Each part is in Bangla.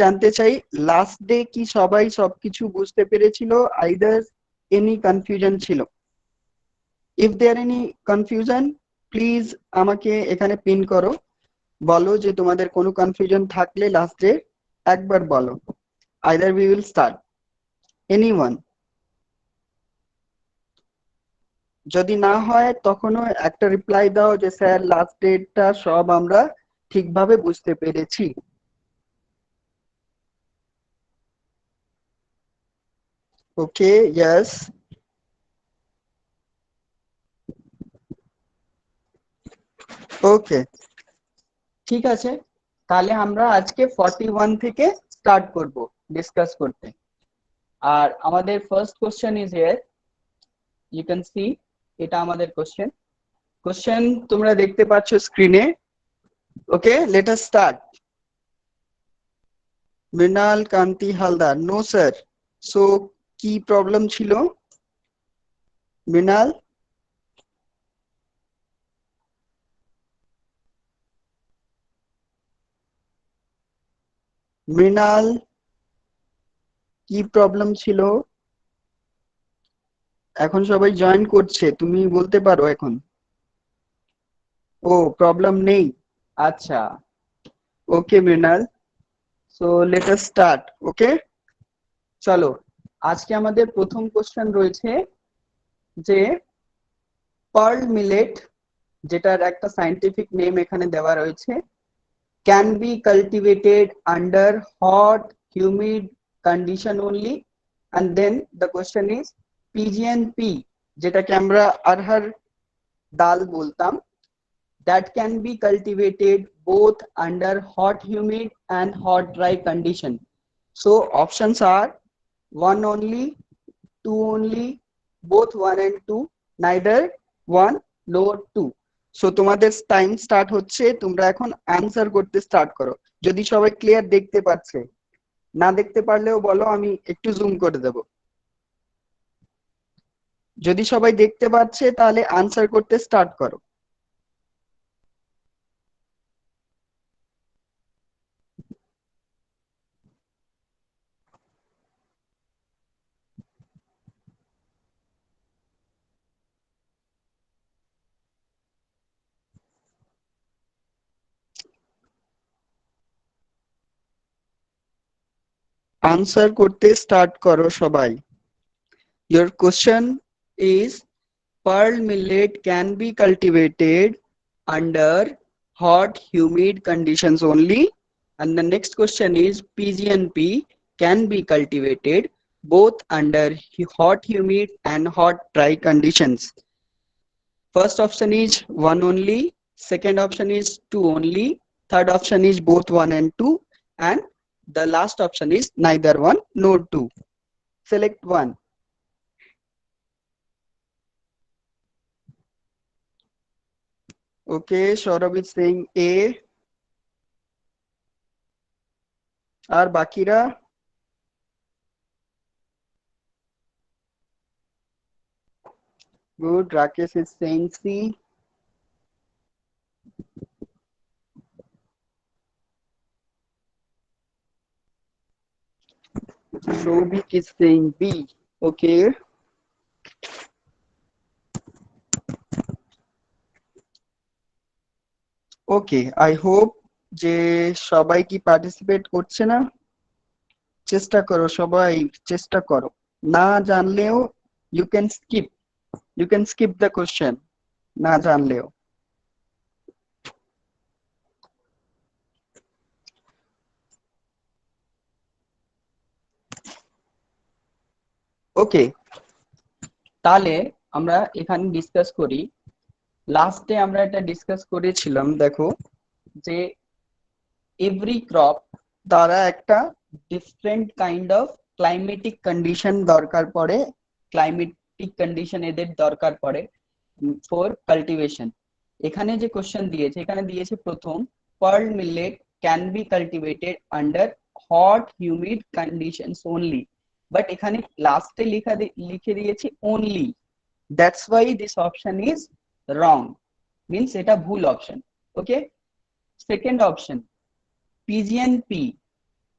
জানতে চাই লাস্ট ডে কি সবাই সবকিছু বুঝতে পেরেছিল, আইদার এনি কনফিউশন ছিল? If there any confusion please আমাকে এখানে পিন করো, বলো যে তোমাদের কোনো কনফিউশন থাকলে লাস্ট ডে একবার বলো। Either we will start, anyone. যদি না হয় তখনও একটা রিপ্লাই দাও যে স্যার লাস্ট ডেটটা সব আমরা ঠিকভাবে বুঝতে পেরেছি। ওকে, ইয়েস। ওকে, ঠিক আছে, তাহলে আমরা আজকে 41 থেকে স্টার্ট করব ডিসকাস করতে। আর আমাদের first question is here, you can see, এটা আমাদের কোশ্চেন। কোশ্চেন তোমরা দেখতে পাচ্ছ স্ক্রিনে। Okay, let us start. Mrinal Kanti Haldar, no sir. So কি প্রবলেম ছিল মৃণাল? মৃণাল কি প্রবলেম ছিল? এখন সবাই জয়েন করছে, তুমি বলতে পারো এখন। ও, প্রবলেম নেই, আচ্ছা। Okay Mrinal, so let us start. Okay, চলো। আজকে আমাদের প্রথম কোশ্চেন রয়েছে যে পার্ল মিলেট, যেটার একটা সায়েন্টিফিক নেম এখানে দেওয়া রয়েছে, can be cultivated under hot humid condition only. And then the question is PGNP, যেটাকে আমরা আরহার ডাল বলতাম, that can be cultivated both under hot humid and hot dry condition. So options are 1 only, 2 only, both 1 and 2, neither 1 nor 2. So তোমাদের টাইম স্টার্ট হচ্ছে, তোমরা এখন অ্যান্সার করতে স্টার্ট করো। যদি সবাই ক্লিয়ার দেখতে পাচ্ছে, না দেখতে পারলেও বলো, আমি একটু জুম করে দেব। যদি সবাই দেখতে পাচ্ছে তাহলে আনসার করতে স্টার্ট করো। আনসার করতে স্টার্ট করো সবাই। Your question is pearl millet can be cultivated under hot, humid conditions only. And the next question is PGNP can be cultivated both under hot, humid and hot, dry conditions. First option is 1 only, second option is 2 only, third option is both 1 and 2, and the last option is neither 1 nor 2. Select one. Okay, Saurabh is saying A. আর বাকিরা? Good. Rakesh is saying C. Shobik is saying B. Okay. Okay, I hope যে সবাই কি পার্টিসিপেট করছে না? চেষ্টা করো সবাই, চেষ্টা করো। না জানলেও you can skip, you can skip the question, না জানলেও। ওকে, তাহলে আমরা এখানে ডিসকাস করি। লাস্টে আমরা এটা ডিসকাস করেছিলাম, দেখো, যে এভরি ক্রপ দ্বারা একটা different kind of climatic condition দরকার পড়ে, ক্লাইমেটিক কন্ডিশন এদের দরকার পড়ে ফর কাল্টিভেশন। এখানে যে কোশ্চেন দিয়েছে, এখানে দিয়েছে প্রথম, pearl millet can be cultivated under hot humid conditions only, but এখানে লাস্টে লিখে দিয়েছে only, that's why this option is wrong, means এটা ভুল অপশন। Okay, second option PGNP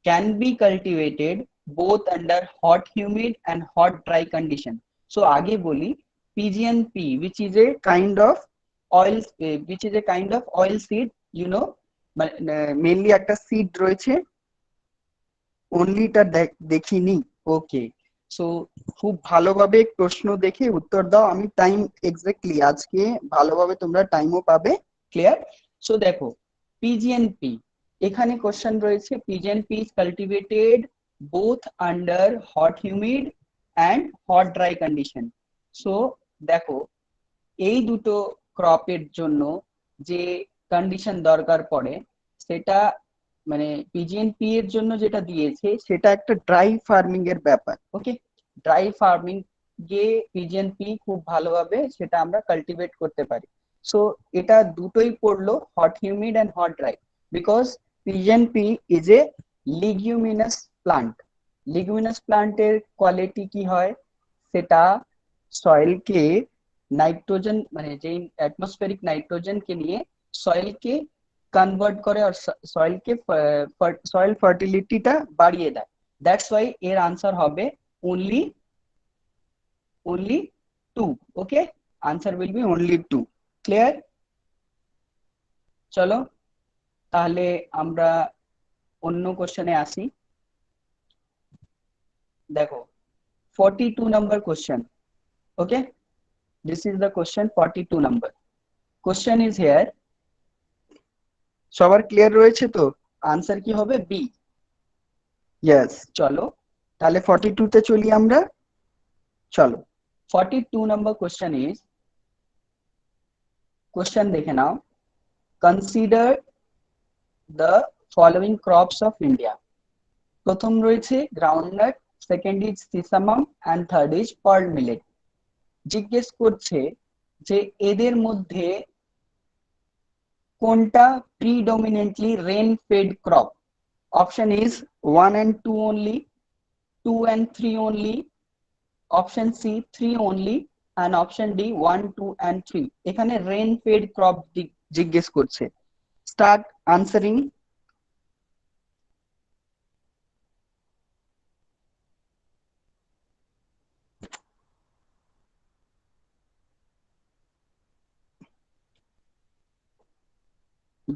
can be cultivated both under hot humid and hot dry condition. So आगे बोली PGNP, which is a kind of oil seed, you know, mainly একটা seed রয়েছে, onlyটা দেখিনি। ওকে, সো খুব ভালোভাবে প্রশ্ন দেখে উত্তর দাও। আমি টাইম এক্স্যাক্টলি আজকে ভালোভাবে তোমরা টাইমও পাবে। ক্লিয়ার? সো দেখো পিজিএনপি, এখানে কোশ্চেন রয়েছে PGNP is cultivated both under hot humid and hot dry condition. So দেখো এই দুটো ক্রপের জন্য যে কন্ডিশন দরকার পড়ে সেটা মানে পিজিএনপি এর জন্য যেটা দিয়েছে সেটা একটা ড্রাই ফার্মিং এর ব্যাপার। ওকে, ড্রাই ফার্মিং গিয়ে পিজিএনপি খুব ভালোভাবে সেটা আমরা কাল্টিভেট করতে পারি। সো এটা দুটোই পড়লো, hot humid and hot dry, because PGNP is a leguminous plant. Leguminous প্লান্টের কোয়ালিটি কি হয়, সেটা সয়েলকে নাইট্রোজেন মানে যেই অ্যাটমসফেরিক নাইট্রোজেনকে নিয়ে সয়েলকে কনভার্ট করে আর সয়েলকে সয়েল ফার্টিলিটিটা বাড়িয়ে দেয়। দ্যাটস ওয়াই এর আনসার হবে only 2। Okay, answer will B only 2। Clear? চলো তাহলে আমরা অন্য কোশ্চেনে আসি। দেখো 42 number question. Okay, this is the question 42 number. Question is here. সবার ক্লিয়ার রয়েছে তো? আনসার কি হবে? বি। ইয়েস, চলো তাহলে 42 তে চলি আমরা। চলো 42 নাম্বার কোশ্চেন ইজ, কোশ্চেন দেখে নাও, consider the following crops of India. প্রথম রয়েছে groundnut, second is sesamum and third is pearl millet. জিজ্ঞেস করছে যে এদের মধ্যে কোনটা predominantly rain fed crop. Option is 1 and 2 only, 2 and 3 only, option C 3 only, and option D 1, 2 and 3। এখানে রেন ফেড ক্রপ জিজ্ঞেস করছে। Start answering.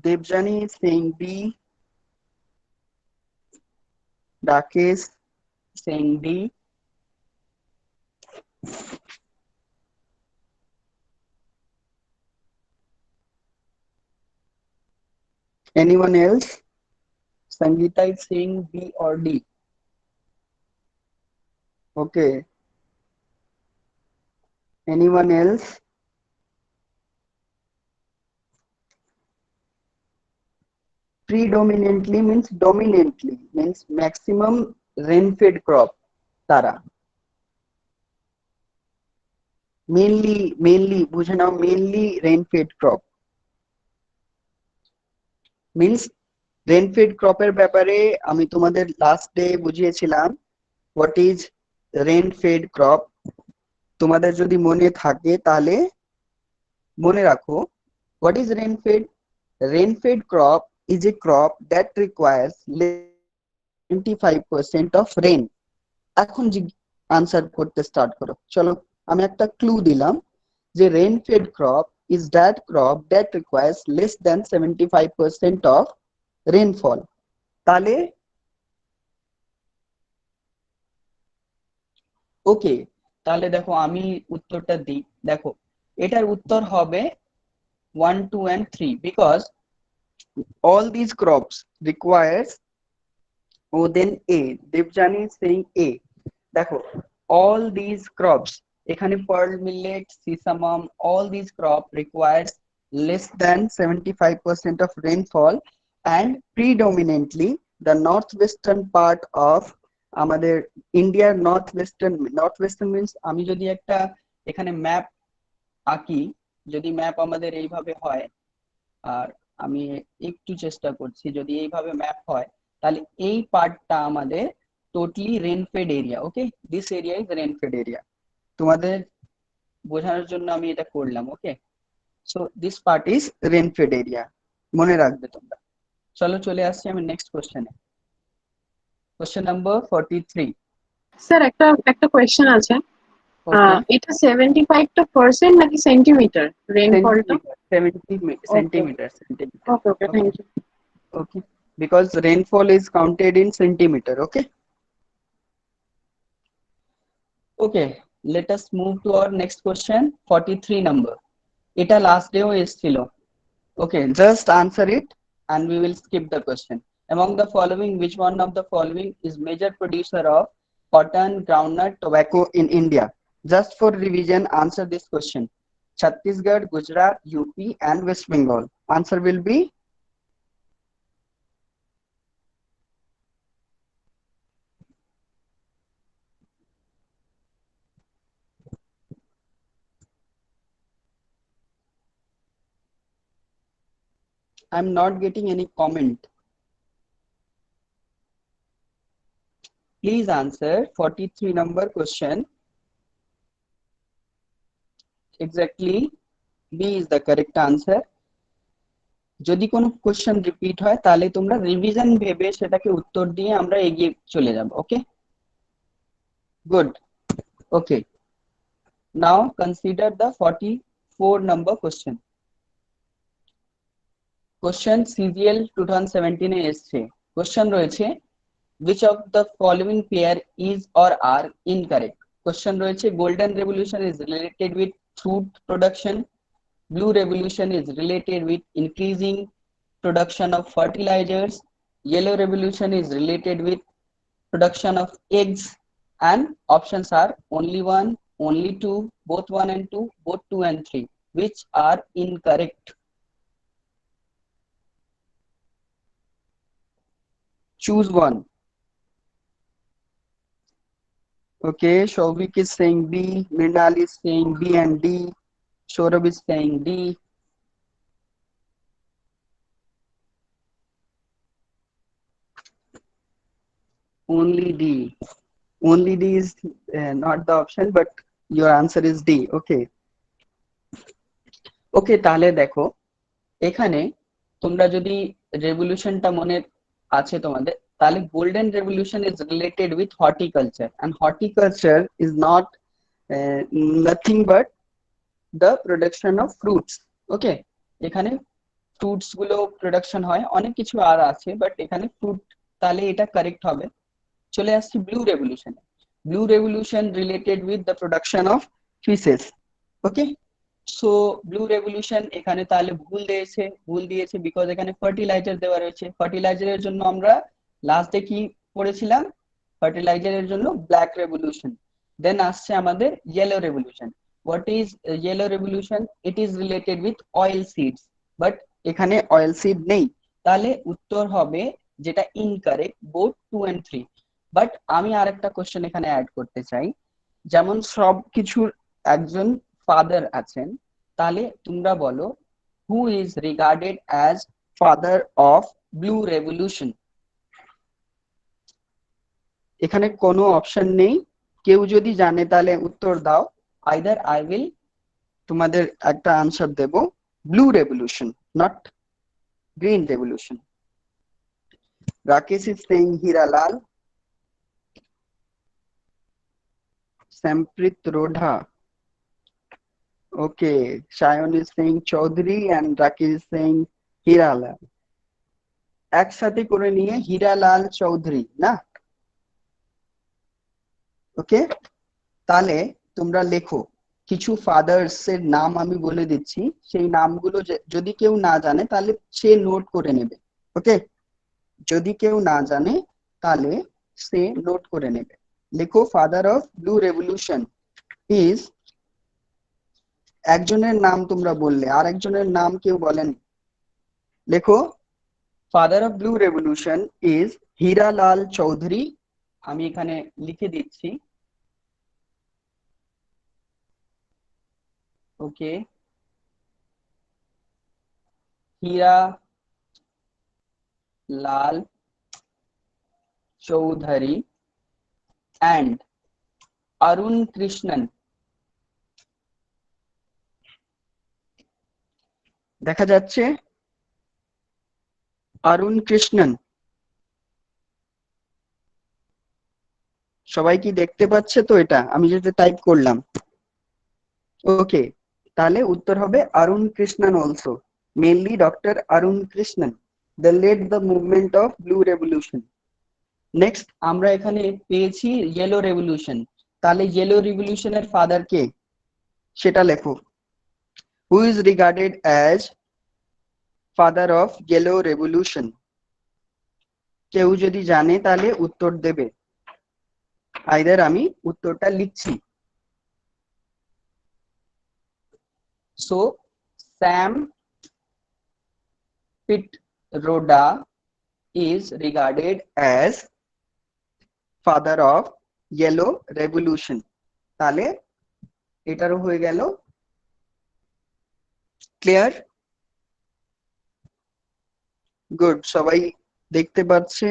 Debjani saying B, Rakesh saying D, anyone else? Sangeeta is saying B or D. Okay, anyone else? Predominantly means dominantly, means maximum rain fed crop তারা। mainly বুঝে নাও, mainly rain fed crop means rain fed crop এর ব্যাপারে আমি তোমাদের লাস্ট ডে বুঝিয়েছিলাম what is rain fed crop। তোমাদের যদি মনে থাকে তাহলে মনে রাখো, what is rain fed? Rain fed crop is a crop that requires 75% of rain। এখন আনসার করতে স্টার্ট করো। চলো আমি একটা ক্লু দিলাম যে rain fed crop is that crop that requires less than 75% of rainfall. তাহলে ওকে, তাহলে দেখো আমি উত্তরটা দিই। দেখো এটার উত্তর হবে 1, 2 and 3 because all these crops requires, oh then A, Devjani is saying A। দেখো all these crops, এখানে pearl millet, sesamum, all these crop requires less than 75% of rainfall and predominantly the northwestern part of আমাদের ইন্ডিয়ার নর্থওয়েস্টার্ন মিন্স, আমি যদি একটা এখানে ম্যাপ আঁকি, যদি ম্যাপ আমাদের এইভাবে হয়, আর আমি একটু চেষ্টা করছি, যদি এইভাবে ম্যাপ হয় তাহলে এই পার্টটা আমাদের totally rainfed area. Okay, this area is rainfed area. তোমাদের বোঝানোর জন্য আমি এটা করলাম। Okay, so this part is rainfed area, মনে রাখবে তোমরা। চলো চলে আসছি আমি নেক্সট কোশ্চেনে। Question number 43. স্যার একটা কোয়েশ্চেন আছে। Okay. এটা 75% নাকি সেন্টিমিটার রেইনফলটা? Centimeter, okay centimeter. Okay okay, Okay, thank you. okay. Because rainfall is counted in centimeter. Okay. Okay. Let us move to our next question. 43 number. Eta last day এসেছিল. Okay, just answer it and we will skip the question. Among the following, which one of the following is major producer of cotton, groundnut, tobacco in India? Just for revision, answer this question. Chhattisgarh, Gujarat, UP and West Bengal. Answer will be I'm not getting any comment. Please answer 43 number question. Exactly, B is the correct answer. যদি কোনো কোশ্চেন রিপিট হয় তাহলে তোমরা রিভিশন ভেবে সেটাকে উত্তর দিয়ে আমরা এগিয়ে চলে যাব। Okay, good. Okay, now consider the 44 number question. Question CGL 2017 এ এসছে। কোশ্চেন রয়েছে which of the following pair is or are incorrect? Question রয়েছে golden revolution is related with food production, blue revolution is related with increasing production of fertilizers, yellow revolution is related with production of eggs, and options are only one, only two, both one and two, both two and three. Which are incorrect? Choose one. Okay, Shauvik is saying B, Mrinal is saying B and D, Saurabh is saying D. Only D. Only D is not the option, but your answer is D. Okay. Okay, তাহলে দেখো এখানে তোমরা যদি রেভলিউশনটা মনে আছে তোমাদের, তাহলে golden revolution is related with horticulture, and horticulture is not nothing but the production of fruits. Okay, এখানে ফ্রুটস গুলো প্রোডাকশন হয়, অনেক কিছু আর আছে, বাট এখানে ফ্রুট, তাহলে এটা কারেক্ট হবে। চলে আসছি ব্লু রেভলিউশনে। Blue revolution related with the production of fishes. Okay, so blue revolution এখানে তাহলে ভুল দিয়েছে বিকজ এখানে ফার্টিলাইজার দেওয়া রয়েছে। ফার্টিলাইজারের জন্য আমরা লাস্টে কি পড়েছিলাম? ফার্টিলাইজারের জন্য ব্ল্যাক রেভলিউশন। দেন আসছে আমাদের yellow revolution. What is yellow revolution? It is related with oil seeds, but এখানে অয়েল সিড নেই, তাহলে উত্তর হবে যেটা incorrect, both two and three. But আমি আরেকটা কোশ্চেন এখানে অ্যাড করতে চাই, যেমন সব কিছুর একজন ফাদার আছেন, তাহলে তোমরা বলো হু is regarded as father of blue revolution? এখানে কোনো অপশন নেই, কেউ যদি জানে তাহলে উত্তর দাও। আইদার আই উইল তোমাদের একটা আনসার দেব, blue revolution, not green revolution. Rakesh is saying Hiralal, Samprit Rodha. Okay, Shayan is saying Chaudhary and Rakesh is saying Hiralal. একসাথে করে নিয়ে হীরালাল চৌধুরী না? ওকে, তাহলে তোমরা লেখো কিছু ফাদার্স এর নাম আমি বলে দিচ্ছি, সেই নামগুলো যদি কেউ না জানে তাহলে সে নোট করে নেবে। ওকে, যদি কেউ না জানে তাহলে সে নোট করে নেবে। লেখো father of blue revolution is, একজনের নাম তোমরা বললে, আর একজনের নাম কেউ বলেন। লেখো father of blue revolution is Hiralal Chowdhury. আমি এখানে লিখে দিচ্ছি। ওকে, হীরা লাল চৌধুরী and Arun Krishnan। দেখা যাচ্ছে অরুণ কৃষ্ণন। সবাই কি দেখতে পাচ্ছে তো এটা আমি যেটা টাইপ করলাম? ওকে, তাহলে উত্তর হবে Arun Krishnan also, mainly doctor Arun Krishnan, they led the movement of blue revolution. Next আমরা এখানে পেয়েছি ইয়েলো রেভলিউশন, তাহলে ইয়েলো রেভলিউশনের ফাদার কে সেটা লেখো। Who is regarded as father of yellow revolution? কেউ যদি জানে তাহলে উত্তর দেবে, আইদার আমি উত্তরটা লিখছি। So Sam Pitroda is regarded as father of yellow revolution। তাহলে এটারও হয়ে গেল ক্লিয়ার? গুড, সবাই দেখতে পাচ্ছে,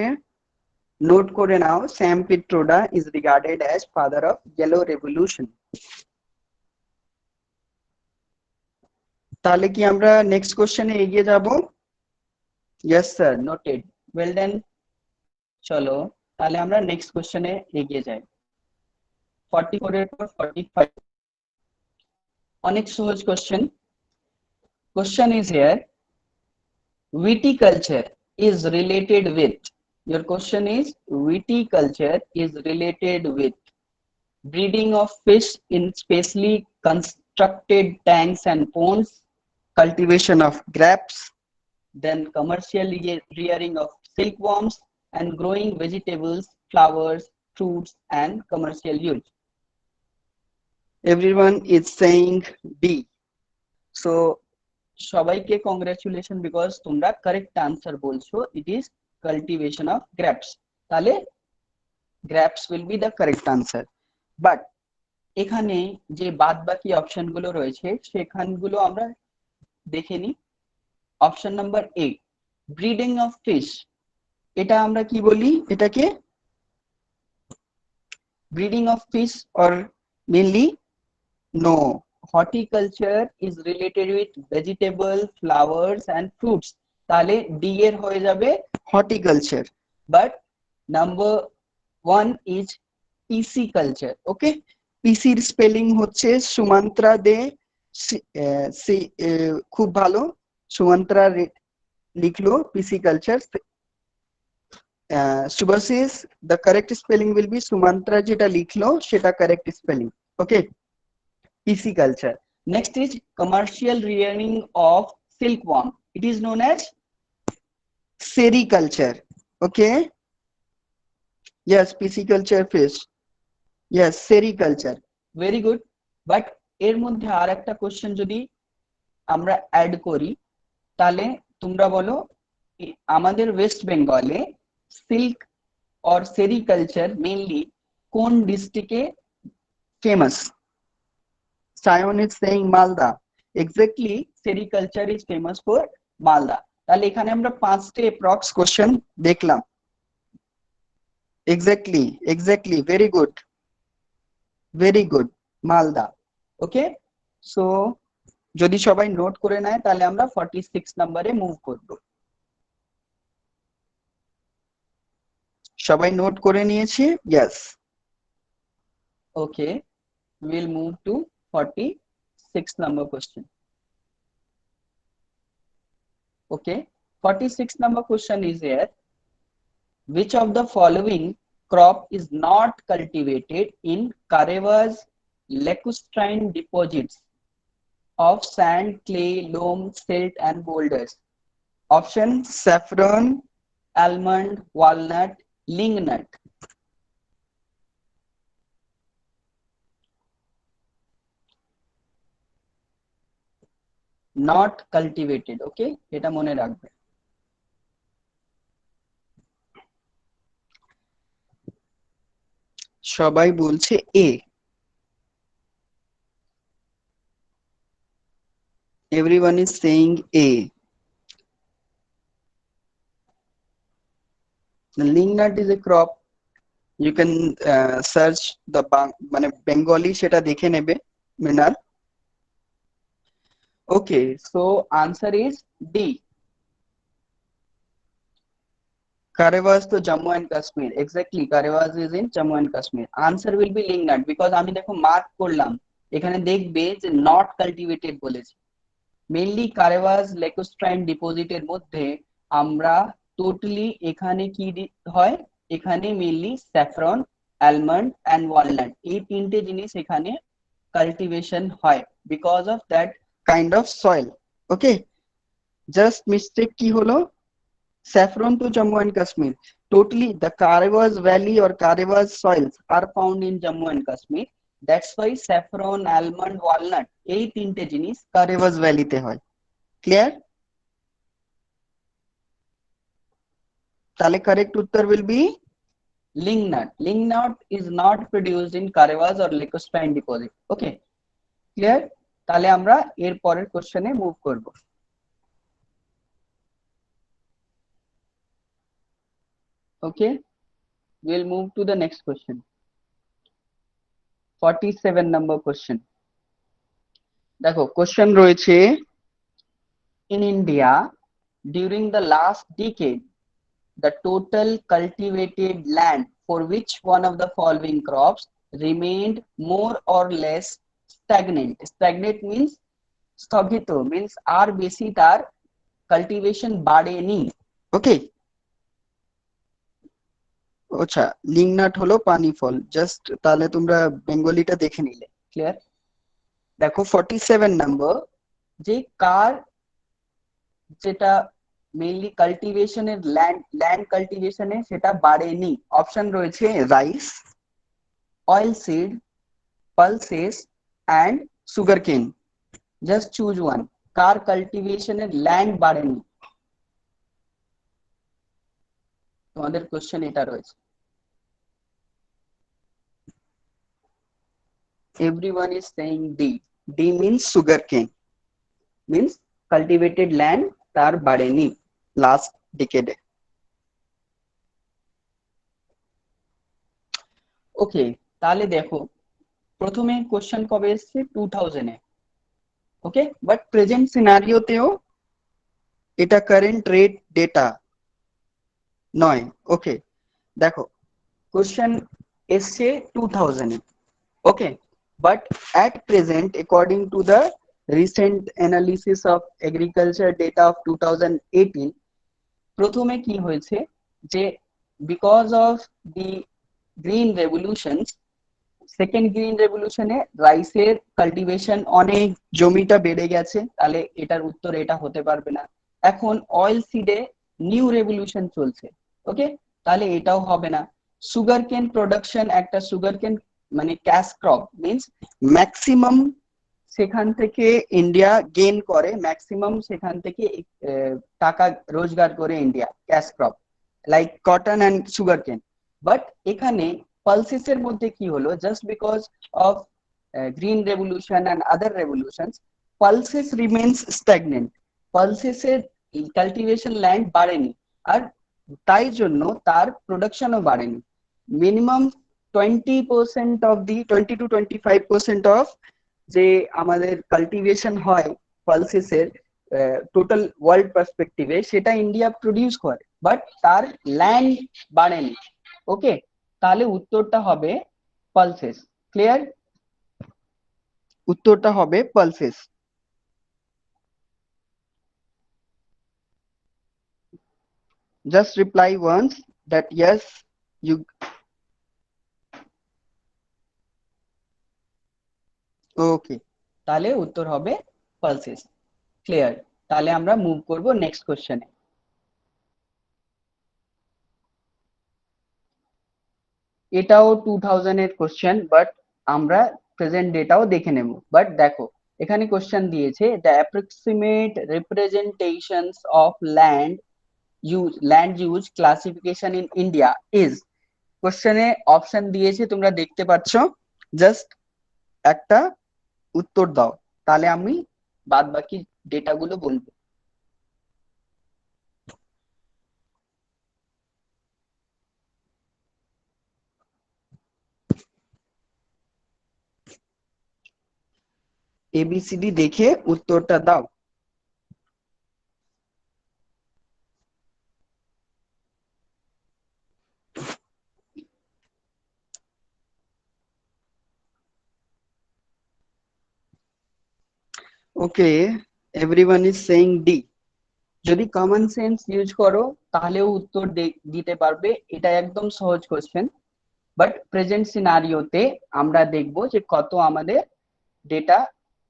নোট করে নাও, Sam পিট্রোডা is regarded as father of yellow revolution। তাহলে কি আমরা নেক্সট কোশ্চেনে এগিয়ে যাব? Yes sir, noted, well done. চলো তাহলে আমরা নেক্সট কোশ্চেনে এগিয়ে যাই। 44 এর পর 45, অনেক সহজ question. Question is here, viticulture is related with, your question is viticulture is related with breeding of fish in specially constructed tanks and ponds, cultivation of grapes, then commercial rearing of silkworms, and growing vegetables, flowers, fruits, and commercial use. Everyone is saying B. So সবাইকে কংগ্রাচুলেশন, বিকজ তোমরা কারেক্ট আনসার বলছো, it is cultivation of grapes. তাহলে grapes will be the correct answer. But এখানে যে বাদ বাকি অপশন গুলো রয়েছে সেখানগুলো আমরা দেখে নিই। Option number A, breeding of fish, এটা আমরা কি বলি? এটাকে breeding of fish or mainly no, horticulture is related with vegetable, flowers and fruits, তাহলে ডি এর হয়ে যাবে horticulture। But number 1 is pisciculture। Okay, পিসির স্পেলিং হচ্ছে সুমান্ত্রা দে, খুব ভালো, সুমান্ত্রা লিখলো pisciculture। Shubhashis, the correct spelling will be সুমান্ত্রা যেটা লিখলো সেটা correct spelling। Okay, pisciculture. Next is commercial rearing of silkworm. It is known as sericulture. Okay. Yes, pisciculture fish. Yes, sericulture. Very good. But এর মধ্যে আর একটা কোশ্চেন যদি আমরা অ্যাড করি, তাহলে তোমরা বলো আমাদের ওয়েস্ট বেঙ্গলে সিল্ক অর সেরিকালচার মেইনলি কোন ডিস্ট্রিক্টে famous? Sayon is saying Malda. Exactly, sericulture is famous for Malda. তাহলে এখানে আমরা 5টে অ্যাপ্রক্স কোশ্চেন দেখলাম। Exactly, very good, Malda। ওকে, সো যদি সবাই নোট করে নেয় তাহলে আমরা 46 নম্বরে মুভ করব। সবাই নোট করে নিয়েছে? Yes. Okay, we'll move to 46 number question. Okay, 46 number question is here. Which of the following crop is not cultivated in Kareva's lacustrine deposits of sand, clay, loam, silt and boulders? Option: saffron, almond, walnut, lignut. Not cultivated. Okay, এটা মনে রাখবে। সবাই বলছে এ। Everyone is saying A. The lignut is a crop. You can search the মানে বেঙ্গলি সেটা দেখে নেবে Mrinal. Okay, so answer is D. Karewaz to Jammu and Kashmir. Exactly, Karewaz is in Jammu and Kashmir. Answer will be lignite because আমি দেখো মার্ক করলাম, এখানে দেখবে যে নট কাল্টিভেটেড বলেছে। মেইনলি কারেওয়াজ লেকোস্ট্রাইন ডিপোজিটের মধ্যে আমরা টোটালি এখানে কি হয়, এখানে mainly saffron, almond and walnut, এই তিনটে জিনিস এখানে কাল্টিভেশন হয় because of that kind of soil. Okay, just mistake কি হলো, saffron to Jammu and Kashmir. Totally, the Karewaz Valley or Karewaz soils are found in Jammu and Kashmir. That's why saffron, almond, walnut, এই তিনটে জিনিস Karewaz Valley তে হয়। Clear? তাহলে correct উত্তর will be lignut. Lignut is not produced in Karewaz or lacustrine deposit. Okay, clear? তাহলে আমরা এর পরের কোশ্চেনে মুভ করব। Okay, we'll move to the next question. 47 number question. দেখো কোশ্চেন রয়েছে, in India during the last decade the total cultivated land for which one of the following crops remained more or less stagnant. Stagnant means স্থগিত, means আর বেশি তার কাল্টিভেশন বাড়েনি। ওকে, আচ্ছা, লিংনাট হলো পানি ফল, জাস্ট তাহলে তোমরা বেঙ্গলিটা দেখে নিলে। ক্লিয়ার? দেখো 47 নাম্বার, যে কার যেটা মেইনলি কাল্টিভেশনের ল্যান্ড কাল্টিভেশনে সেটা বাড়েনি, অপশন রয়েছে rice, oil seed, pulses and sugarcane. Just choose one, কার কাল্টিভেশনের ল্যান্ড বাড়েনি। তোমাদের কোশ্চেন এটা রয়েছে। Everyone is saying D. D means sugarcane, means cultivated land তার বাড়েনি লাস্ট ডিকেডে। ওকে, তাহলে দেখো প্রথমে কোশ্চেন কবে এসছে 2000 এ। ওকে, বাট প্রেজেন্ট সিনারিওতেও এটা কারেন্ট রেট ডেটা নয়। ওকে, দেখো কোশ্চেন এসছে 2000 এ। ওকে, but at present according to the recent analysis of agriculture data of 2018, প্রথমে কি হয়েছে যে because of the green revolutions, second green রেভলিউশনে রাইসের কাল্টিভেশন অনেক জমিটা বেড়ে গেছে, তাহলে এটার উত্তর এটা হতে পারবে না। এখন অয়েল সিডে নিউ রেভলিউশন চলছে। ওকে, তাহলে এটাও হবে না। সুগারকেন প্রোডাকশন, একটা সুগারকেন মানে ক্যাশ ক্রপ, মিন্স ম্যাক্সিমাম সেখান থেকে ইন্ডিয়া গেইন করে, ম্যাক্সিমাম সেখান থেকে টাকা রোজগার করে India, cash crop like cotton and sugarcane. But এখানে পালসেসের মধ্যে কি হলো, just because of green revolution and other revolutions, pulses remains stagnant. পালসেসের কাল্টিভেশন ল্যান্ড বাড়েনি, আর তাই জন্য তার প্রোডাকশনও বাড়েনি। Minimum 20% of the 20 to 25% of যে আমাদের কাল্টিভেশন হয় পালসেসের টোটাল ওয়ার্ল্ড পার্সপেক্টিভে, সেটা ইন্ডিয়া প্রডিউস করে, বাট তার ল্যান্ড বাড়েনি। ওকে, তাহলে উত্তরটা হবে পালসেস। ক্লিয়ার? উত্তরটা হবে pulses. Just reply once that yes, you. ওকে, তাহলে উত্তর হবে পালসেস। ক্লিয়ার? তাহলে আমরা মুভ করব নেক্সট কোশ্চেনে। এটাও 2000 এর কোশ্চেন, বাট আমরা প্রেজেন্ট ডেটাও দেখে নেব। বাট দেখো এখানে কোশ্চেন দিয়েছে the approximate representations of land use classification in India is. কোশ্চেনে অপশন দিয়েছে, তোমরা দেখতে পাচ্ছ, জাস্ট একটা উত্তর দাও, তাহলে আমি বাদ বাকি ডেটাগুলো বলবো। এবিসিডি দেখে উত্তরটা দাও। ওকে, এভরিওয়ান ইজ সেইং ডি। যদি কমন সেন্স ইউজ করো তাহলেও উত্তর দিতে পারবে, এটা একদম সহজ কোশ্চেন। বাট প্রেজেন্ট সিনারিওতে আমরা দেখব যে কত আমাদের ডেটা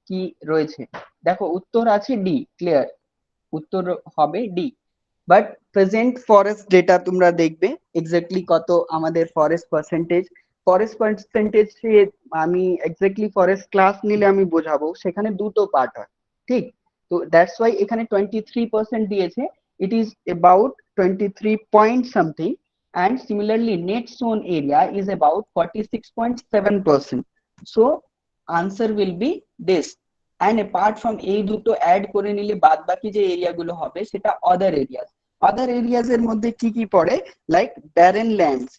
কি রয়েছে। দেখো উত্তর আছে ডি, ক্লিয়ার, উত্তর হবে D. But present forest data তোমরা দেখবে এক্স্যাক্টলি কত আমাদের ফরেস্ট পার্সেন্টেজ। ফরেস্ট পার্সেন্টেজ আমি এক্স্যাক্টলি ফরেস্ট ক্লাস নিলে আমি বোঝাবো, সেখানে দুটো পার্ট হয়, ঠিক? তো দ্যাটস ওয়াই এখানে 23% দিয়েছে, it is about 23 point something. and similarly net sown area is about 46.7%. so answer will be this. and apart from এই দুটো অ্যাড করে নিলে বাদ বাকি যে এরিয়া গুলো হবে সেটা আদার এরিয়াস। আদার এরিয়াস এর মধ্যে কি কি পড়ে? Like barren lands,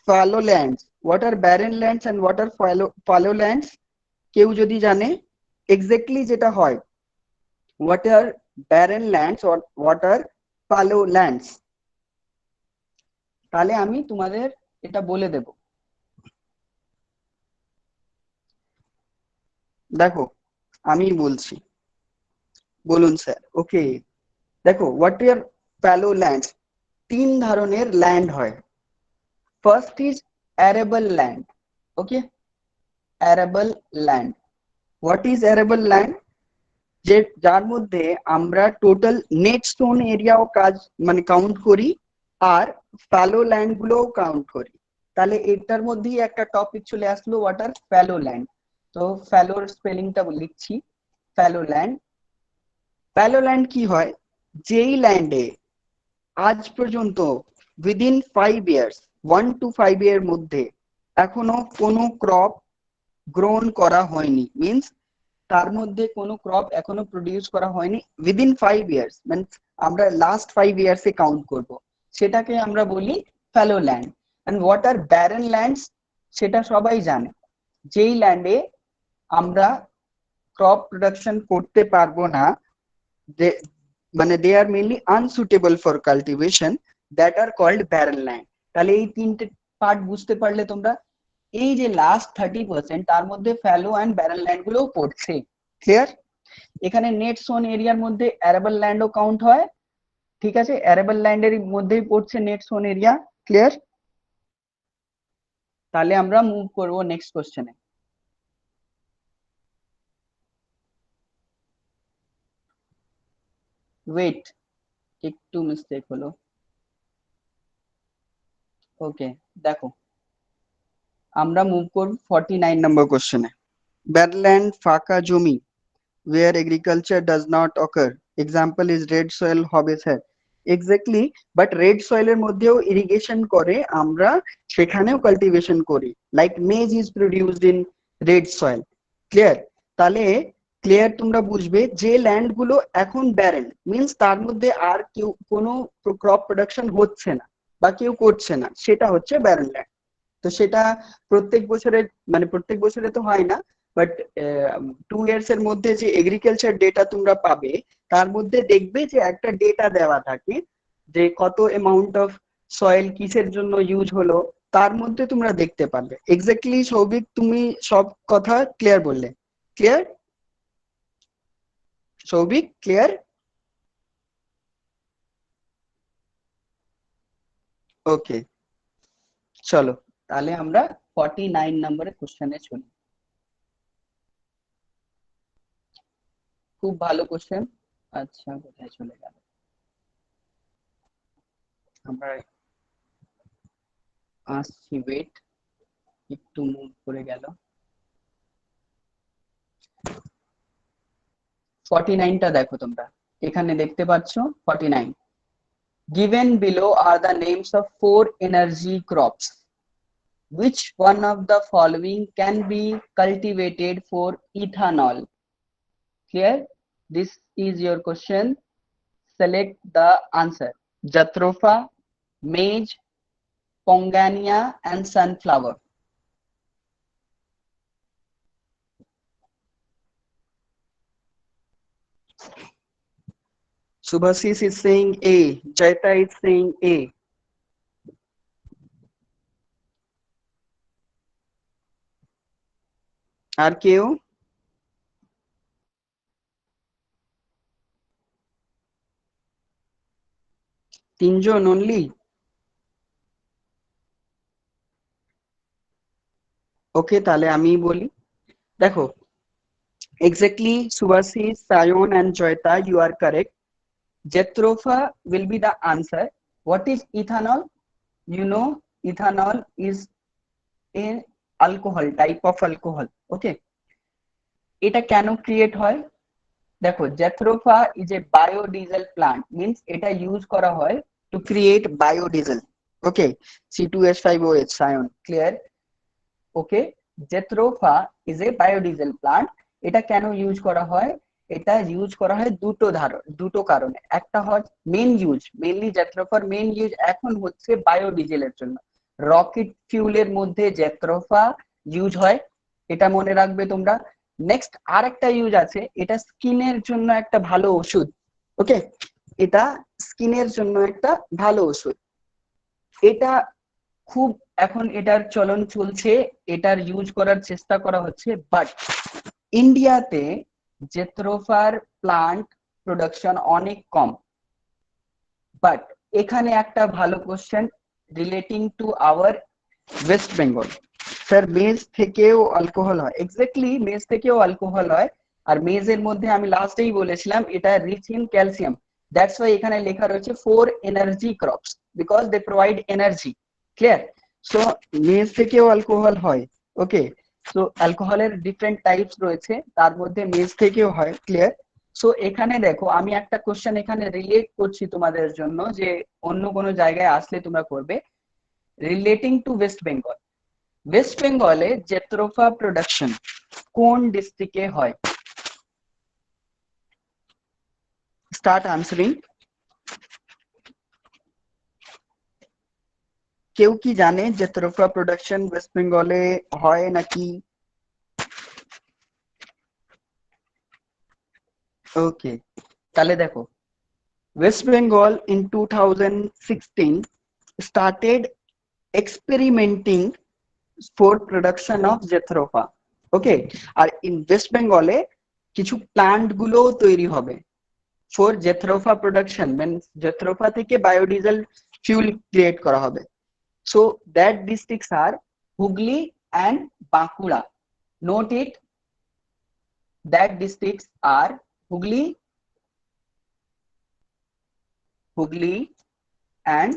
fallow lands. what are barren lands and what are fallow lands? কেউ যদি জানে এক্স্যাক্টলি যেটা হয়, what are barren lands or what are fallow lands, তাহলে আমি তোমাদের এটা বলে দেব। দেখো আমি বলছি, বলুন স্যার। ওকে, দেখো হোয়াট আর ফ্যালো ল্যান্ড, তিন ধরনের ল্যান্ড হয়। First is arable land. Okay, arable land, what is arable land? যে যার মধ্যে আমরা টোটাল নেট স্টোন এরিয়াও কাজ মানে কাউন্ট করি, আর ফ্যালো ল্যান্ড গুলোও কাউন্ট করি। তাহলে এটার মধ্যেই একটা টপিক চলে আসলো, হোয়াট আর ফ্যালো ল্যান্ড। তো ফ্যালোর স্পেলিংটা লিখছি, ফ্যালো ল্যান্ড। ফ্যালো ল্যান্ড কি হয়? যেই ল্যান্ডে আজ পর্যন্ত উইদিন 5 ইয়ার্স, 1 to 5 year মধ্যে এখনো কোনো ক্রপ গ্রোন করা হয়নি, মিনস তার মধ্যে কোনো ক্রপ এখনো প্রডিউস করা হয়নি উইদিন 5 ইয়ার্স, মিনস আমরা লাস্ট 5 ইয়ার্স এ কাউন্ট করব, সেটাকে আমরা বলি fallow land. And what are barren lands, সেটা সবাই জানে, যেই ল্যান্ডে আমরা ক্রপ প্রোডাকশন করতে পারবো না, যে মানে they are mainly unsuitable for cultivation, that are called barren land. তাহলে এই তিনটে পার্ট বুঝতে পারলে তোমরা, এই যে লাস্ট 30% তার মধ্যে ফ্যালো অ্যান্ড ব্যারেন ল্যান্ড গুলোও পড়ছে, ক্লিয়ার? এখানে নেট সোন এরিয়ার মধ্যে অ্যারেবল ল্যান্ডও কাউন্ট হয়, ঠিক আছে, অ্যারেবল ল্যান্ডের মধ্যেই পড়ছে নেট সোন এরিয়া, ক্লিয়ার? তাহলে আমরা মুভ করব নেক্সট কোশ্চেনে। ওয়েট, একটু মিস্টেক হলো। ওকে, দেখো আমরা মুভ করব 49 নম্বর কোশ্চেনে। ব্যাডল্যান্ড, ফাঁকা জমি, where agriculture does not occur, example is red soil হবে স্যার, এক্স্যাক্টলি। বাট রেড সয়েলের মধ্যেও ইরিগেশন করে, আমরা সেখানেও কাল্টিভেশন করি, like maize is produced in red soil, clear? তাহলে ক্লিয়ার তোমরা বুঝবে যে ল্যান্ড গুলো এখন ব্যারেন, মিনস তার মধ্যে আর কেউ কোনো ক্রপ প্রোডাকশন হচ্ছে না বা কেউ করছে না, সেটা হচ্ছে ব্যারেন ল্যান্ড। তো সেটা প্রত্যেক বছরে, মানে প্রত্যেক বছরে তো হয় না, বাট 2 ইয়ার্স এর মধ্যে যে এগ্রিকালচার ডেটা তোমরা পাবে, তার মধ্যে দেখবে যে একটা ডেটা দেওয়া থাকে যে কত অ্যামাউন্ট অফ সয়েল কিসের জন্য ইউজ হলো, তার মধ্যে তোমরা দেখতে পারবে এক্স্যাক্টলি। সৌভিক তুমি সব কথা ক্লিয়ার বললে, ক্লিয়ার? সৌভিক ক্লিয়ার? ওকে, চলো তাহলে আমরা 49 নম্বরের কোশ্চেনে চলি। খুব ভালো কোশ্চেন। আচ্ছা, কোথায় চলে গেল? আমরা আসছি, ওয়েট, একটু মুভ করে গেল। 49টা দেখো তোমরা, এখানে দেখতে পাচ্ছ 49। given below are the names of 4 energy crops, which one of the following can be cultivated for ethanol? Clear? This is your question, select the answer. Jatropha, maize, pongania and sunflower. Subhasis is saying A. Jaita is saying A. আর কেউ? তিনজন অনলি? ওকে, তাহলে আমি বলি। দেখো, exactly, Subhasis, Sayon and Joyita, you are correct. Jethrofa will be the answer. What is ethanol? You know, ethanol is a alcohol, type of alcohol. Okay, এটা কেন ক্রিয়েট হয়? দেখো, jatropha is a biodiesel plant, means এটা ইউজ করা হয় to create biodiesel. Okay, C2H5OH, Sayan, clear? Okay, jatropha is a biodiesel plant. এটা কেন ইউজ করা হয়? এটা ইউজ করা হয় দুটো কারণে। একটা হয় মেন ইউজ, মেনলি জেথ্রোফার মেন ইউজ এখন হচ্ছে বায়োডিজেলের জন্য। রকেট ফিউলের মধ্যে জেথ্রোফা ইউজ হয়, এটা মনে রাখবে তোমরা। নেক্সট আর একটা ইউজ আছে, এটা স্কিনের জন্য একটা ভালো ওষুধ। ওকে, এটা স্কিনের জন্য একটা ভালো ওষুধ। এটা খুব এখন এটার চলন চলছে, এটার ইউজ করার চেষ্টা করা হচ্ছে, বাট ইন্ডিয়াতে জেথ্রোফার প্লান্ট প্রোডাকশন অনেক কম। বাট এখানে একটা ভালো question relating to our West Bengal. Sir, maize থেকেও অ্যালকোহল হয়? এক্স্যাক্টলি, মেজ থেকেও অ্যালকোহল হয়। আর মেজের মধ্যে আমি লাস্টেই বলেছিলাম এটা rich in calcium. That's why এখানে লেখা রয়েছে 4 energy crops, because they provide energy. Clear? So maize থেকেও অ্যালকোহল হয়। ওকে, সো অ্যালকোহলের ডিফারেন্ট টাইপস রয়েছে, তার মধ্যে মেজ থেকেও হয়। ক্লিয়ার? সো এখানে দেখো, আমি একটা কোশ্চেন এখানে রিলেট করছি তোমাদের জন্য, যে অন্য কোনো জায়গায় আসলে তোমরা করবে। Relating to West Bengal, West বেঙ্গলে জেথ্রোফা প্রোডাকশন কোন ডিস্ট্রিক্টে হয়? Start answering. কেউ কি জানে জেথ্রোফা প্রোডাকশন ওয়েস্ট বেঙ্গলে হয় নাকি? ওকে, তাহলে দেখো, West Bengal in 2016 started experimenting for production of jatropha. Okay, আর ইন ওয়েস্ট বেঙ্গলে কিছু প্লান্ট গুলো তৈরি হবে for jatropha production, means jatropha থেকে বায়োডিজেল ফিউল ক্রিয়েট করা হবে। So that districts are Hooghly and Bankura. Note it, that districts are Hooghly and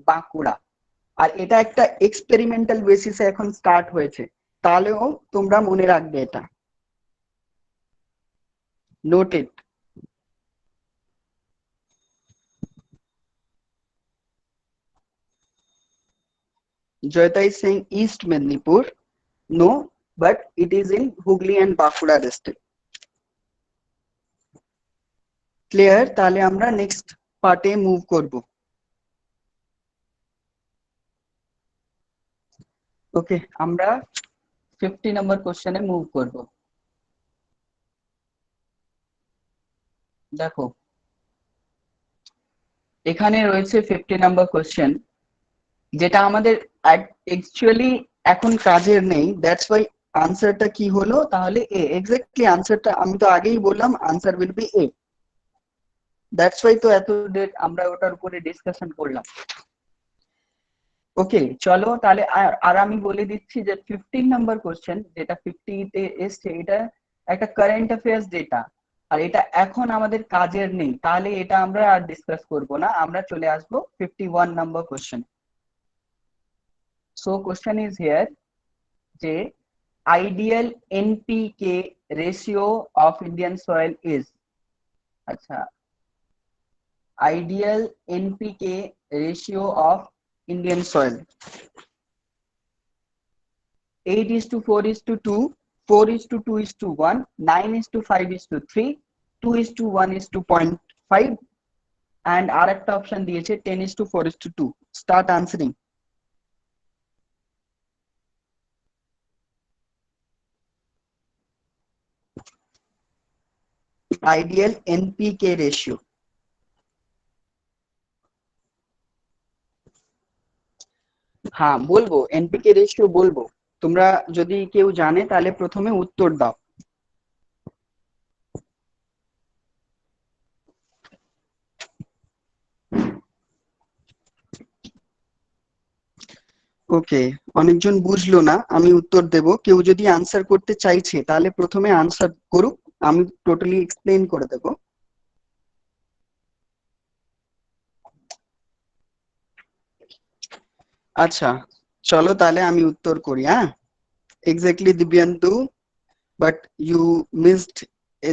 Bankura. আর এটা একটা এক্সপেরিমেন্টাল বেসিসে এখন স্টার্ট হয়েছে, তাহলেও তোমরা মনে রাখবে এটা। Note it. Joyita is saying East Mednipur. No, but it is in Hooghly and Bankura district. Clear? তাহলে আমরা নেক্সট পার্টে মুভ করব। ওকে, আমরা 50 নম্বর কোশ্চেনে মুভ করব। দেখো, এখানে রয়েছে 50 নম্বর কোশ্চেন, যেটা আমাদের অ্যাকচুয়ালি এখন কাজের নেই। দ্যাটস ওয়াই আনসারটা কি হলো তাহলে এ। এক্স্যাক্টলি আনসারটা আমি তো আগেই বললাম, answer will B A. That's why তো এত ডেট আমরা ওটার উপরে ডিসকাশন করলাম। ওকে, চলো তাহলে আর আমি বলে দিচ্ছি যে 15 নাম্বার কোশ্চেন যেটা 50 তে এসছে, এটা একটা কারেন্ট অ্যাফেয়ার্স ডেটা, আর এটা এখন আমাদের কাজের নেই, তাহলে এটা আমরা আর ডিসকাস করব না। আমরা চলে আসবো 51 number question. So question is here যে ideal NPK ratio of Indian soil is. আচ্ছা, ideal NPK ratio of Indian soil: 8:4:2, 4:2:1, 9:5:3, 2:1:0.5, and আর একটা অপশন দিয়েছে 10:4:2. Start answering. Ideal NPK ratio. হ্যাঁ বলবো, এনপিকে রেশিও বলবো। তোমরা যদি কেউ জানে তাহলে প্রথমে উত্তর দাও। ওকে, অনেকজন বুঝলো না, আমি উত্তর দেব। কেউ যদি আনসার করতে চাইছে তাহলে প্রথমে আনসার করুক, আমি টোটালি এক্সপ্লেন করে দেব। আচ্ছা, চলো তাহলে আমি উত্তর করি। হ্যাঁ, exactly Dibyendu, but you missed a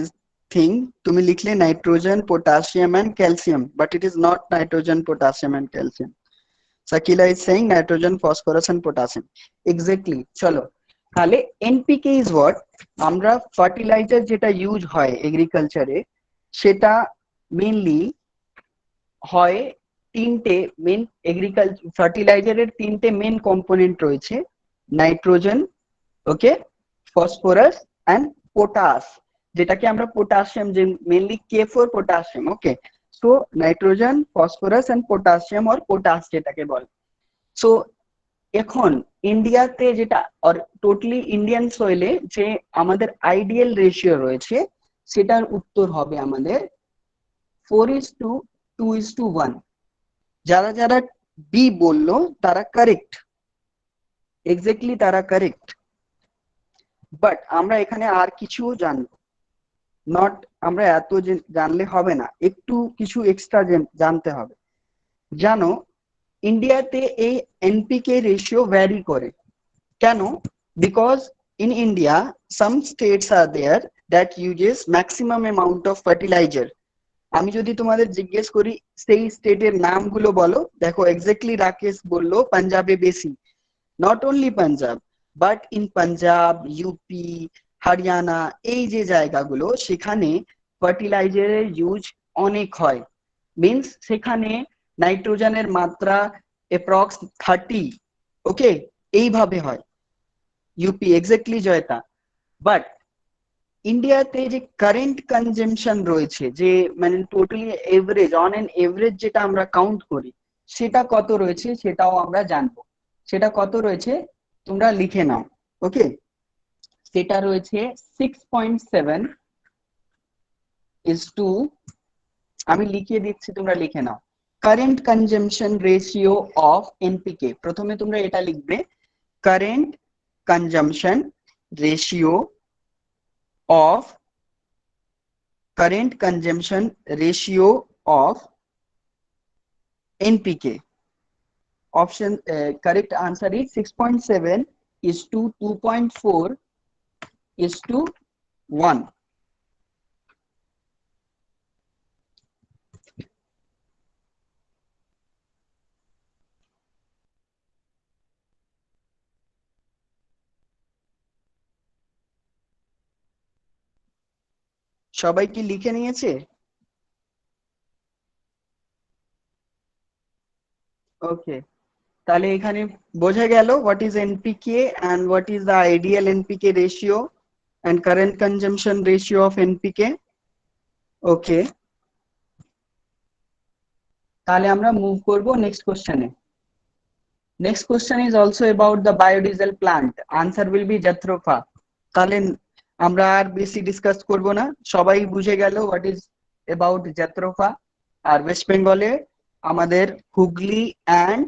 thing. তুমি লিখলে nitrogen, potassium and calcium, but it is not nitrogen, potassium and calcium. Sakila is saying nitrogen, phosphorus and potassium. Exactly. চলো তাহলে NPK is what? আমরা ফার্টিলাইজার যেটা ইউজ হয় এগ্রিকালচারে, সেটা মেইনলি হয় তিনটে মেন। এগ্রিকালচার ফার্টিলাইজারের তিনটে মেন কম্পোনেন্ট রয়েছে: nitrogen, okay, phosphorus and potash, যেটাকে আমরা পটাশিয়াম, যে mainly K4 potassium. Okay, so nitrogen, phosphorus and potassium or potash যেটাকে বলে। সো এখন ইন্ডিয়াতে যেটা, আর টোটালি ইন্ডিয়ান সয়েলে যে আমাদের আইডিয়াল রেশিও রয়েছে, সেটার উত্তর হবে আমাদের 4:2:1। যারা যারা বি বললো তারা কারেক্ট, এক্স্যাক্টলি তারা কারেক্ট। বাট আমরা এখানে আর কিছু জানবো, নট আমরা এত জানলে হবে না, একটু কিছু এক্সট্রা জানতে হবে। জানো, ইন্ডিয়াতে এই এনপিকে রেশিও ভ্যারি করে। কেন? Because in India some states are there that uses maximum amount of fertilizer. আমি যদি তোমাদের জিজ্ঞেস করি সেই স্টেটের নামগুলো বলো, দেখো এক্স্যাক্টলি রাকেশ বললো পাঞ্জাবে বেশি। Not only Punjab, but in Punjab, UP, Haryana, এই যে জায়গাগুলো, সেখানে ফার্টিলাইজারের ইউজ অনেক হয়। মিনস সেখানে নাইট্রোজেনের মাত্রা এপ্রক্স 30, ওকে, এইভাবে হয়। UP, exactly জয়তা। বাট ইন্ডিয়াতে যে কারেন্ট কনজাম্পশন রয়েছে, যে মানে totally average, on an average যেটা আমরা কাউন্ট করি, সেটা কত রয়েছে সেটাও আমরা জানবো। সেটা কত রয়েছে তোমরা লিখে নাও। ওকে, সেটা রয়েছে 6.7 is to, আমি লিখিয়ে দিচ্ছি, তোমরা লিখে নাও। Current consumption ratio of NPK, প্রথমে তোমরা এটা লিখবে, current consumption ratio of current consumption ratio of NPK. Option correct answer is 6.7 is to 2.4 is to 1. সবাই কি লিখে নিয়েছে? ওকে, তাহলে এখানে বোঝা গেল what is NPK and what is the ideal NPK ratio and current consumption ratio of NPK. ওকে, তাহলে আমরা মুভ করব নেক্সট কোশ্চেনে। Next question is also about the biodiesel plant. Answer will be Jatropha. তাহলে আমরা আর বেশি ডিসকাস করব না, সবাই বুঝে গেল হোয়াট ইজ অ্যাবাউট জাত্রোফা। আর ওয়েস্ট বেঙ্গলে আমাদের হুগলি অ্যান্ড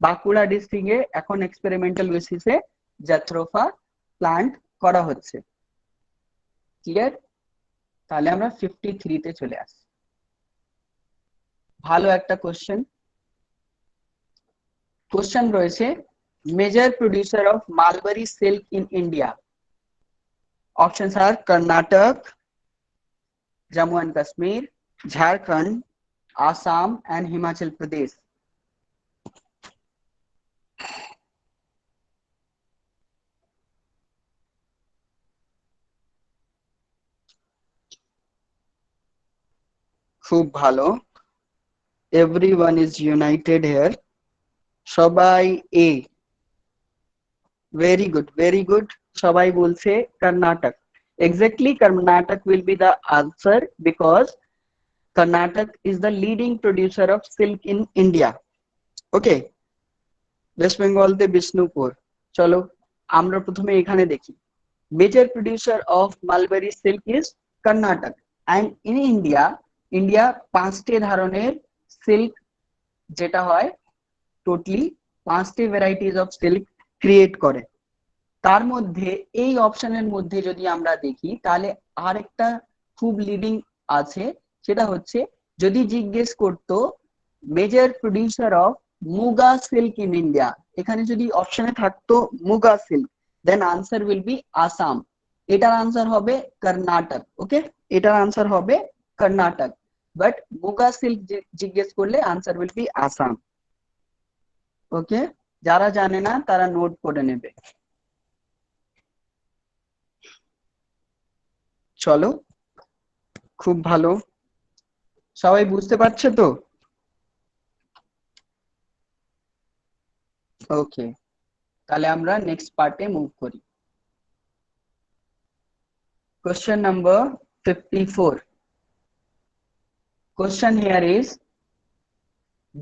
বাঁকুড়া ডিস্ট্রিক্টে এখন এক্সপেরিমেন্টাল বেসিসে জাত্রোফা প্লান্ট করা হচ্ছে। ক্লিয়ার? তাহলে আমরা 53-তে চলে আসি। ভালো একটা কোশ্চেন। কোশ্চেন রয়েছে, major producer of মালবারি silk in India. Options are Karnataka, Jammu and Kashmir, Jharkhand, Assam and Himachal Pradesh. খুব ভালো, everyone is united here. সবাই A, very good, very good. সবাই বলছে Karnataka. Exactly, Karnataka will be the answer because Karnataka is the leading producer of silk in India. Okay, West Bengal তে বিষ্ণুপুর। চলো আমরা প্রথমে এখানে দেখি, major producer of Mulberry silk is Karnataka and in India, India 5টে ধরনের সিল্ক যেটা হয় টোটালি 5টি ভ্যারাইটিস অফ সিল্ক ক্রিয়েট করে। তার মধ্যে এই অপশনের মধ্যে যদি আমরা দেখি তাহলে আরেকটা খুব লিডিং আছে, সেটা হচ্ছে যদি জিজ্ঞেস করতো major producer of muga silk in India, এখানে যদি অপশনে থাকতো muga silk, then answer will be Assam. এটার আনসার হবে কর্ণাটক। ওকে, এটার আনসার হবে কর্ণাটক, বাট মুগা সিল্ক জিজ্ঞেস করলে আনসার উইল বি আসাম। ওকে, যারা জানে না তারা নোট করে নেবে। চলো, খুব ভালো, সবাই বুঝতে পারছে তো? ওকে, তাহলে আমরা নেক্সট পার্টে মুভ করি। Question number 54. Question here is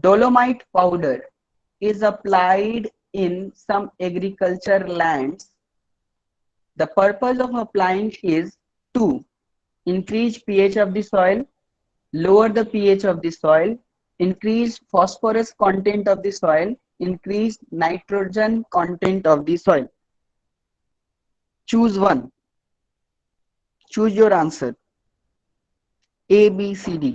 dolomite powder is applied in some agriculture lands. The purpose of applying is to increase pH of the soil, lower the pH of the soil, increase phosphorus content of the soil, increase nitrogen content of the soil. Choose one. Choose your answer. A, B, C, D.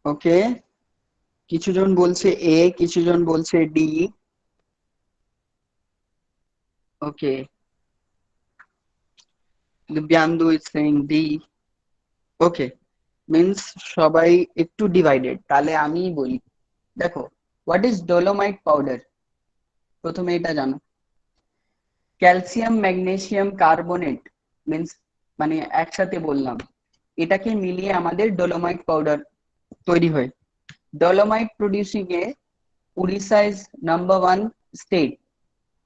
ওকে, কিছুজন বলছে এ, কিছুজন বলছে D. Okay, Dibyendu is saying D. Okay, means সবাই একটু ডিভাইডেড। তাহলে আমি বলি, দেখো, হোয়াট ইজ ডোলোমাইট পাউডার? প্রথমে এটা জানো, ক্যালসিয়াম ম্যাগনেসিয়াম কার্বনেট মিন্স মানে একসাথে বললাম, এটাকে মিলিয়ে আমাদের ডোলোমাইট পাউডার তৈরি হয়। Dolomite producing A Orissa is number 1 state.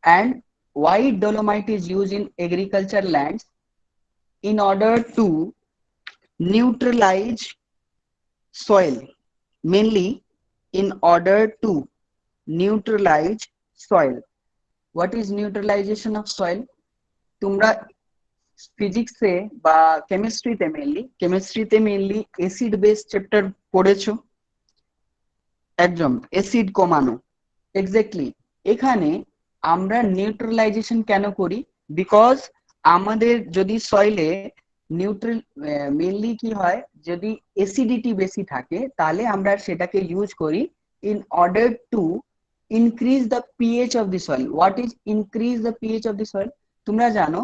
And why dolomite is used in agriculture lands? In order to neutralize soil, mainly in order to neutralize soil. What is neutralization of soil? তোমরা ফিজিক্সে বা কেমিস্ট্রিতে মেইনলি অ্যাসিড বেস চ্যাপ্টার পড়েছো, একদম অ্যাসিড কমানো। এক্স্যাক্টলি, এখানে আমরা নিউট্রালাইজেশন কেন করি? বিকজ আমাদের যদি সয়েলে নিউট্রাল মেইনলি কি হয়, যদি অ্যাসিডিটি বেশি থাকে তাহলে আমরা সেটাকে ইউজ করি in order to increase the pH of the soil. What is increase the pH of the soil? তোমরা জানো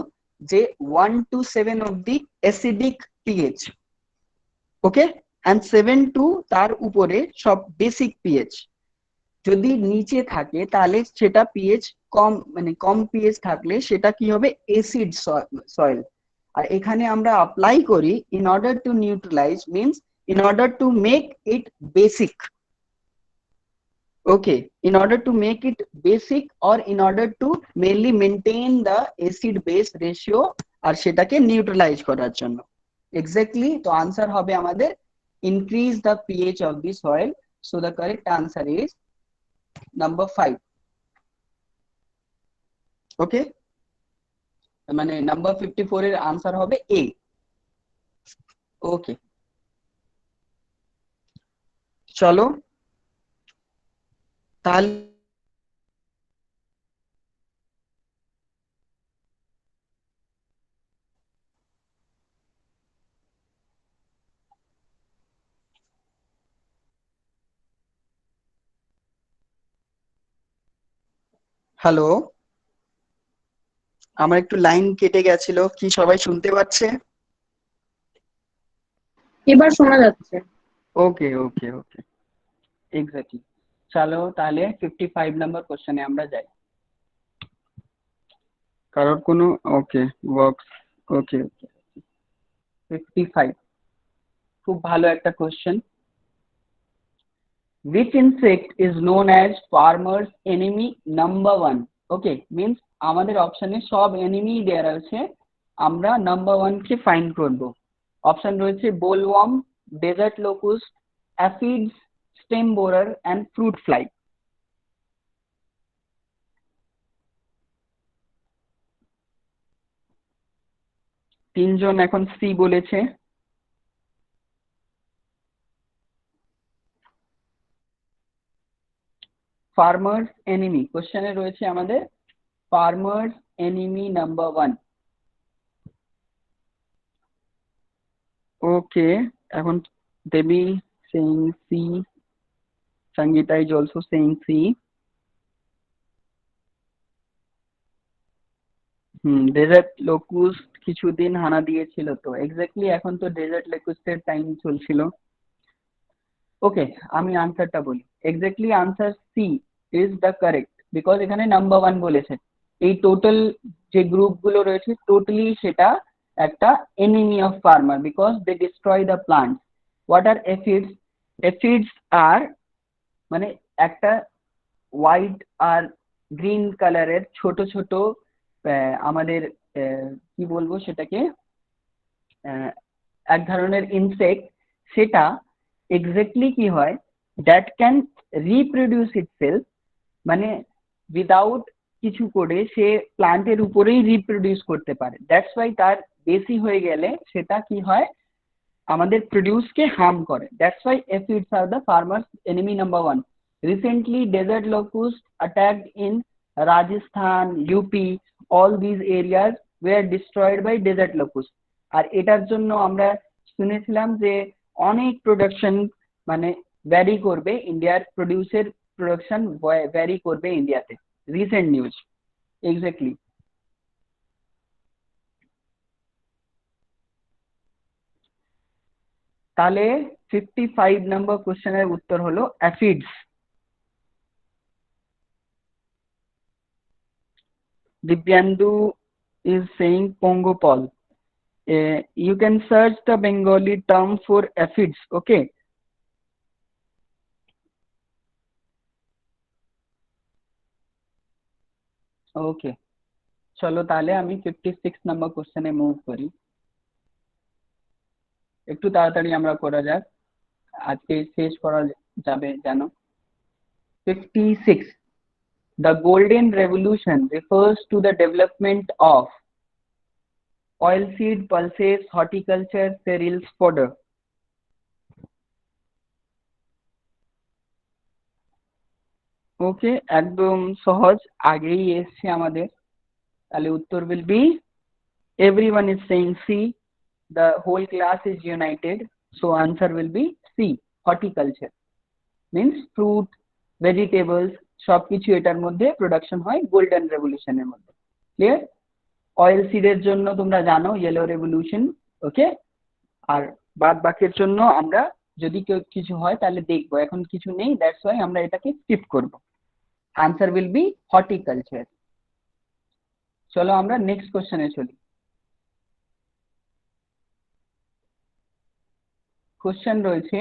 যে 1 to 7 of the acidic pH, okay, and 7 to তার উপরে সব বেসিক পিএইচ। যদি নিচে থাকে তাহলে সেটা পিএইচ কম, মানে কম পিএইচ থাকলে সেটা কি হবে, অ্যাসিড সয়েল। আর এখানে আমরা অ্যাপ্লাই করি in order to neutralize, means in order to make it basic. Okay, in order to make it basic or in order to mainly maintain the acid base ratio, আর সেটাকে নিউট্রালাইজ করার জন্য। এক্স্যাক্টলি, তো আনসার হবে আমাদের increase the pH of the soil. So the correct answer is number 5। Okay, মানে নাম্বার 54 এর আনসার হবে এ। ওকে, চলো তাহলে হ্যালো, আমার একটু লাইন কেটে গেছিল, কি সবাই শুনতে পাচ্ছে? এবার শোনা যাচ্ছে। ওকে ওকে ওকে, এক্স্যাক্টলি। চলো তাহলে 55 নাম্বার কোশ্চেনে আমরা যাই। কারোর কোনো ওকে বক্স? ওকে ওকে, 55 খুব ভালো একটা question. Which insect is known as farmer's enemy number 1? Okay, means আমাদের অপশনে সব এনিমি দেয়া রয়েছে, আমরা নাম্বার 1 কে ফাইন্ড করব। অপশন রয়েছে bollworm, desert locust, aphids, stem borer and fruit fly. তিনজন এখন সি বলেছে। ফার্মার্স এনিমি কোশ্চেনে রয়েছে আমাদের ফার্মার্স এনিমি নাম্বার 1। ওকে, এখন Devi saying C, Sangeeta is also saying C. Desert locust কিছুদিন হানা দিয়েছিল, তো এক্স্যাক্টলি এখন তো ডেজার্ট লোকুস্টের টাইম চলছিল। ওকে, আমি আনসারটা বলি। Exactly answer C is the correct, because এখানে নাম্বার 1 বলেছে। এই টোটাল যে গ্রুপগুলো রয়েছে টোটালি সেটা একটা enemy of farmer, because they destroy the plant. What are aphids? Aphids are মানে একটা হোয়াইট আর গ্রিন কালারের ছোট ছোট আমাদের কি বলবো সেটাকে, এক ধরনের ইনসেক্ট, সেটা এক্স্যাক্টলি কি হয়, দ্যাট ক্যান রিপ্রোডিউস ইটসেলফ, মানে উইদাউট কিছু করে সে প্লান্টের উপরেই রিপ্রোডিউস করতে পারে। দ্যাটস ওয়াই তার বেশি হয়ে গেলে সেটা কি হয়, আমাদের প্রডিউসকে হার্ম করে। That's why aphids are the farmers enemy number 1। Recently desert locust attacked in Rajasthan, UP, all these areas were destroyed by desert locust। আর এটার জন্য আমরা শুনেছিলাম যে অনেক প্রোডাকশন মানে ভ্যারি করবে, ইন্ডিয়ার প্রডিউসের প্রোডাকশন ভ্যারি করবে ইন্ডিয়াতে। Recent news exactly. তাহলে 55 নম্বর কোশ্চেনের উত্তর হলো aphids. Divyandu is saying pongopal. You can search the Bengali term for aphids, okay? Okay, চলো তাহলে আমি 56 নম্বর কোশ্চেনে মুভ করি। একটু তাড়াতাড়ি আমরা করা যাক, আজকে শেষ করা যাবে জানো। 56, the golden revolution refers to the development of oilseed, pulses, horticulture, cereals, fodder. ওকে, একদম সহজ, আগেই এসছে আমাদের। তাহলে উত্তর will be, everyone is saying C, the whole class is united, so answer will be C, horticulture, means fruit, vegetables সবকিছু এটার মধ্যে প্রোডাকশন হয় গোল্ডেন রেভলিউশনের মধ্যে। ক্লিয়ার? অয়েল সিডের জন্য তোমরা জানো ইয়েলো রেভলিউশন, ওকে। আর বাদ বাকির জন্য আমরা যদি কিছু হয় তাহলে দেখবো, এখন কিছু নেই, দ্যাটস ওয়াই আমরা এটাকে স্কিপ করব। Answer will B horticulture. চলো আমরা নেক্সট কোশ্চেনে চলি। কোশ্চেন রয়েছে,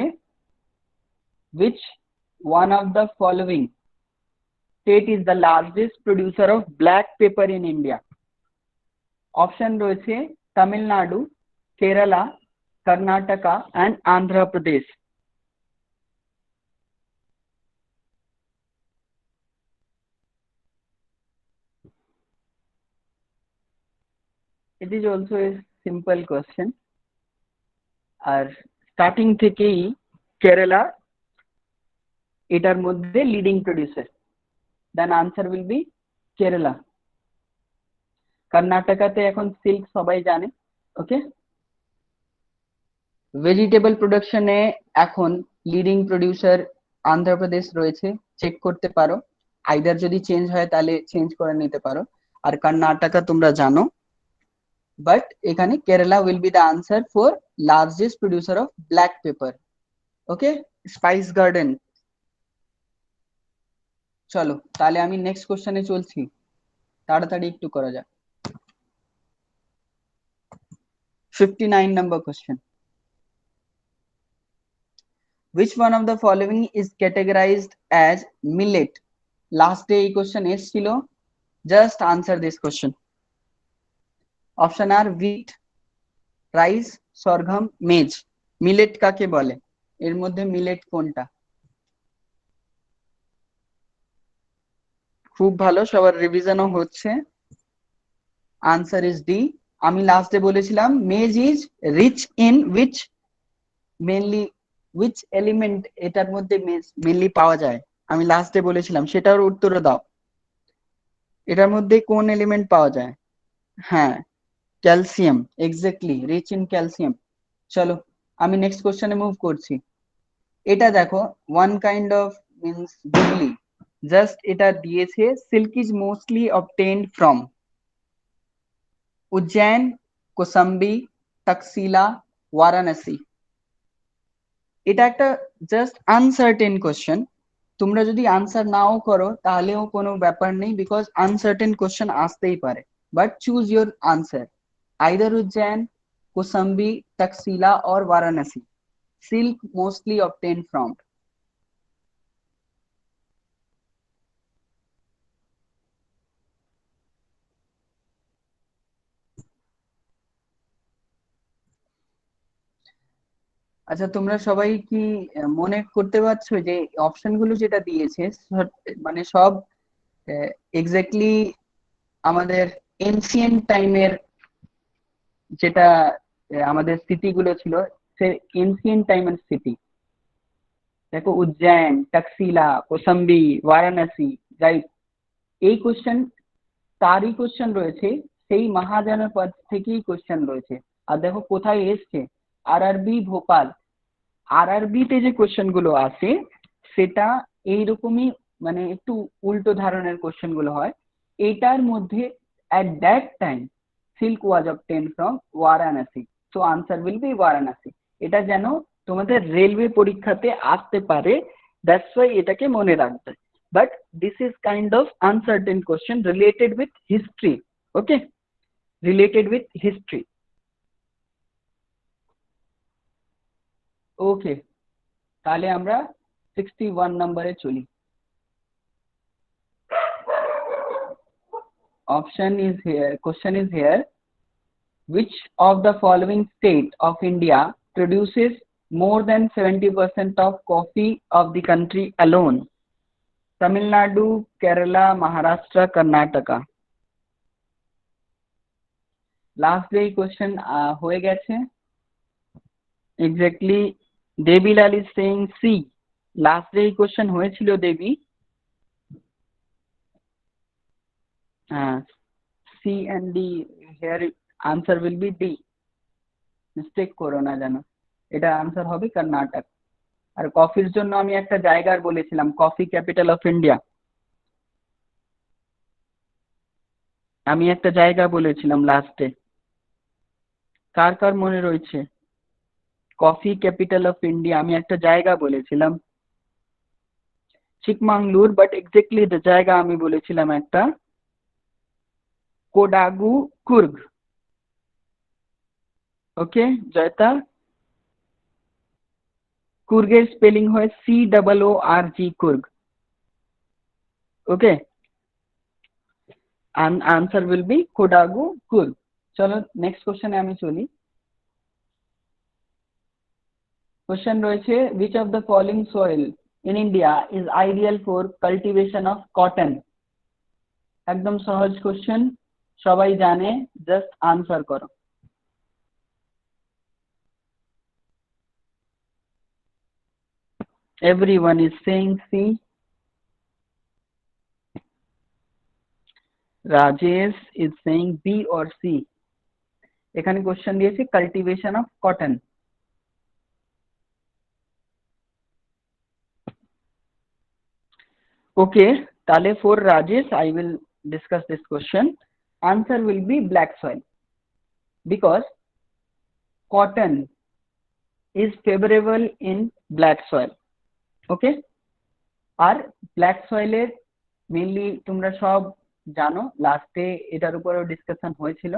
which one of the following state is the largest producer of black pepper in India? অপশন রয়েছে Tamil Nadu, Kerala, Karnataka and Andhra Pradesh. It is also a simple question. আর স্টার্টিং থেকেই কেরালা এটার মধ্যে leading producer, then answer will be Kerala. কর্ণাটকাতে এখন সিল্ক সবাই জানে, ওকে। ভেজিটেবল প্রোডাকশনে এখন লিডিং প্রডিউসার অন্ধ্রপ্রদেশ রয়েছে, চেক করতে পারো, আইদার যদি চেঞ্জ হয় তাহলে চেঞ্জ করে নিতে পারো। আর কর্ণাটকা তোমরা জানো, বাট এখানে Kerala will be the answer for largest producer of black pepper, okay, spice garden. চলো তাহলে আমি নেক্সট কোশ্চেনে চলছি, তাড়াতাড়ি একটু করা যাক। 59 number question. Which one of the following is categorized as millet? Last day এই question এসেছিল, just answer this question. Option are wheat, rice, sorghum, maize. Millet কাকে বলে? এর মধ্যে মিলেট কোনটা? খুব ভালো, সবার রিভিশনও হচ্ছে। Answer is D. আমি লাস্টে বলেছিলাম maize is rich in mainly which element এটার মধ্যে মেনলি পাওয়া যায়, আমি লাস্টে বলেছিলাম, সেটার উত্তর দাও। এটার মধ্যে কোন এলিমেন্ট পাওয়া যায়? হ্যাঁ, calcium, exactly, rich in calcium. চলো আমি নেক্সট কোশ্চেনে মুভ করছি। এটা দেখো, one kind of means googly, just এটা দিয়েছে silk is mostly obtained from Ujjain, Kausambi, Taxila, Varanasi. এটা একটা জাস্ট আনসার্টেন কোশ্চেন। তোমরা যদি আনসার নাও করো তাহলেও কোনো ব্যাপার নেই, বিকজ আনসার্টেন কোশ্চেন আসতেই পারে। But choose your answer, either Ujjain, Kausambi, Taxila और Varanasi. Silk mostly obtained from। আচ্ছা, তোমরা সবাই কি মনে করতে পারছো যে অপশন গুলো যেটা দিয়েছে মানে সব এক্স্যাক্টলি আমাদের এনসিয়েন্ট টাইমের যেটা আমাদের সিটিগুলো ছিল, সে এনসিয়েন্ট টাইমের সিটি। দেখো উজ্জैन, তকসিলা, কোসাম্বি, বারাণসী, রাইট। এই কোশ্চেন তারই কোশ্চেন রয়েছে, সেই মহাজনপদ থেকেই কোশ্চেন রয়েছে। আর দেখো কোথায় এসছে, আরআরবি ভোপাল। আরআরবি তে যে কোশ্চেন গুলো আসে সেটা এইরকমই, মানে একটু উল্টো ধরনের কোশ্চেন গুলো হয়। এটার মধ্যে at that time silk was obtained from Varanasi, so answer will be Varanasi। এটা যেন তোমাদের রেলওয়ে পরীক্ষাতে আসতে পারে, দ্যাটস ওয়াই এটাকে মনে রাখবে। But this is kind of uncertain question related with history. Okay, related with history. Okay, তাহলে আমরা 61 নম্বরে চলি। Question is here, which of the following state of India produces more than 70% of coffee of the country alone? Tamil Nadu, Kerala, Maharashtra, Karnataka। Last যে কোশ্চেন হয়ে গেছে, exactly Devilal is saying C. Last যে কোশ্চেন হয়েছিল দেবী, হ্যাঁ, C and D, here answer will be D. Mistake করো না যেন, এটা আনসার হবে কর্ণাটক। আর কফির জন্য আমি একটা জায়গার বলেছিলাম, কফি ক্যাপিটাল অফ ইন্ডিয়া, আমি একটা জায়গা বলেছিলাম লাস্টে, কার কার মনে রয়েছে? কফি ক্যাপিটাল অফ ইন্ডিয়া আমি একটা জায়গা বলেছিলাম, চিকমাঙ্গলুর, বাট এক্স্যাক্টলি জায়গা আমি বলেছিলাম একটা কোডাগু কুর্গ। ওকে জয়তা, কুর্গের স্পেলিং হয় COORG, Coorg. Okay, answer will B Kodagu Coorg. চলো নেক্সট কোশ্চেনে আমি চলি। কোশ্চেন রয়েছে, which of the following soil in India is ideal for cultivation of cotton? একদম সহজ কোশ্চেন, সবাই জানে, জাস্ট আনসার করো। Everyone is saying C. Rajesh is saying B or C। এখানে কোশ্চেন দিয়েছে কাল্টিভেশন অফ কটন। ওকে, তাহলে for Rajesh I will discuss this question. Answer will be black soil, because cotton is favorable in black soil। Okay, আর ব্ল্যাক সয়েলের মেইনলি তোমরা সব জানো, লাস্টে এটার উপরেও ডিসকাশন হয়েছিল।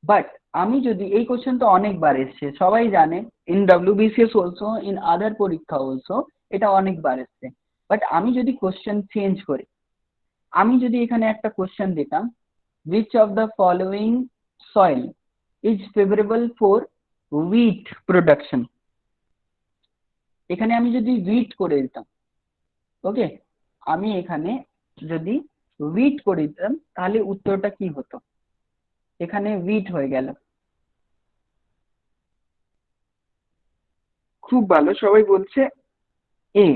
বাট আমি যদি, এই কোশ্চেন তো অনেকবার এসছে, সবাই জানে, in WBCS also, in other পরীক্ষা অলসো এটা অনেকবার এসছে। বাট আমি যদি কোশ্চেন চেঞ্জ করি, আমি যদি এখানে একটা কোশ্চেন দিতাম, which of the following soil is favorable for wheat production, এখানে আমি যদি wheat করে দিতাম, ওকে, আমি এখানে যদি উইট করে দিতাম তাহলে উত্তরটা কি হতো? এখানে উইট হয়ে গেল। খুব ভালো, সবাই বলছে এ।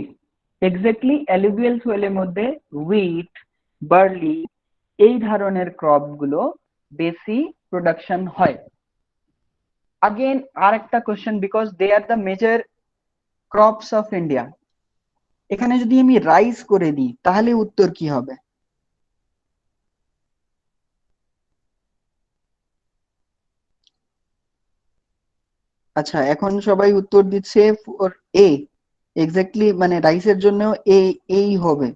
এক্স্যাক্টলি, অ্যালুভিয়াল সোয়েলের মধ্যে উইট, বার্লি এই ধরনের ক্রপ গুলো বেশি প্রোডাকশন হয়। আগেন আর একটা question, because they are the major crops of India. এখানে যদি আমি রাইস করে দিই তাহলে উত্তর কি হবে? আচ্ছা, এখন সবাই উত্তর দিচ্ছে ফর এ। এক্স্যাক্টলি, মানে রাইসের জন্য এ, এই হবে।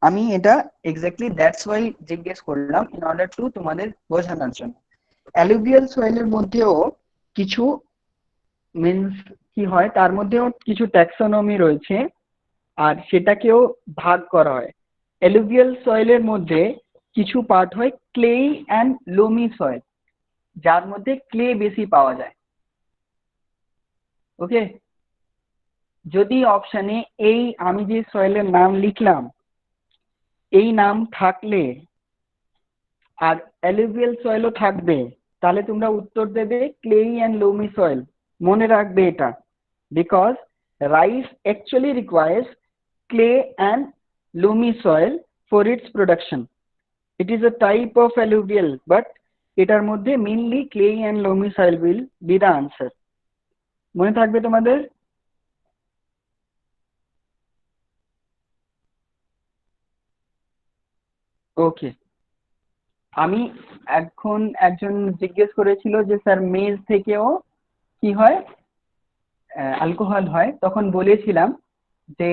আমি এটা এক্স্যাক্টলি দ্যাটস ওয়াই জিজ্ঞেস করলাম, ইন অর্ডার টু তোমাদের বোঝানোর জন্য। অ্যালুভিয়াল সয়েলের মধ্যেও কিছু মিন্স কি হয়, তার মধ্যেও কিছু ট্যাক্সোনমি রয়েছে, আর সেটাকেও ভাগ করা হয়। অ্যালুভিয়াল সয়েলের মধ্যে কিছু পার্ট হয় ক্লে অ্যান্ড লোমি সয়েল, যার মধ্যে ক্লে বেশি পাওয়া যায়। ওকে, যদি অপশনে এই আমি যে সয়েলের নাম লিখলাম এই নাম থাকলে আর অ্যালুভিয়াল সয়েলও থাকবে, তাহলে তোমরা উত্তর দেবে ক্লেই অ্যান্ড লোমি সয়েল। মনে রাখবে এটা, because rice actually requires clay and loamy soil for its production. It is a type of alluvial, but এটার মধ্যে mainly clay and loamy soil will be the answer. মনে থাকবে তোমাদের? ওকে, আমি এখন একজন জিজ্ঞেস করেছিল যে স্যার মেজ থেকেও কি হয়, অ্যালকোহল হয়, তখন বলেছিলাম যে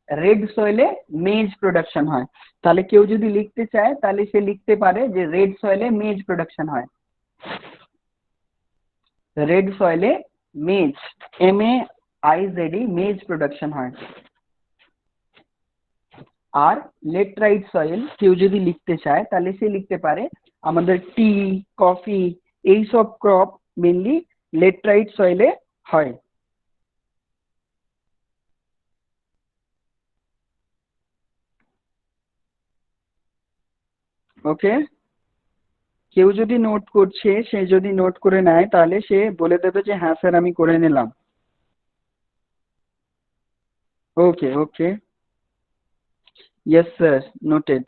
রেড সয়েলে মেজ প্রোডাকশন হয়। তাহলে কেউ যদি লিখতে চায় তাহলে সে লিখতে পারে যে রেড সয়েলে মেজ প্রোডাকশন হয়। রেড সয়েলে মেজ, MAIZE মেজ প্রোডাকশন হয়। আর লেটরাইট সয়েল কেউ যদি লিখতে চায় তাহলে সে লিখতে পারে আমাদের টি, কফি এইসব ক্রপ মেনলি লেটরাইট সয়েলে হয়। ওকে, কেউ যদি নোট করছে সে যদি নোট করে নেয় তাহলে সে বলে দেবে যে হ্যাঁ স্যার আমি করে নিলাম। Okay okay, yes sir, noted.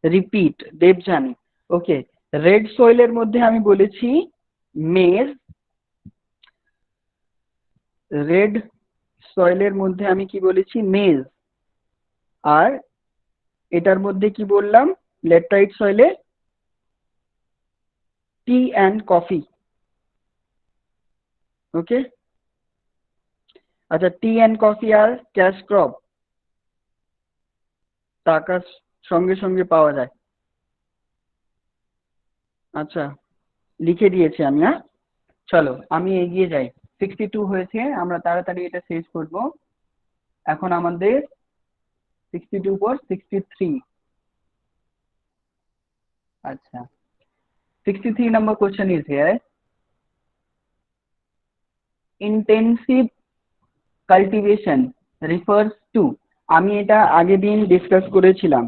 Repeat, Devyani. Okay, red সয়েলের মধ্যে আমি বলেছি মেজ, রেড সয়েলের মধ্যে আমি কি বলেছি মেজ, আর এটার মধ্যে কি বললাম লেটরাইট সয়েলে টি অ্যান্ড কফি। ওকে, আচ্ছা, টি অ্যান্ড কফি আর ক্যাশ ক্রপ টাকার সঙ্গে সঙ্গে পাওয়া যায়। আচ্ছা, লিখে দিয়েছি আমি। হ্যাঁ, চলো আমি এগিয়ে যাই। 62 হয়েছে, আমরা তাড়াতাড়ি এটা শেষ করব। এখন আমাদের 62 পর 63। আচ্ছা, 63 number question is here. Intensive cultivation refers to, আমি এটা আগের দিন ডিসকাস করেছিলাম।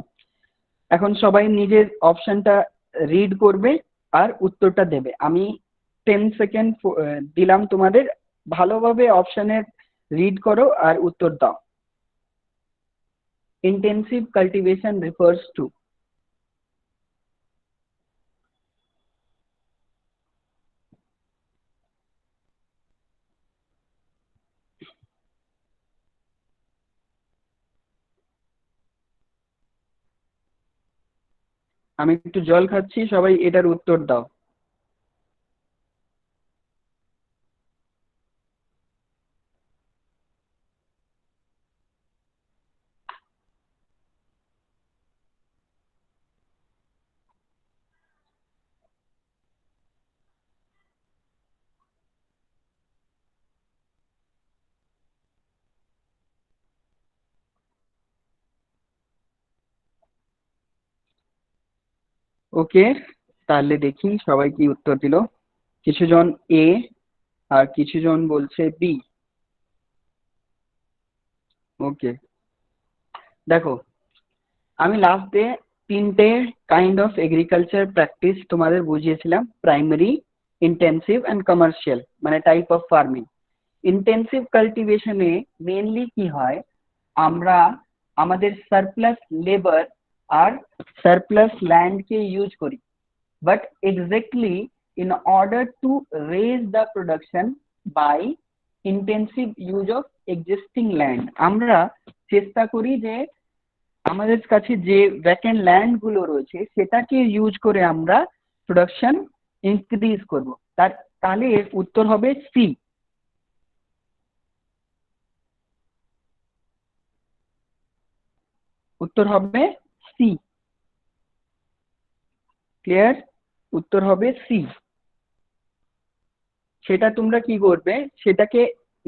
এখন সবাই নিজের অপশনটা রিড করবে আর উত্তরটা দেবে। আমি 10 সেকেন্ড দিলাম তোমাদের, ভালোভাবে অপশনের রিড করো আর উত্তর দাও। Intensive cultivation refers to. আমি একটু জল খাচ্ছি, সবাই এটার উত্তর দাও। ওকে, তাহলে দেখি সবাই কি উত্তর দিল। কিছুজন এ আর কিছুজন বলছে বি। ওকে, দেখো আমি লাস্ট ডে তিনটে কাইন্ড অফ এগ্রিকালচার প্র্যাকটিস তোমাদের বুঝিয়েছিলাম, প্রাইমারি, ইন্টেন্সিভ অ্যান্ড কমার্শিয়াল, মানে টাইপ অফ ফার্মিং। ইন্টেন্সিভ কাল্টিভেশনে মেনলি কি হয়, আমরা আমাদের সারপ্লাস লেবার আর সারপ্লাস ল্যান্ডকে ইউজ করি, but exactly in order to raise the production by intensive use of existing land, আমরা চেষ্টা করি যে আমাদের কাছে যে ভ্যাকেন্ট ল্যান্ড গুলো রয়েছে সেটাকে ইউজ করে আমরা প্রোডাকশন ইনক্রিজ করব। তাহলে এর উত্তর হবে সি। উত্তর হবে সি। ক্লিয়ার? উত্তর হবে সি। সেটা তোমরা কি করবে, সেটাকে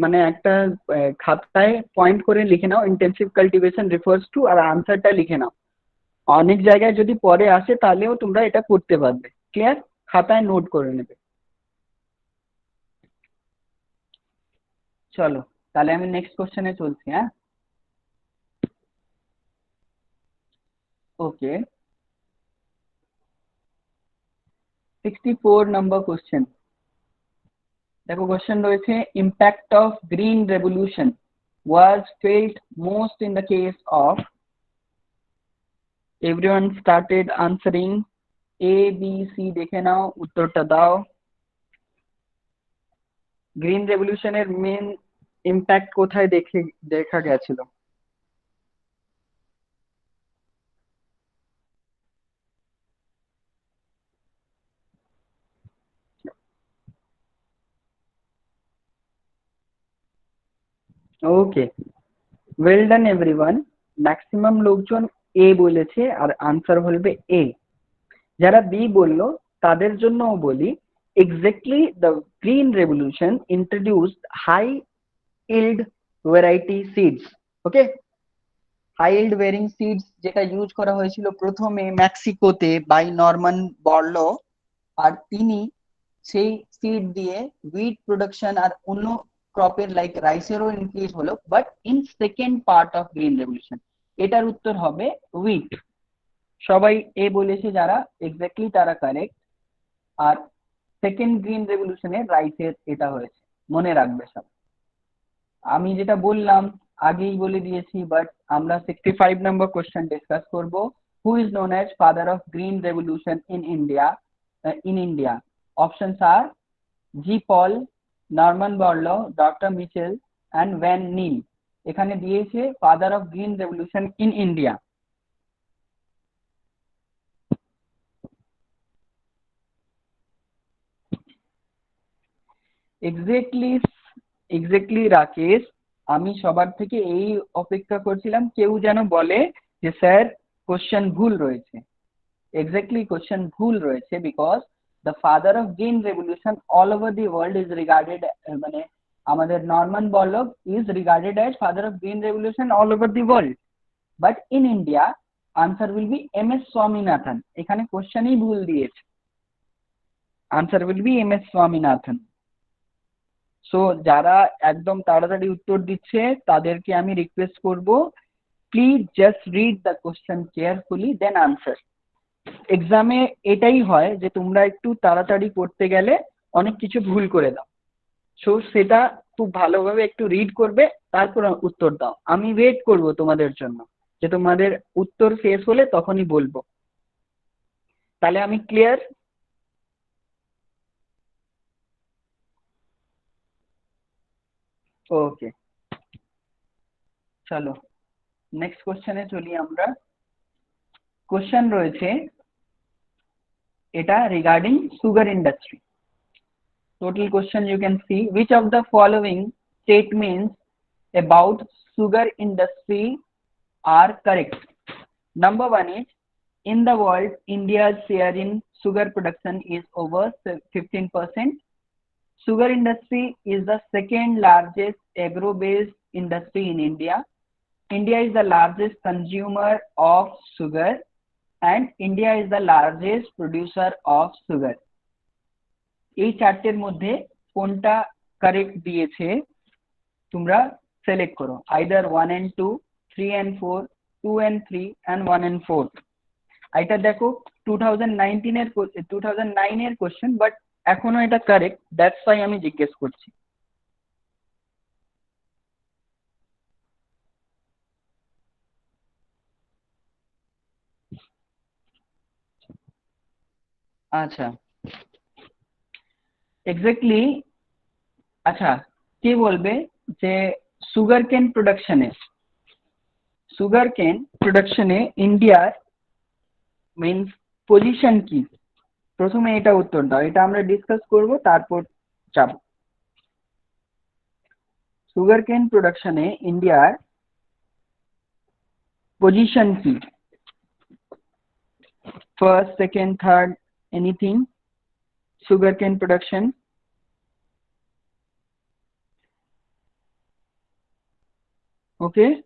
মানে একটা খাতায় পয়েন্ট করে লিখে নাও, ইন্টেন্সিভ কাল্টিভেশন রিফার্স টু, আর আনসারটা লিখে নাও। অনেক জায়গায় যদি পরে আসে তাহলেও তোমরা এটা করতে পারবে। ক্লিয়ার? খাতায় নোট করে নেবে। চলো তাহলে আমি নেক্সট কোশ্চেনে চলছি। হ্যাঁ, ওকে। 64 নম্বর কোশ্চেন। দেখো কোশ্চেন রয়েছে, impact of green revolution was felt most in the case of, everyone started answering, A B C দেখে নাও, উত্তরটা দাও। গ্রিন রেভলিউশনের মেন ইম্প্যাক্ট কোথায় দেখা গেছিল? ওকে, ওয়েল ডান এভরিওয়ান। ম্যাক্সিমাম লোকজন এ বলেছে আর আনসার বলবে এ। যারা বি বললো তাদের জন্যও বলি, exactly the green revolution introduced high yield variety seeds. Okay, high yield bearing seeds যেটা ইউজ করা হয়েছিল প্রথমে মেক্সিকোতে বাই নরমান বরলো, আর তিনি সেই সিড দিয়ে উইট প্রোডাকশন আর অন্য ক্রপের লাইক রাইসেরও ইনক্রিজ হলো, but in second part of green revolution. এটার উত্তর হবে উইট। সবাই এ বলেছে যারা, এক্স্যাক্টলি তারা কারেক্ট। আর সেকেন্ড গ্রিন রেভলিউশনে রাইসের এটা হয়েছে, মনে রাখবে সব। আমি যেটা বললাম আগেই বলে দিয়েছি, বাট আমরা 65 নম্বর কোশ্চেন ডিসকাস করব। Who is known as father of green revolution in India? Options are G Paul, Norman Borlaug, doctor Mitchell and Van Neil. এখানে দিয়েছে father of green revolution in India. Exactly Rakesh, আমি সবার থেকে এই অপেক্ষা করছিলাম কেউ যেন বলে যে স্যার কোশ্চেন ভুল রয়েছে। এক্স্যাক্টলি কোশ্চেন ভুল রয়েছে, because the father of green revolution all over the world is regarded, মানে আমাদের Norman Borlaug is regarded as father of green revolution all over the world, but in India answer will be M S Swaminathan. এখানে কোশ্চেনই ভুল দিয়েছে, answer will be M S Swaminathan. So যারা একদম তাড়াতাড়ি উত্তর দিচ্ছে তাদেরকে আমি রিকোয়েস্ট করব, please just read the question carefully then answer. এক্সামে এটাই হয় যে তোমরা একটু তাড়াতাড়ি করতে গেলে অনেক কিছু ভুল করে দাও। সো সেটা খুব ভালোভাবে একটু রিড করবে, তারপর উত্তর দাও। আমি ওয়েট করব তোমাদের জন্য, যে তোমাদের উত্তর শেষ হলে তখনই বলবো। তাহলে আমি ক্লিয়ার? ওকে, চলো নেক্সট কোশ্চেনে চলি আমরা। কোশ্চেন রয়েছে এটা regarding sugar industry. Total question you can see, which of the following statements about sugar industry are correct? Number one is, in the world, India's share in sugar production is over 15%. Sugar industry is the second largest agro-based industry in India. India is the largest consumer of sugar, and India is the largest producer of sugar. এই চারটের মধ্যে কোনটা কারেক্ট দিয়েছে তোমরা সিলেক্ট করো, either 1 and 2, 3 and 4, 2 and 3 and 1 and 4 এটা দেখো 2019 এর 2009 এর কোশ্চেন বাট এখনো এটা কারেক্ট দ্যাটস ওয়াই আমি জিজ্ঞেস করছি আচ্ছা এক্স্যাক্টলি আচ্ছা কে বলবে যে সুগার কেন প্রোডাকশনে ইন্ডিয়ার মিন্স পজিশন কি প্রথমে এটা উত্তর দাও এটা আমরা ডিসকাস করব তারপর যাব সুগার কেন প্রোডাকশনে ইন্ডিয়ার পজিশন কি first second third anything sugar কেন production okay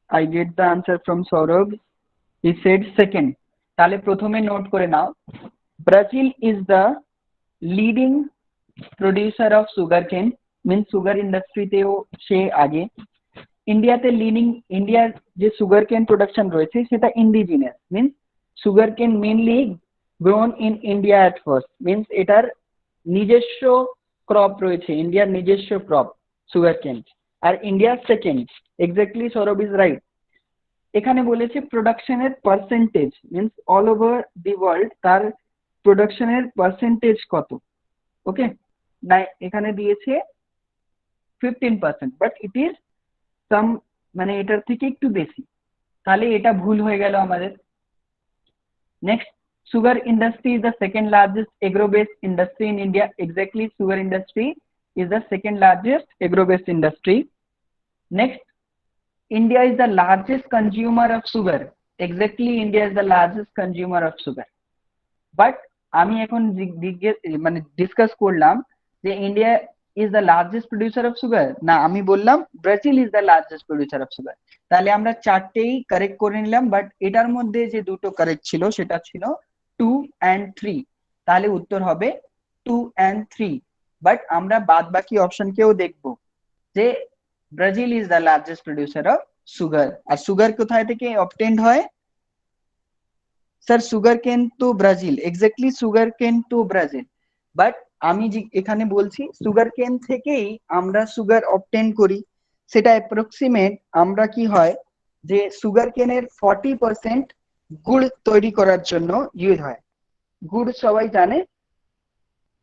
I get the answer from Saurabh he said second তাহলে প্রথমে নোট করে নাও Brazil is the leading producer of sugarcane means sugar industry তেও সে আগে ইন্ডিয়াতে লিডিং ইন্ডিয়ার যে সুগারকেন প্রোডাকশন রয়েছে সেটা indigenous means sugarcane mainly grown in India at first means এটার নিজস্ব ক্রপ রয়েছে ইন্ডিয়ার নিজস্ব ক্রপ সুগারকেন আর ইন্ডিয়ার second exactly Sourav is right এখানে বলেছে প্রোডাকশনের percentage means all over the world তার প্রোডাকশনের পার্সেন্টেজ কত ওকে না এখানে দিয়েছে 15% বাট ইট ইজ সাম মানে এটার থেকে একটু বেশি তাহলে এটা ভুল হয়ে গেল আমাদের next sugar industry is the second largest agro based industry in India exactly sugar industry is the second largest agro based industry next India is the largest consumer of sugar exactly India is the largest consumer of sugar but আমি এখন মানে ডিসকাস করলাম যে India is the largest producer of sugar না আমি বললাম Brazil is the largest producer of sugar তাহলে আমরা চারটেই কারেক্ট করে নিলাম বাট এটার মধ্যে যে দুটো কারেক্ট ছিল সেটা ছিল 2 and 3 তাহলে উত্তর হবে 2 and 3 বাট আমরা বাদ বাকি অপশন কেও দেখব যে Brazil is the largest producer of sugar আর সুগার কোথায় থেকে অবটেন্ড হয় sir sugar cane to Brazil exactly sugar cane to Brazil but আমি এখানে বলছি সুগার কেন থেকেই আমরা সুগার অবটেন করি সেটা অ্যাপ্রক্সিমেট আমরা কি হয় যে সুগার কেনের 40% গুড় তৈরি করার জন্য ইউজ হয় গুড় সবাই জানে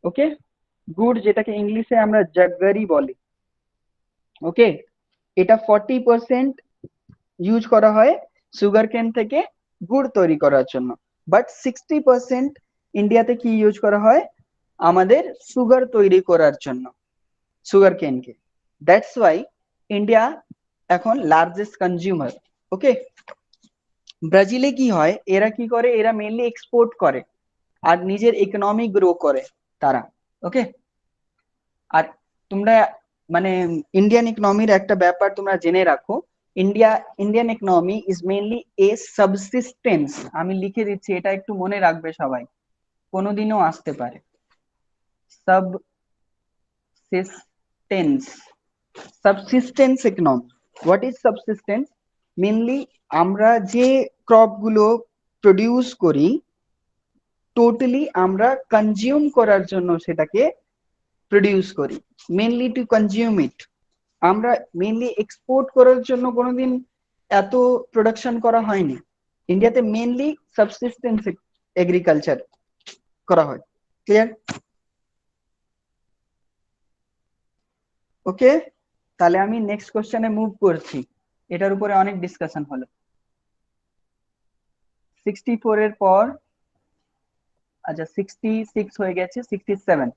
ওকে গুড় যেটাকে ইংলিশে আমরা জাগরি বলি ওকে এটা 40% ইউজ করা হয় সুগার কেন থেকে গুড় তৈরি করার জন্য বাট 60% ইন্ডিয়াতে কি ইউজ করা হয় আমাদের সুগার তৈরি করার জন্য সুগার কেনকে দ্যাটস ওয়াই ইন্ডিয়া এখন লার্জেস্ট কনজিউমার ওকে ব্রাজিলে কি হয় এরা কি করে এরা মেইনলি এক্সপোর্ট করে আর নিজের ইকোনমি গ্রো করে তারা ওকে আর তোমরা মানে ইন্ডিয়ান ইকোনমির একটা ব্যাপার তোমরা জেনে রাখো Indian economy is mainly A subsistence আমি লিখে দিচ্ছি এটা একটু মনে রাখবে সবাই কোনোদিনও আসতে পারে subsistence economy what is subsistence mainly আমরা যে ক্রপ গুলো প্রডিউস করি টোটালি আমরা কনজিউম করার জন্য সেটাকে প্রডিউস করি মেইনলি টু কনজিউম ইট আমরা মেইনলি এক্সপোর্ট করার জন্য কোনোদিন এত প্রোডাকশন করা হয়নি ইন্ডিয়াতে মেইনলি সাবসিস্টেন্স এগ্রিকালচার করা হয় ক্লিয়ার ওকে তাহলে আমি নেক্সট কোশ্চেনে মুভ করছি এটার উপরে অনেক ডিসকাশন হলো 64 এর পর আচ্ছা 66 হয়ে গেছে 67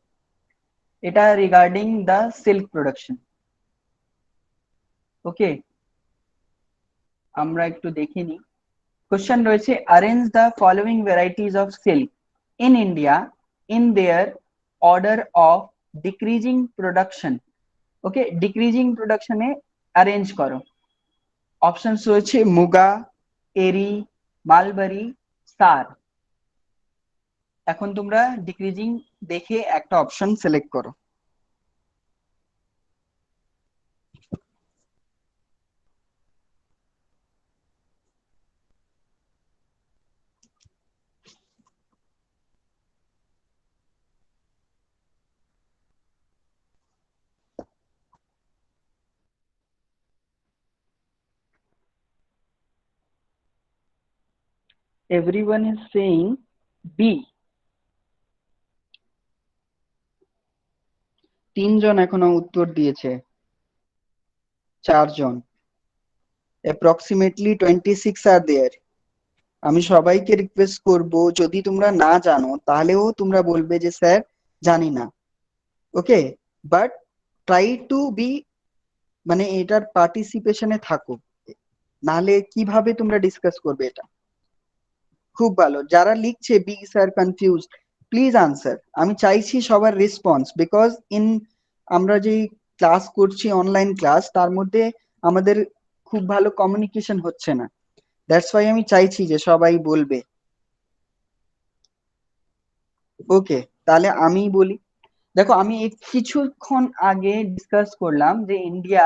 এটা regarding the silk production okay আমরা একটু দেখে নিই কোশ্চেন রয়েছে arrange the following varieties of silk in India in their order of decreasing production okay decreasing প্রোডাকশনে অ্যারেঞ্জ করো অপশনস রয়েছে মুগা এরি মালবারি সার এখন তোমরা ডিক্রিজিং দেখে একটা অপশন সিলেক্ট করো everyone is saying B. তিনজন এখনো উত্তর দিয়েছে, চারজন, approximately 26 are there. আমি সবাইকে রিকোয়েস্ট করব, যদি তোমরা না জানো তাহলেও তোমরা বলবে যে স্যার জানি না, ওকে, বাট ট্রাই টু বি, মানে এটার পার্টিসিপেশনে থাকো, নাহলে কিভাবে তোমরা ডিসকাস করবে এটা। খুব ভালো, যারা লিখছে B sir confuse, please answer. আমি চাইছি সবার রেসপন্স, বিকজ আমরা যে ক্লাস করছি অনলাইন ক্লাস, তার মধ্যে আমাদের খুব ভালো কমিউনিকেশন হচ্ছে না, দ্যাটস ওয়াই আমি চাইছি যে সবাই বলবে। ওকে, তাহলে আমি বলি। দেখো, আমি কিছুক্ষণ আগে ডিসকাস করলাম যে ইন্ডিয়া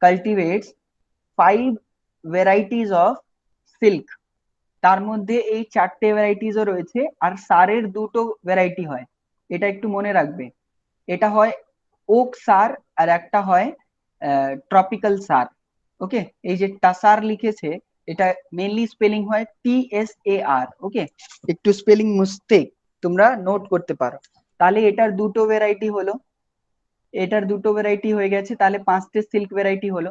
কাল্টিভেটস 5 ভ্যারাইটিস অফ সিল্ক, তার মধ্যে এই 4টে ভ্যারাইটিসও রয়েছে, আর সারের 2টো ভ্যারাইটি হয়, এটা একটু মনে রাখবে। এটা হয় ওক সার আর একটা হয় ট্রপিক্যাল সার। ওকে, এই যে টাসার লিখেছে, এটা মেইনলি স্পেলিং হয় TSAR। ওকে, একটু স্পেলিং মিস্টেক তোমরা নোট করতে পারো। তাহলে এটার 2টো ভ্যারাইটি হলো, এটার 2টো ভ্যারাইটি হয়ে গেছে, তাহলে 5টে সিল্ক ভ্যারাইটি হলো।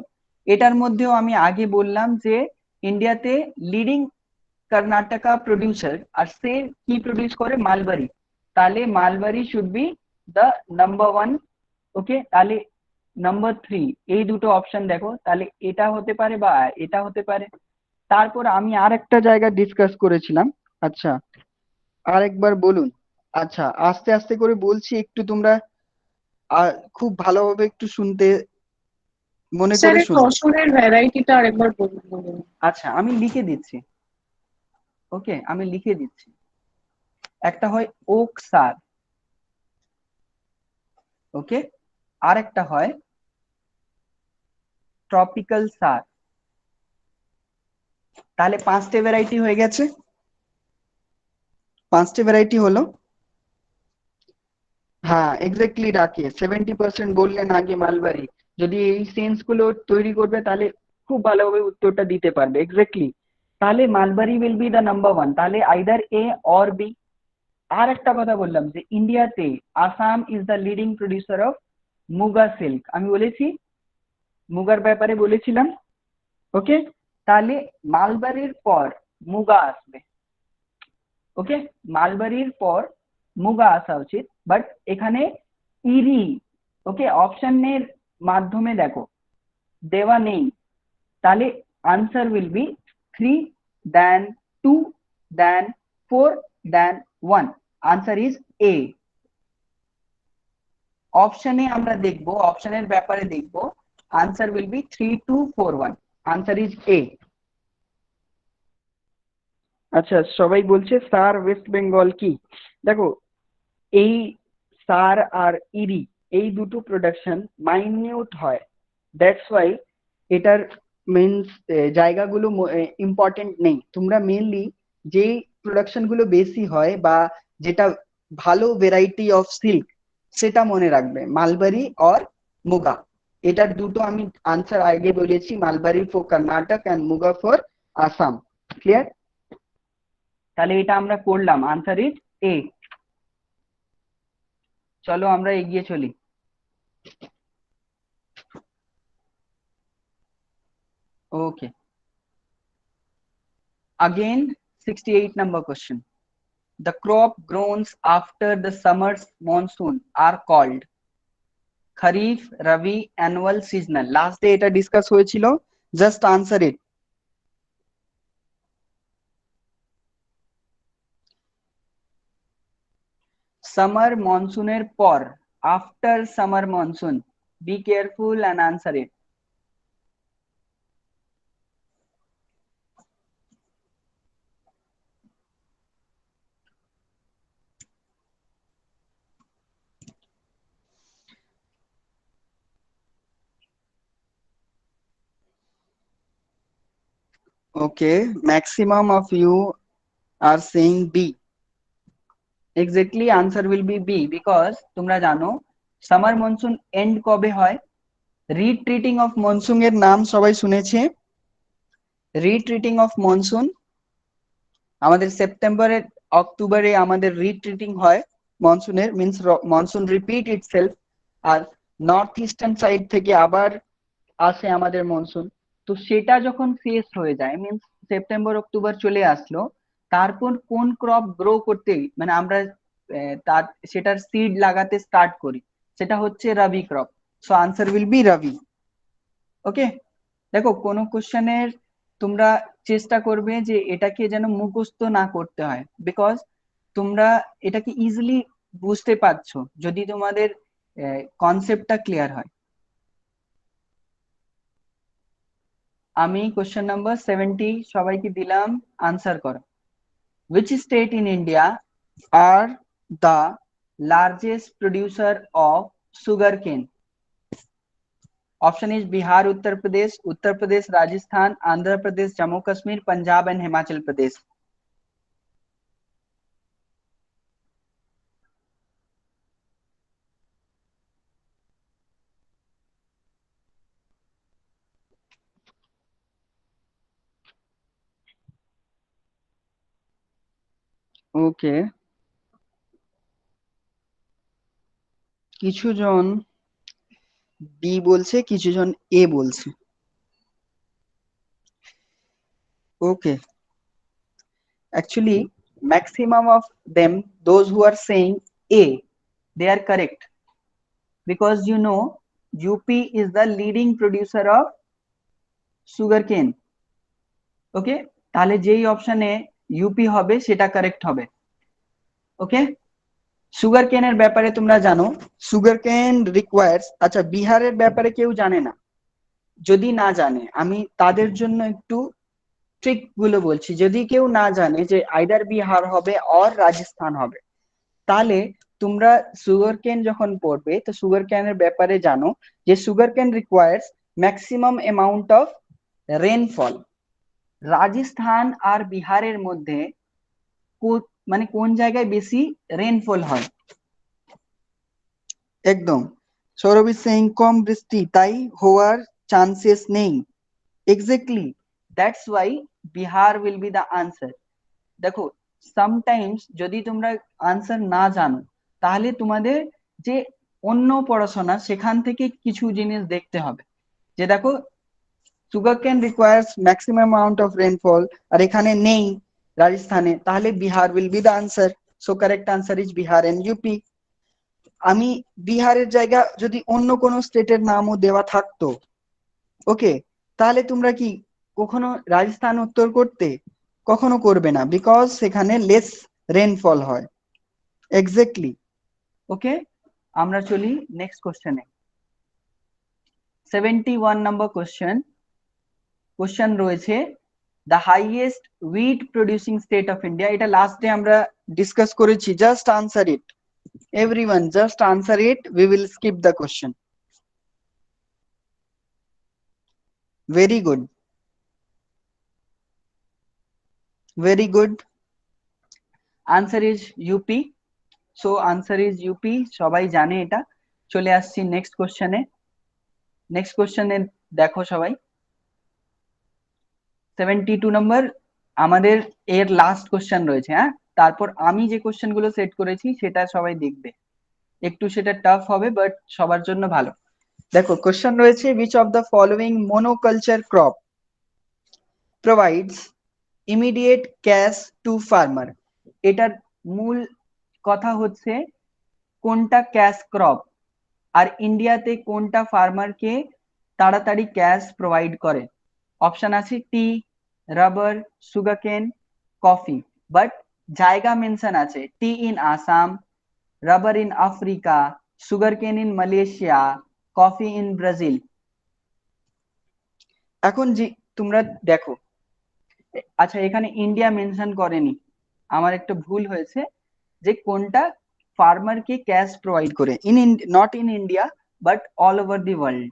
এটার মধ্যেও আমি আগে বললাম যে ইন্ডিয়াতে লিডিং কর্ণাটকা প্রডিউসার, আর সে কি প্রডিউস করে? মালবারি। তাহলে মালবারি শুড বি দ্য নাম্বার 1। ওকে, তাহলে নাম্বার 3, এই দুটো অপশন দেখো, তাহলে এটা হতে পারে বা এটা হতে পারে। তারপর আমি আর একটা জায়গা ডিসকাস করেছিলাম। আচ্ছা, আরেকবার বলুন। আচ্ছা, আস্তে আস্তে করে বলছি, একটু তোমরা খুব ভালোভাবে একটু শুনতে মনে স্যার করে এই শুনো। তসরের ভ্যারাইটিটা আরেকবার বলুন। আচ্ছা, আমি লিখে দিচ্ছি। ওকে, আমি লিখে দিচ্ছি। একটা হয় ওক সার, ওকে, আর একটা হয় ট্রপিক্যাল সার। তাহলে 5টে ভ্যারাইটি হয়ে গেছে। 5টে ভ্যারাইটি হলো। হ্যাঁ, এক্স্যাক্টলি ডাকে 70% বললেন আগে মালবারি। যদি এই সেন্স গুলো তৈরি করবে, তাহলে খুব ভালোভাবে উত্তরটা দিতে পারবে। এক্স্যাক্টলি, তাহলে মালবারি উইল বি দ্য নাম্বার 1, তাহলে আইদার এ অর বি। আর একটা কথা বললাম যে ইন্ডিয়াতে Assam is the leading producer of muga silk, আমি বলেছি, মুগার ব্যাপারে বলেছিলাম। ওকে, তাহলে মালবারির পর মুগা আসবে। ওকে, মালবারির পর মুগা আসা উচিত, বাট এখানে ইরি, ওকে, অপশনের মাধ্যমে দেখো দেওয়া নেই। তাহলে answer will be 3, then 2, then 4, then 1। Answer is A. অপশনে আমরা দেখবো, অপশনের ব্যাপারে দেখবো, answer will be 3, 2, 4, 1। Answer is A. আচ্ছা, সবাই বলছে স্যার ওয়েস্ট বেঙ্গল কি? দেখো, এই সার আর ইরি, এই দুটো প্রোডাকশন মাইনিউট হয়, দ্যাটস ওয়াই এটার মিনস জায়গাগুলো ইম্পর্টেন্ট নেই। তোমরা মেনলি যে প্রোডাকশন গুলো বেশি হয় বা যেটা ভালো ভ্যারাইটি অফ সিল্ক, সেটা মনে রাখবে, মালবারি অর মুগা। এটার দুটো আমি আনসার আগে বলেছি, মালবারি for Karnataka and muga for Assam. Clear? তাহলে এটা আমরা করলাম, আনসার ইজ এ। চলো আমরা এগিয়ে চলি। ওকে, again 68 number question. The crop grown after the summer's monsoon are called kharif, rabi, annual, seasonal. Last day এটা ডিসকাস হয়েছিল, জাস্ট আনসার ইট। সামার মনসুনের পর, after summer monsoon, be careful and answer it. Okay, maximum of you are saying B. Exactly, answer will be B, because তোমরা জানো সামার মনসুন এন্ড কবে হয়? রিট্রিটিং অফ মনসুন এর নাম সবাই শুনেছে? রিট্রিটিং অফ মনসুন আমাদের সেপ্টেম্বরে অক্টোবরে আমাদের রিট্রিটিং হয় মনসুনের, মিন্স মনসুন রিপিট ইটসেলফ, আর নর্থ ইস্টার্ন সাইড থেকে আবার আসে আমাদের মনসুন। তো সেটা যখন শেষ হয়ে যায়, মিন্স সেপ্টেম্বর অক্টোবর চলে আসলো, তারপর কোন ক্রপ গ্রো করতে মানে আমরা তার সেটার সিড লাগাতে স্টার্ট করি, সেটা হচ্ছে rabi crop. So answer will be rabi. Okay, দেখো কোনো কোশ্চেনের তোমরা চেষ্টা করবে যে এটাকে যেন মুখস্থ না করতে হয়, বিকজ তোমরা এটাকে ইজিলি বুঝতে পারছো যদি তোমাদের কনসেপ্টটা ক্লিয়ার হয়। আমি কোশ্চেন নাম্বার 70 সবাইকে দিলাম, আনসার করো। Which state in India are the largest producer of sugarcane? Option is Bihar, Uttar Pradesh, Rajasthan, Andhra Pradesh, Jammu Kashmir, Punjab and Himachal Pradesh. ওকে, কিছু জন বি বলছে, কিছু জন এ বলছে। ওকে, actually maximum of them, those who are saying A, they are correct, because you know UP is the leading producer of sugarcane. ওকে, তাহলে যেই অপশনে ইউপি হবে সেটা কারেক্ট হবে। ওকে, সুগার কেনের ব্যাপারে তোমরা জানো, সুগার কেন রিকোয়ার্স, আচ্ছা বিহারের ব্যাপারে কেউ জানে না, যদি না জানে আমি তাদের জন্য একটু ট্রিক গুলো বলছি। যদি কেউ না জানে যে আইদার বিহার হবে অর রাজস্থান হবে, তাহলে তোমরা সুগার কেন যখন পড়বে তো সুগার কেনের ব্যাপারে জানো যে sugar cane requires maximum amount of rainfall. Rajasthan আর বিহারের মধ্যে মানে কোন জায়গায় বেশি রেনফল হয়? একদম, সৌরভ ইজ সেইং কম বৃষ্টি, তাই হওয়ার চান্সেস নেই। Exactly, that's why Bihar will be the answer. দেখো সামটাইমস যদি তোমরা আনসার না জানো, তাহলে তোমাদের যে অন্য পড়াশোনা সেখান থেকে কিছু জিনিস দেখতে হবে। যে দেখো sugar cane requires maximum amount of rainfall, আর এখানে নেই রাজস্থানে, তাহলে Bihar will be the answer. So correct answer is Bihar and UP. আমি বিহারের জায়গা যদি অন্য কোনো স্টেটের নামও দেওয়া থাকতো, ওকে, তাহলে তোমরা কি কখনো রাজস্থান উত্তর করতে? কখনো করবে না, বিকজ সেখানে লেস রেনফল হয়। এক্স্যাক্টলি। ওকে, আমরা চলি নেক্সট কোশ্চেনে। 71 নম্বর কোশ্চেন রয়েছে, the highest wheat producing state of India. এটা লাস্ট ডে আমরা ডিসকাস করেছি, just answer it everyone, just answer it, we will skip the question. Very good, very good, answer is UP. So answer is UP, সবাই জানে এটা। চলে আসছি নেক্সট কোশ্চেনে। নেক্সট কোশ্চেনে দেখো সবাই, 72 নম্বর আমাদের এর লাস্ট কোশ্চেন রয়েছে। হ্যাঁ, তারপর আমি যে কোশ্চেন গুলো সেট করেছি সেটা সবাই দেখবে, একটু সেটা টাফ হবে বাট সবার জন্য ভালো। দেখো কোশ্চেন রয়েছে, which of the following monoculture crop provides immediate cash to farmer? এটার মূল কথা হচ্ছে কোনটা ক্যাশ ক্রপ, আর ইন্ডিয়াতে কোনটা ফার্মারকে তাড়াতাড়ি ক্যাশ প্রোভাইড করে। অপশন আছে tea, rubber, sugarcane, coffee, but জায়গা মেনশন আছে, tea in Assam, rubber in Africa, sugarcane in Malaysia, coffee in Brazil. এখন যে তোমরা দেখো, আচ্ছা এখানে ইন্ডিয়া মেনশন করেনি, আমার একটা ভুল হয়েছে, যে কোনটা ফার্মারকে ক্যাশ প্রোভাইড করে, in not in India but all over the world.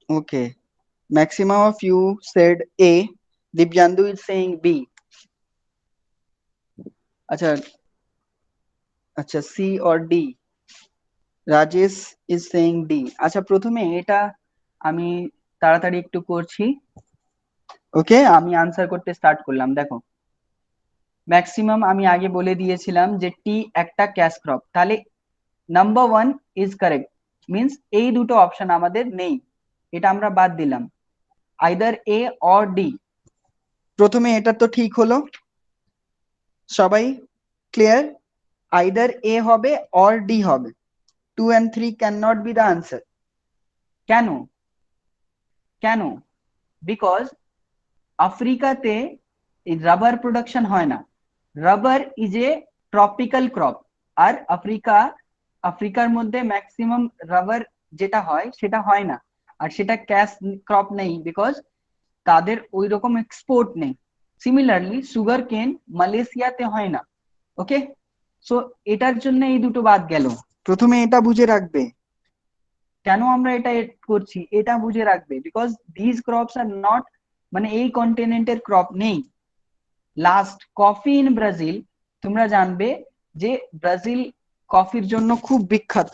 Okay, maximum of you said A, Dibyandu is saying B. আচ্ছা, আচ্ছা C or D, Rajesh is saying D. আচ্ছা, প্রথমে এটা আমি তাড়াতাড়ি একটু করছি। ওকে, আমি আনসার করতে স্টার্ট করলাম। দেখো, ম্যাক্সিমাম আমি আগে বলে দিয়েছিলাম যে টি একটা ক্যাশ ক্রপ, তাহলে নাম্বার 1 ইজ কারেক্ট, মিন্স এই দুটো অপশন আমাদের নেই, এটা আমরা বাদ দিলাম, আইদার এ অর ডি। প্রথমে এটা তো ঠিক হলো, সবাই ক্লিয়ার? আইদার এ হবে অর ডি হবে, 2 and 3 cannot be the answer. কেন? কেন? বিকজ আফ্রিকাতে রাবার প্রোডাকশন হয় না। Rubber is a tropical crop, আর আফ্রিকার মধ্যে ম্যাক্সিমাম রাবার যেটা হয় সেটা হয় না, আর সেটা ক্যাশ ক্রপ নেই, বিকজ তাদের ওই রকম এক্সপোর্ট নেই। সিমিলারলি সুগার কেন মালয়েশিয়াতে হয় না। ওকে, সো এটার জন্য এই দুটো বাদ গেল। প্রথমে এটা বুঝে রাখবে, কেন আমরা এটা করছি এটা বুঝে রাখবে, because this crops are not, মানে এই কন্টিনেন্টের ক্রপ নেই। লাস্ট, কফি ইন ব্রাজিল, তোমরা জানবে যে ব্রাজিল কফির জন্য খুব বিখ্যাত।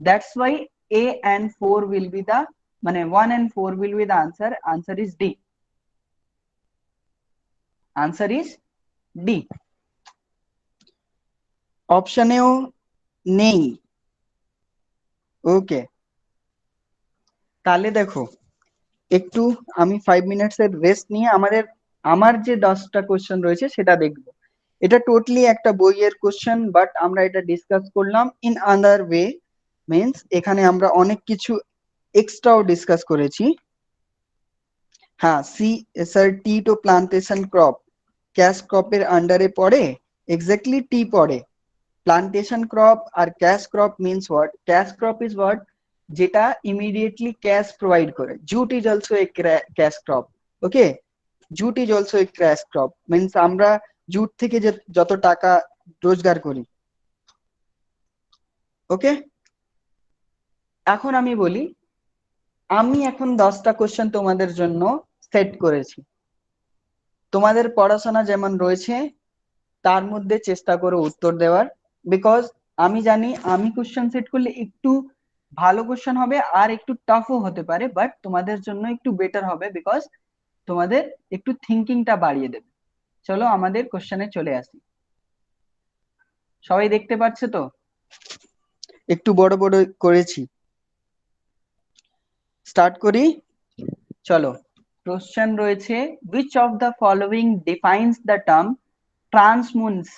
That's why A and 4 will be the, মানে 1 and 4 will be the answer. Answer is D. Answer is D. অপশনেও নেই। ওকে, তাহলে দেখো, একটু আমি 5 মিনিটস এর রেস্ট নিয়ে আমার যে 10টা কোশ্চেন রয়েছে সেটা দেখব। এটা টোটালি একটা বইয়ের কোশ্চেন, বাট আমরা এটা ডিসকাস করলাম ইন আদার ওয়ে, মিন্স এখানে আমরা অনেক কিছু এক্সট্রাও ডিসকাস করেছি। হ্যাঁ, সি স্যার, টি তো প্লান্টেশন ক্রপ, ক্যাশ ক্রপের আন্ডারে পড়ে, এক্স্যাক্টলি টি পড়ে। প্লান্টেশন ক্রপ আর cash crop means what? Cash crop is what? যেটা ইমিডিয়েটলি ক্যাশ প্রোভাইড করে। Jute is also a cash crop. Okay, jute is also a cash crop, means আমরা জুট থেকে যে যত টাকা রোজগার করি। ওকে, এখন আমি বলি, আমি এখন 10টা কোশ্চেন তোমাদের জন্য সেট করেছি। তোমাদের পড়াশোনা যেমন রয়েছে তার মধ্যে চেষ্টা করো উত্তর দেওয়ার, বিকজ আমি জানি আমি কোশ্চেন সেট করলে একটু ভালো কোশ্চেন হবে আর একটু টাফও হতে পারে, বাট তোমাদের জন্য একটু বেটার হবে, বিকজ তোমাদের একটু থিঙ্কিংটা বাড়িয়ে দেবে। চলো আমাদের কোশ্চেনে চলে আসি। সবাই দেখতে পাচ্ছে তো? একটু বড় বড় করেছি। স্টার্ট করি, চলো। কোশ্চেন রয়েছে, which of the following defines the term transmuns?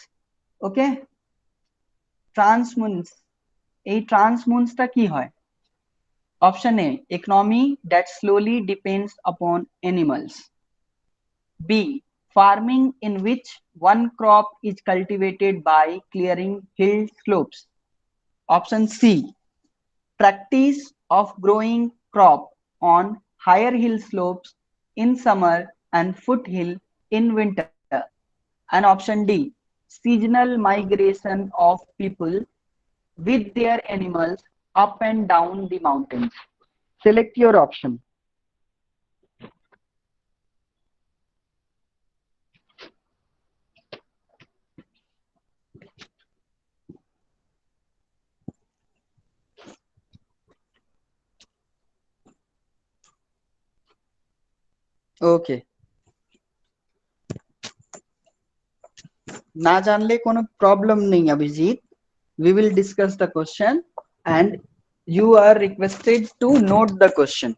ওকে, ট্রান্সমুন্স, এই ট্রান্সমুন্সটা কি হয়? Option A, economy that slowly depends upon animals. B, farming in which one crop is cultivated by clearing hill slopes. Option C, practice of growing crop on higher hill slopes in summer and foothill in winter. And option D, seasonal migration of people with their animals up and down the mountains. Select your option. ওকে, না জানলে কোনো প্রবলেম নেই Abhijit, we will discuss the question and you are requested to note the question.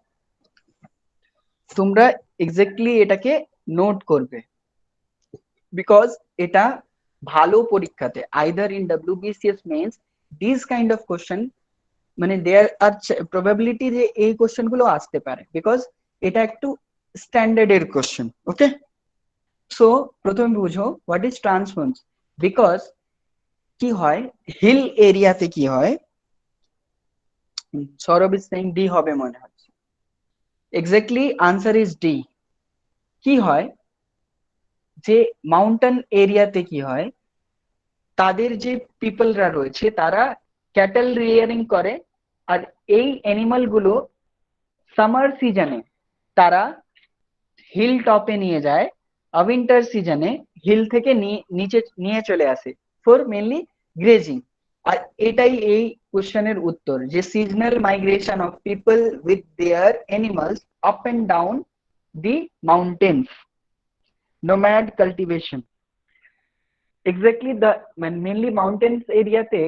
তোমরা এক্স্যাক্টলি এটাকে নোট করবে, বিকজ এটা ভালো পরীক্ষাতে either in WBCS mains this kind of question, মানে দেয়ার আর প্রবাবিলিটি যে এই কোশ্চেন গুলো আসতে পারে, বিকজ এটা একটু স্ট্যান্ডার্ডের কোশ্চেন। ওকে, সো প্রথমে বুঝো হোয়াট ইজ ট্রান্সফর্মস। বিকজ কি হয়, হিল এরিয়াতে কি হয়, সৌরভ ইজ সেইং ডি হবে মনে হচ্ছে। Exactly answer is D. কি হয়, যে মাউন্টেন এরিয়াতে কি হয়, তাদের যে পিপলরা রয়েছে তারা ক্যাটেল রিয়ারিং করে, আর এই অ্যানিমাল গুলো সামার সিজনে তারা হিল টপে নিয়ে যায়, উইন্টার সিজনে হিল থেকে নিচে নিয়ে চলে আসে ফর মেনলি গ্রেজিং। আর এটাই এই কোশ্চেনের উত্তর যে seasonal migration of people with their animals up and down the mountains, nomad cultivation. Exactly the mainly mountains এরিয়াতে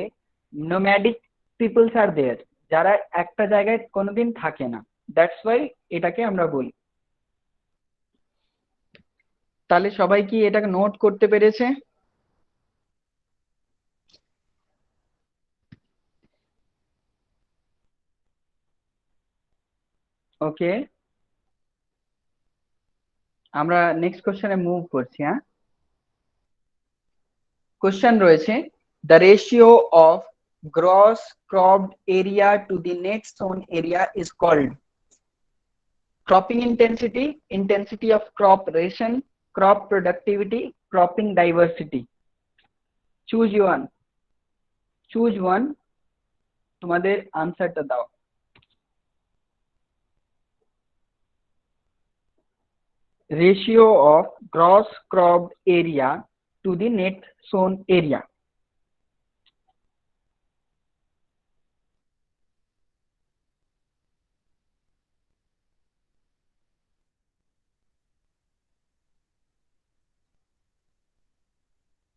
নোম্যাডিক পিপলস আর দেয়ার, যারা একটা জায়গায় কোনোদিন থাকে না, দ্যাটস ওয়াই এটাকে আমরা বলি। তাহলে সবাই কি এটাকে নোট করতে পেরেছে? ওকে, আমরা নেক্সট কোশ্চেনে মুভ করছি। হ্যাঁ, কোশ্চেন রয়েছে, the ratio of gross cropped area to the net sown area is called cropping intensity, intensity of crop ration, crop productivity, cropping diversity. Choose one. Choose one. তোমাদের আনসারটা দাও। Ratio of gross cropped area to the net sown area.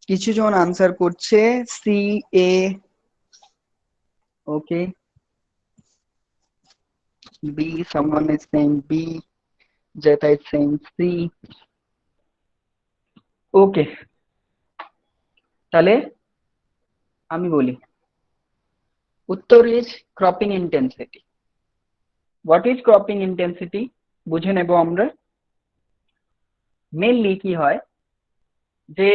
কিছু জন আনসার করছে C A, okay, B, someone is saying B, Jeta is saying C. Okay, তাহলে আমি বলি উত্তর is cropping intensity. What is cropping intensity বুঝে নেব আমরা। মেনলি কি হয় যে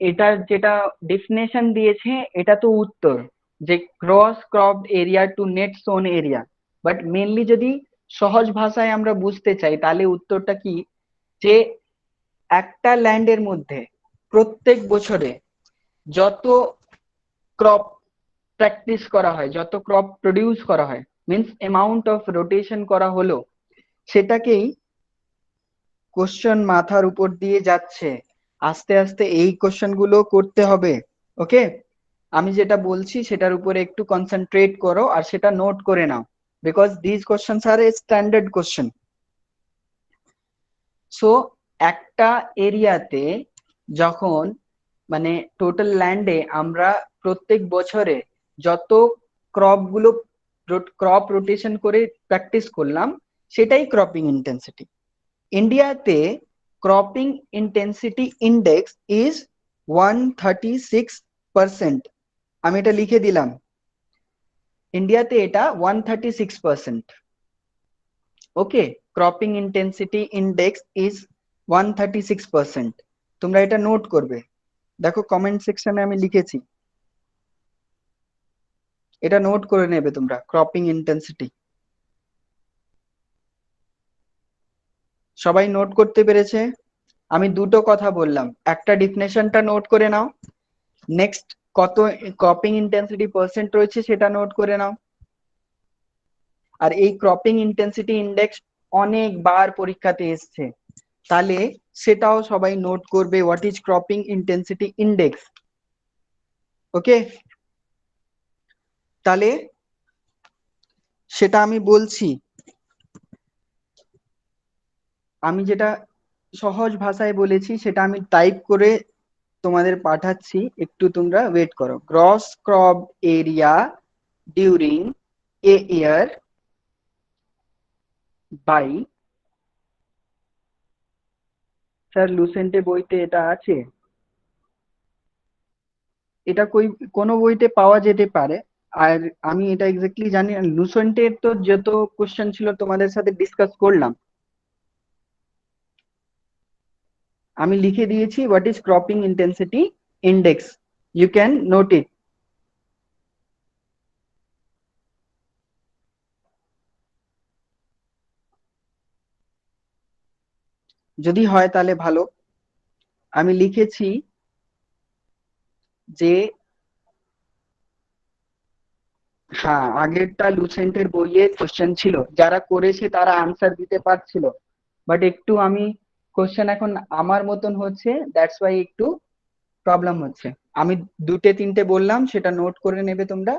এটার যেটা ডেফিনেশন দিয়েছে এটা তো উত্তর, যে cross cropped area to net sown area, but mainly যদি সহজ ভাষায় আমরা বুঝতে চাই তাহলে উত্তরটা কি, যে একটা ল্যান্ডের মধ্যে প্রত্যেক বছরে যত ক্রপ প্র্যাকটিস করা হয়, যত ক্রপ প্রডিউস করা হয়, মিন্স অ্যামাউন্ট অফ রোটেশন করা হলো, সেটাকেই কোশ্চেন মাথার উপর দিয়ে যাচ্ছে, আস্তে আস্তে এই কোশ্চেন গুলো করতে হবে। ওকে, আমি যেটা বলছি সেটার উপরে একটু কনসেন্ট্রেট করো আর সেটা নোট করে নাও, because this questions are a standard question. So একটা এরিয়াতে যখন মানে টোটাল ল্যান্ডে আমরা প্রত্যেক বছরে যত ক্রপ গুলো ক্রপ রোটেশন করে প্র্যাকটিস করলাম, সেটাই ক্রপিং ইন্টেন্সিটি। ইন্ডিয়াতে ক্রপিং ইন্টেন্সিটি ইন্ডেক্স ইজ 136%। আমি এটা লিখে দিলাম, ইন্ডিয়াতে এটা 136%। ওকে, ক্রপিং ইন্টেন্সিটি ইন্ডেক্স ইজ 136%। তোমরা এটা নোট করবে, দেখো কমেন্ট সেকশনে আমি লিখেছি, এটা নোট করে নেবে তোমরা, ক্রপিং ইন্টেন্সিটি। সবাই নোট করতে পেরেছে? আমি দুটো কথা বললাম, একটা ডেফিনেশনটা নোট করে নাও, নেক্সট কত ক্রপিং ইন্টেন্সিটি পার্সেন্ট রয়েছে সেটা নোট করে নাও। আর এই ক্রপিং ইন্টেন্সিটি ইন্ডেক্স অনেকবার পরীক্ষাতে এসছে, তাহলে সেটাও সবাই নোট করবে, what is cropping intensity index. Okay, তাহলে সেটা আমি বলছি, আমি যেটা সহজ ভাষায় বলেছি সেটা আমি টাইপ করে তোমাদের পাঠাচ্ছি, একটু তোমরা ওয়েট করো। Gross crop area during a year by, sir লুসেন্টে বইতে এটা আছে? এটা কোনো বইতে পাওয়া যেতে পারে, আর আমি এটা এক্স্যাক্টলি জানি না। লুসেন্টের তো যত কোশ্চেন ছিল তোমাদের সাথে ডিসকাস করলাম, আমি লিখে দিয়েছি what is cropping intensity index, you can note it. যদি হয় তাহলে ভালো। আমি লিখেছি যে হ্যাঁ, আগেরটা লুসেন্টের বইয়ে কোশ্চেন ছিল, যারা করেছে তারা আনসার দিতে পারছিল, বাট একটু আমি কোশ্চেন এখন আমার মতন হচ্ছে, দ্যাটস ওয়াই একটু প্রবলেম হচ্ছে। আমি দুটো তিনটে বললাম, সেটা নোট করে নেবে তোমরা।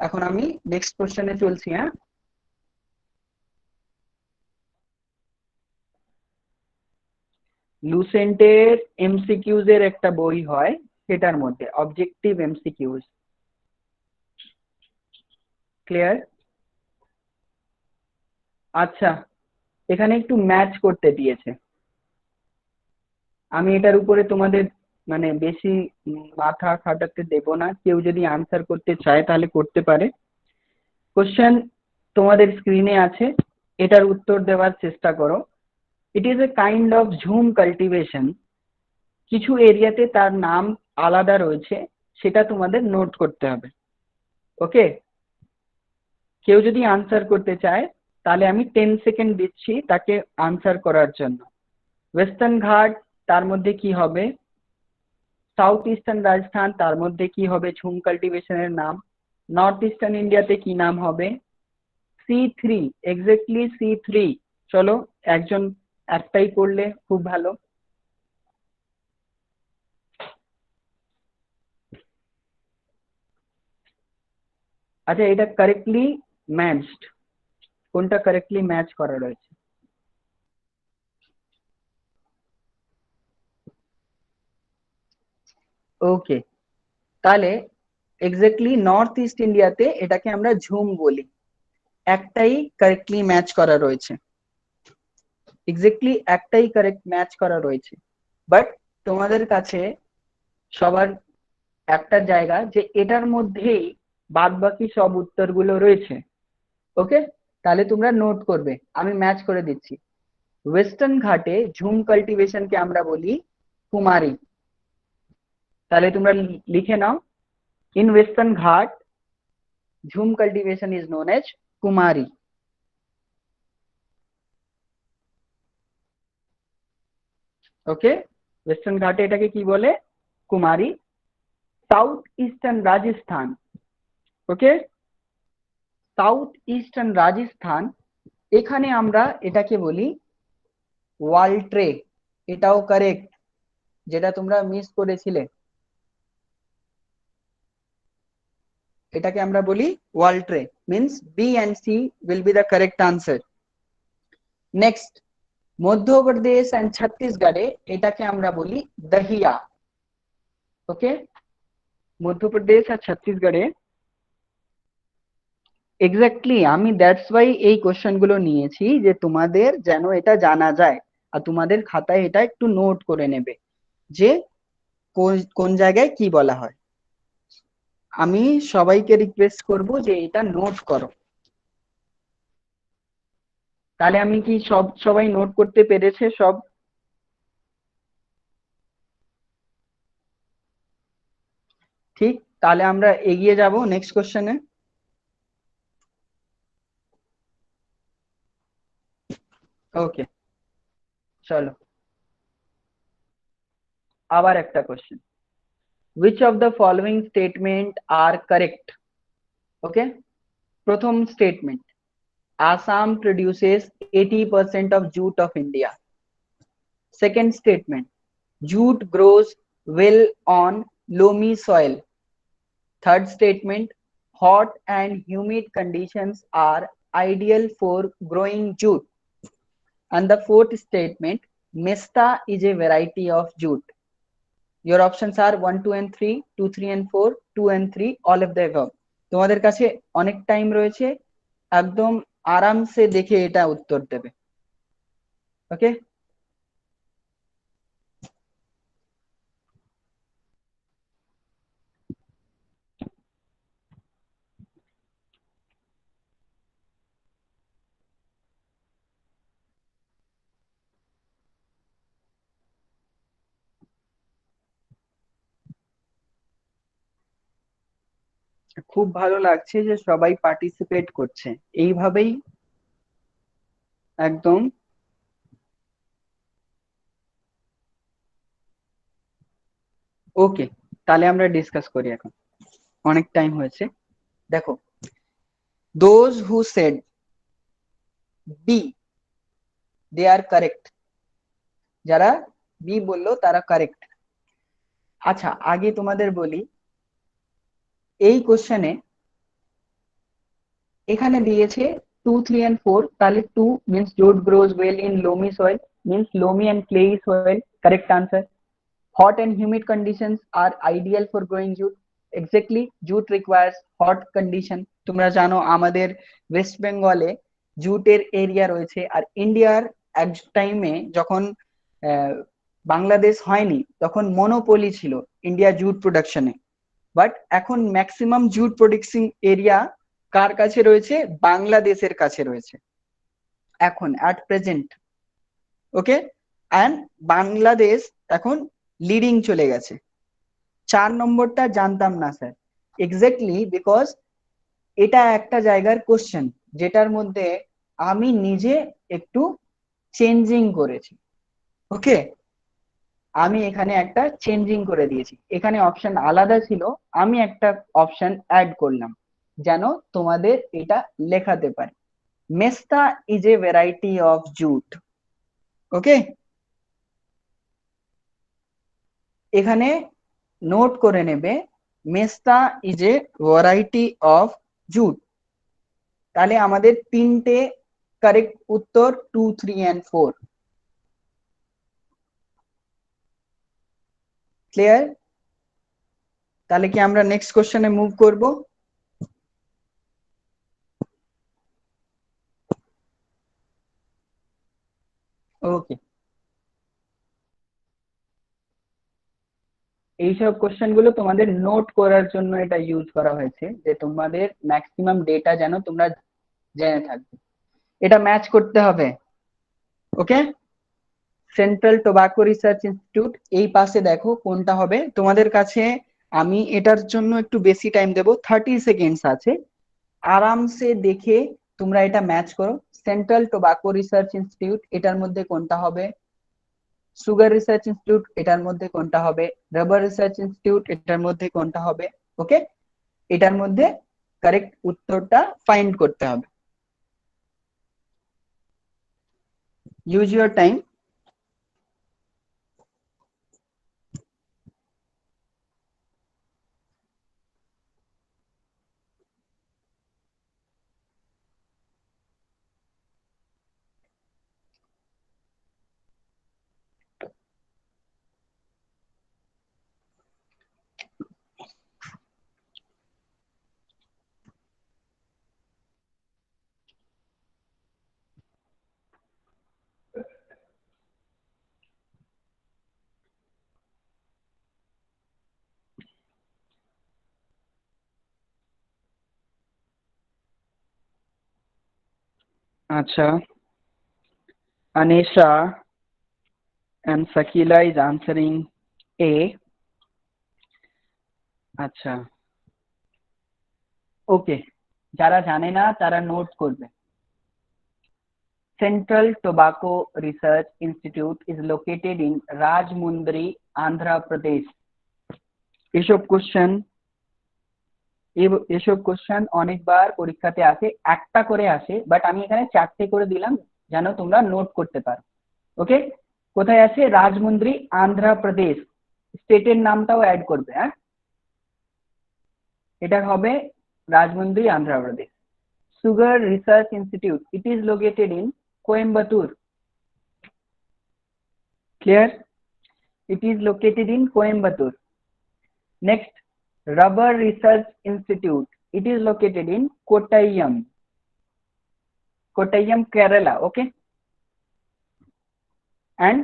এখন আমি নেক্সট কোশ্চেনে চলছি। হ্যাঁ, লুসেন্টের এমসিকিউজ এর একটা বই হয়, সেটার মধ্যে অবজেক্টিভ এমসিকিউজ। ক্লিয়ার? আচ্ছা, এখানে একটু ম্যাচ করতে দিয়েছে। আমি এটার উপরে তোমাদের মানে বেশি মাথা খাটাতে দেব না। কেউ যদি আনসার করতে চায় তাহলে করতে পারে। কোশ্চেন তোমাদের স্ক্রিনে আছে, এটার উত্তর দেওয়ার চেষ্টা করো। It is a kind of jhum cultivation. কিছু এরিয়াতে তার নাম আলাদা রয়েছে, সেটা তোমাদের নোট করতে হবে। ওকে, কেউ যদি আনসার করতে চায় তাহলে আমি 10 সেকেন্ড দিচ্ছি তাকে আনসার করার জন্য। ওয়েস্টার্ন ঘাট, তার মধ্যে কি হবে? সাউথ ইস্টার্ন রাজস্থান, তার মধ্যে কি হবে ঝুম কাল্টিভেশনের নাম? নর্থ ইস্টার্ন ইন্ডিয়াতে কি নাম হবে? C3, exactly C3। চলো, একজন একটাই করলে খুব ভালো। আচ্ছা, এটা কারেক্টলি ম্যাচড, কোনটা কারেক্টলি ম্যাচ করা রয়েছে? ওকে, তাহলে এক্স্যাক্টলি নর্থ ইস্ট ইন্ডিয়াতে এটাকে আমরা ঝুম বলি। একটাই কারেক্টলি ম্যাচ করা রয়েছে, এক্স্যাক্টলি একটাই কারেক্ট ম্যাচ করা রয়েছে। বাট তোমাদের কাছে সবার একটা জায়গা যে এটার মধ্যেই বাদ বাকি সব উত্তরগুলো রয়েছে। ওকে, তাহলে তোমরা নোট করবে, আমি ম্যাচ করে দিচ্ছি। ওয়েস্টার্ন ঘাটে ঝুম কাল্টিভেশনকে আমরা বলি কুমারী। তাহলে তোমরা লিখে নাও, in Western Ghat jhum cultivation is known as Kumari. Okay, Western ঘাটে এটাকে কি বলে? Kumari. South eastern Rajasthan, okay, south eastern Rajasthan, এখানে আমরা এটাকে বলি ওয়ালট্রে। এটাও কারেক্ট, যেটা তোমরা মিস করেছিলে। এটাকে আমরা বলি Waltre, means B and C will be the correct answer. Next, Madhya Pradesh and ছত্তিশগড়ে এটাকে আমরা বলি দহিয়া। ওকে, মধ্যপ্রদেশ আর ছত্তিশগড়ে এক্স্যাক্টলি, আমি দ্যাটস ওয়াই এই কোশ্চেন গুলো নিয়েছি যে তোমাদের যেন এটা জানা যায়, আর তোমাদের খাতায় এটা একটু নোট করে নেবে যে কোন কোন জায়গায় কি বলা হয়। আমি সবাইকে রিকোয়েস্ট করব যে এটা নোট করো। তাহলে আমি কি সবাই নোট করতে পেরেছে সব? ঠিক, তাহলে আমরা এগিয়ে যাব নেক্সট কোশ্চেনে। ওকে, চলো আবার একটা question. which of the following statement are correct? ওকে, প্রথম statement, Assam produces 80% of jute of India. Second statement, jute grows well on loamy soil. Third statement, hot and humid conditions are ideal for growing jute. And the fourth statement, Mesta is a variety of jute. Your options are 1, 2 and 3, 2, 3 and 4, 2 and 3, all of the above. তোমাদের কাছে অনেক টাইম রয়েছে, একদম আরামসে দেখে এটা উত্তর দেবে। ওকে, খুব ভালো লাগছে যে সবাই পার্টিসিপেট করছে এইভাবেই একদম। ওকে, তাহলে আমরা ডিসকাস করি এখন, অনেক টাইম হয়েছে। দেখো, those who said B, they are correct. যারা বি বললো তারা কারেক্ট। আচ্ছা, আগে তোমাদের বলি, এই কোশ্চেনে এখানে দিয়েছে 2, 3 and 4, তাহলে 2 means jute grows well in loamy soil, means loamy and clayey soil, correct answer. Hot and humid conditions are ideal for growing jute. Exactly, jute requires hot condition. তোমরা জানো আমাদের ওয়েস্ট বেঙ্গলে জুটের এরিয়া রয়েছে, আর ইন্ডিয়ার এক টাইমে যখন বাংলাদেশ হয়নি তখন মনোপলি ছিল ইন্ডিয়া জুট প্রোডাকশনে, বাট এখন ম্যাক্সিমাম জুট প্রোডাকশন এরিয়া কার কাছে রয়েছে? বাংলাদেশের কাছে রয়েছে এখন at present. Okay, and Bangladesh এখন লিডিং চলে গেছে। 4 নম্বরটা জানতাম না স্যার, এক্স্যাক্টলি বিকজ এটা একটা জায়গার কোশ্চেন যেটার মধ্যে আমি নিজে একটু চেঞ্জিং করেছি। ওকে, আমি এখানে একটা চেঞ্জিং করে দিয়েছি, এখানে অপশন আলাদা ছিল, আমি একটা অপশন অ্যাড করলাম যেন তোমাদের এটা লেখাতে পারে। Mesta is a variety of jute. Okay, এখানে নোট করে নেবে mesta is a variety of jute. তাহলে আমাদের তিনটে কারেক্ট উত্তর 2, 3 and 4 ক্লিয়ার? তাহলে কি আমরা নেক্সট কোশ্চেনে মুভ করব? ওকে, এইসব কোশ্চেন গুলো তোমাদের নোট করার জন্য এটা ইউজ করা হয়েছে, যে তোমাদের ম্যাক্সিমাম ডেটা যেন তোমরা জেনে থাকবে। এটা ম্যাচ করতে হবে। ওকে, সেন্ট্রাল টোবাকো রিসার্চ ইনস্টিটিউট, এই পাশে দেখো কোনটা হবে তোমাদের কাছে। আমি এটার জন্য একটু বেশি টাইম দেব, 30 সেকেন্ডস আছে, আরামসে দেখে তোমরা এটা ম্যাচ করো। সেন্ট্রাল টোবাকো রিসার্চ ইনস্টিটিউট এটার মধ্যে কোনটা হবে? সুগার রিসার্চ ইনস্টিটিউট এটার মধ্যে কোনটা হবে? রাবার রিসার্চ ইনস্টিটিউট এটার মধ্যে কোনটা হবে? ওকে, এটার মধ্যে কারেক্ট উত্তরটা ফাইন্ড করতে হবে। Use your time. আচ্ছা, Anisha and Sakila is answering A. আচ্ছা, ওকে, যারা জানে না তারা নোট করবে। Central Tobacco Research Institute is located in Rajmundry, Andhra Pradesh. এসব কোশ্চেন অনেকবার পরীক্ষাতে আসে, একটা করে আসে, বাট আমি এখানে 4টে করে দিলাম যেন তোমরা নোট করতে পারো। ওকে, কোথায় আছে? রাজমুন্দ্রি, আন্ধ্রা প্রদেশ। স্টেটের নামটাও অ্যাড করবে। হ্যাঁ, এটা হবে Rajahmundry, Andhra Pradesh. Sugar research institute, it is located in Coimbatore. Clear? It is located in Coimbatore. Next, Rubber Research Institute, it is located in Kottayam, Kerala. Okay, and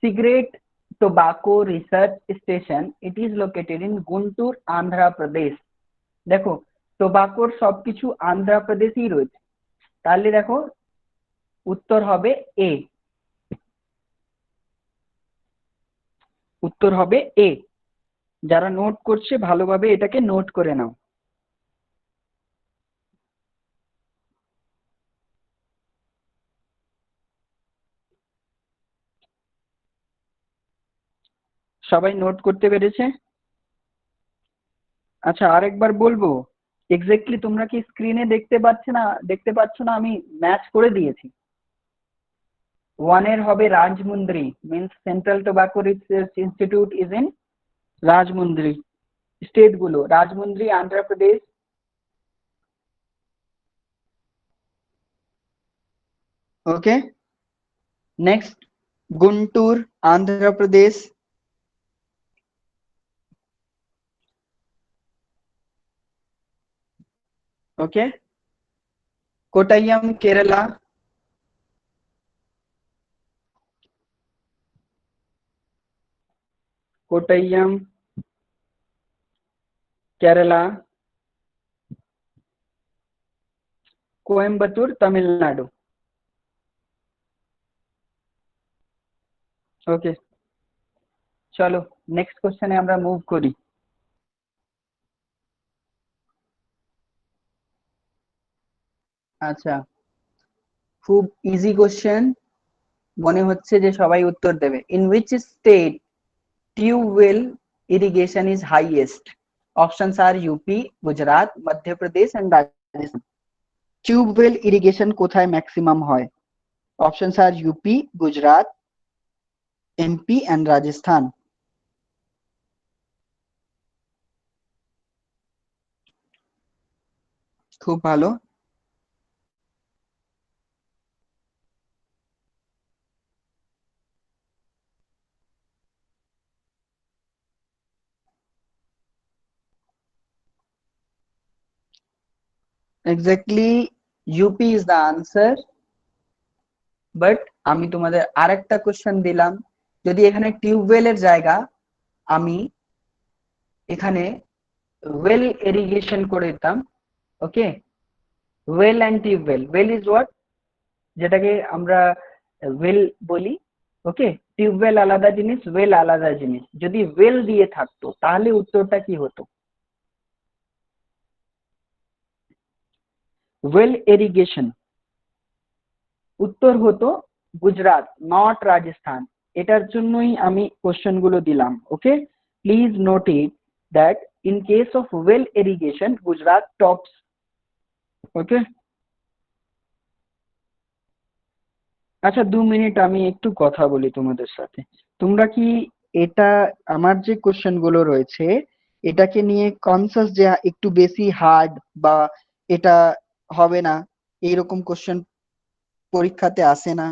Cigarette Tobacco Research Station, it is located in Guntur, Andhra Pradesh. দেখো টোবাকোর সবকিছু আন্ধ্রা প্রদেশেই রয়েছে, তাহলে দেখো উত্তর হবে এ। উত্তর হবে এ। যারা নোট করছে ভালোভাবে এটাকে নোট করে নাও। সবাই নোট করতে পেরেছে? আচ্ছা, আরেকবার বলবো, এক্স্যাক্টলি তোমরা কি স্ক্রিনে দেখতে পাচ্ছ না আমি ম্যাচ করে দিয়েছি। 1 এর হবে Rajahmundry, means central tobacco research institute is in Rajahmundry. State গুলো Rajahmundry, Andhra Pradesh, Okay. Next, Guntur, Andhra Pradesh. Okay. Kottayam, Kerala. Kottayam, Kerala. Coimbatore, Tamil Nadu. Okay. চলো নেক্সট কোশ্চেনে আমরা মুভ করি। আচ্ছা, খুব ইজি কোশ্চেন, মনে হচ্ছে যে সবাই উত্তর দেবে। In which state tubewell irrigation is highest? Options are UP, Gujarat, Madhya Pradesh and Rajasthan. Tubewell irrigation কোথায় ম্যাক্সিমাম হয়? Options are UP, Gujarat, MP and Rajasthan. খুব ভালো। Exactly UP is the answer. But আমি তোমাদের আরেকটা কোশ্চেন দিলাম, যদি এখানে টিউবওয়েলের জায়গা আমি এখানে ওয়েল ইরিগেশন করে দিতাম। Okay, well and tubewell, well is what, যেটাকে আমরা ওয়েল বলি। ওকে, টিউবওয়েল আলাদা জিনিস, ওয়েল আলাদা জিনিস। যদি ওয়েল দিয়ে থাকতো তাহলে উত্তরটা কি হতো? ওয়েল ইরিগেশন, উত্তর হতো গুজরাট, নট রাজস্থান। এটার জন্যই আমি কোশ্চেন গুলো দিলাম। Okay, please note it that in case of well irrigation Gujarat tops. Okay, আচ্ছা 2 মিনিট আমি একটু কথা বলি তোমাদের সাথে। তোমরা কি এটা, আমার যে কোশ্চেন গুলো রয়েছে এটাকে নিয়ে কনসাস যে একটু বেশি হার্ড বা এটা হবে না, এইরকম কোশ্চেন পরীক্ষাতে আসে না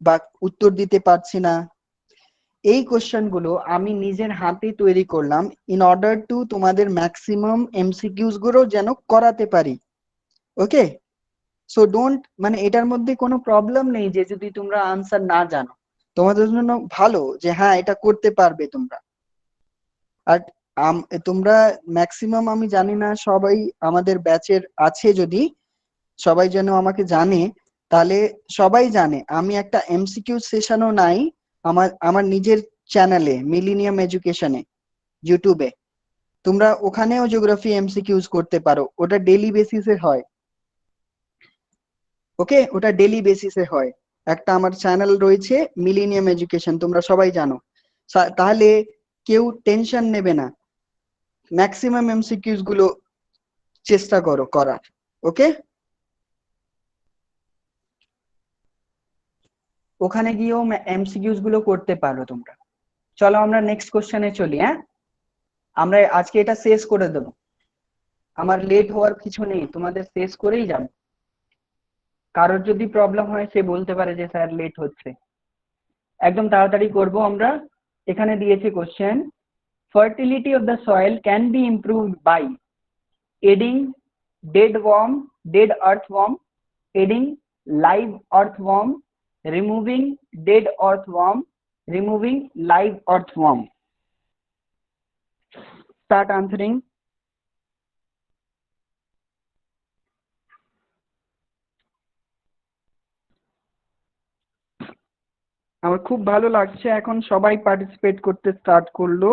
বা উত্তর দিতে পারছি না, এই কোশ্চেন গুলো আমি নিজের হাতে তৈরি করলাম ইন অর্ডার টু তোমাদের ম্যাক্সিমাম এমসিকিউস গুলো যেন করাতে পারি। ওকে, সো ডোন্ট, মানে এটার মধ্যে কোনো প্রবলেম নেই যে যদি তোমরা আনসার না জানো, তোমাদের জন্য ভালো যে হ্যাঁ এটা করতে পারবে তোমরা। আর তোমরা ম্যাক্সিমাম, আমি জানি না সবাই আমাদের ব্যাচের আছে, যদি সবাই যেন আমাকে জানে, তাহলে সবাই জানে আমি একটা এমসিকিউ সেশনও নাই আমার আমার নিজের চ্যানেলে মিলিনিয়াম এডুকেশনে, ইউটিউবে। তোমরা ওখানেও জিওগ্রাফি এমসিকিউজ করতে পারো, ওটা ডেইলি বেসিসে হয়। ওকে, ওটা ডেইলি বেসিসে হয়। একটা আমার চ্যানেল রয়েছে মিলিনিয়াম এডুকেশন, তোমরা সবাই জানো। তাহলে কেউ টেনশন নেবে না, ম্যাক্সিমাম এমসিকিউজ গুলো চেষ্টা করো করার। ওকে, ওখানে গিয়েও এমসিকিউজ গুলো করতে পারো তোমরা। চলো আমরা নেক্সট কোশ্চেনে চলি। হ্যাঁ, আমরা আজকে এটা শেষ করে দেবো, আমার লেট হওয়ার কিছু নেই, তোমাদের শেষ করেই যাবো। কারোর যদি প্রবলেম হয় সে বলতে পারে যে স্যার লেট হচ্ছে। একদম তাড়াতাড়ি করব আমরা। এখানে দিয়েছে question, fertility of the soil can be improved by adding dead earthworm, adding live earthworm, removing dead earthworm, removing live earthworm. Start answering. আমার খুব ভালো লাগছে, এখন সবাই পার্টিসিপেট করতে স্টার্ট করলো।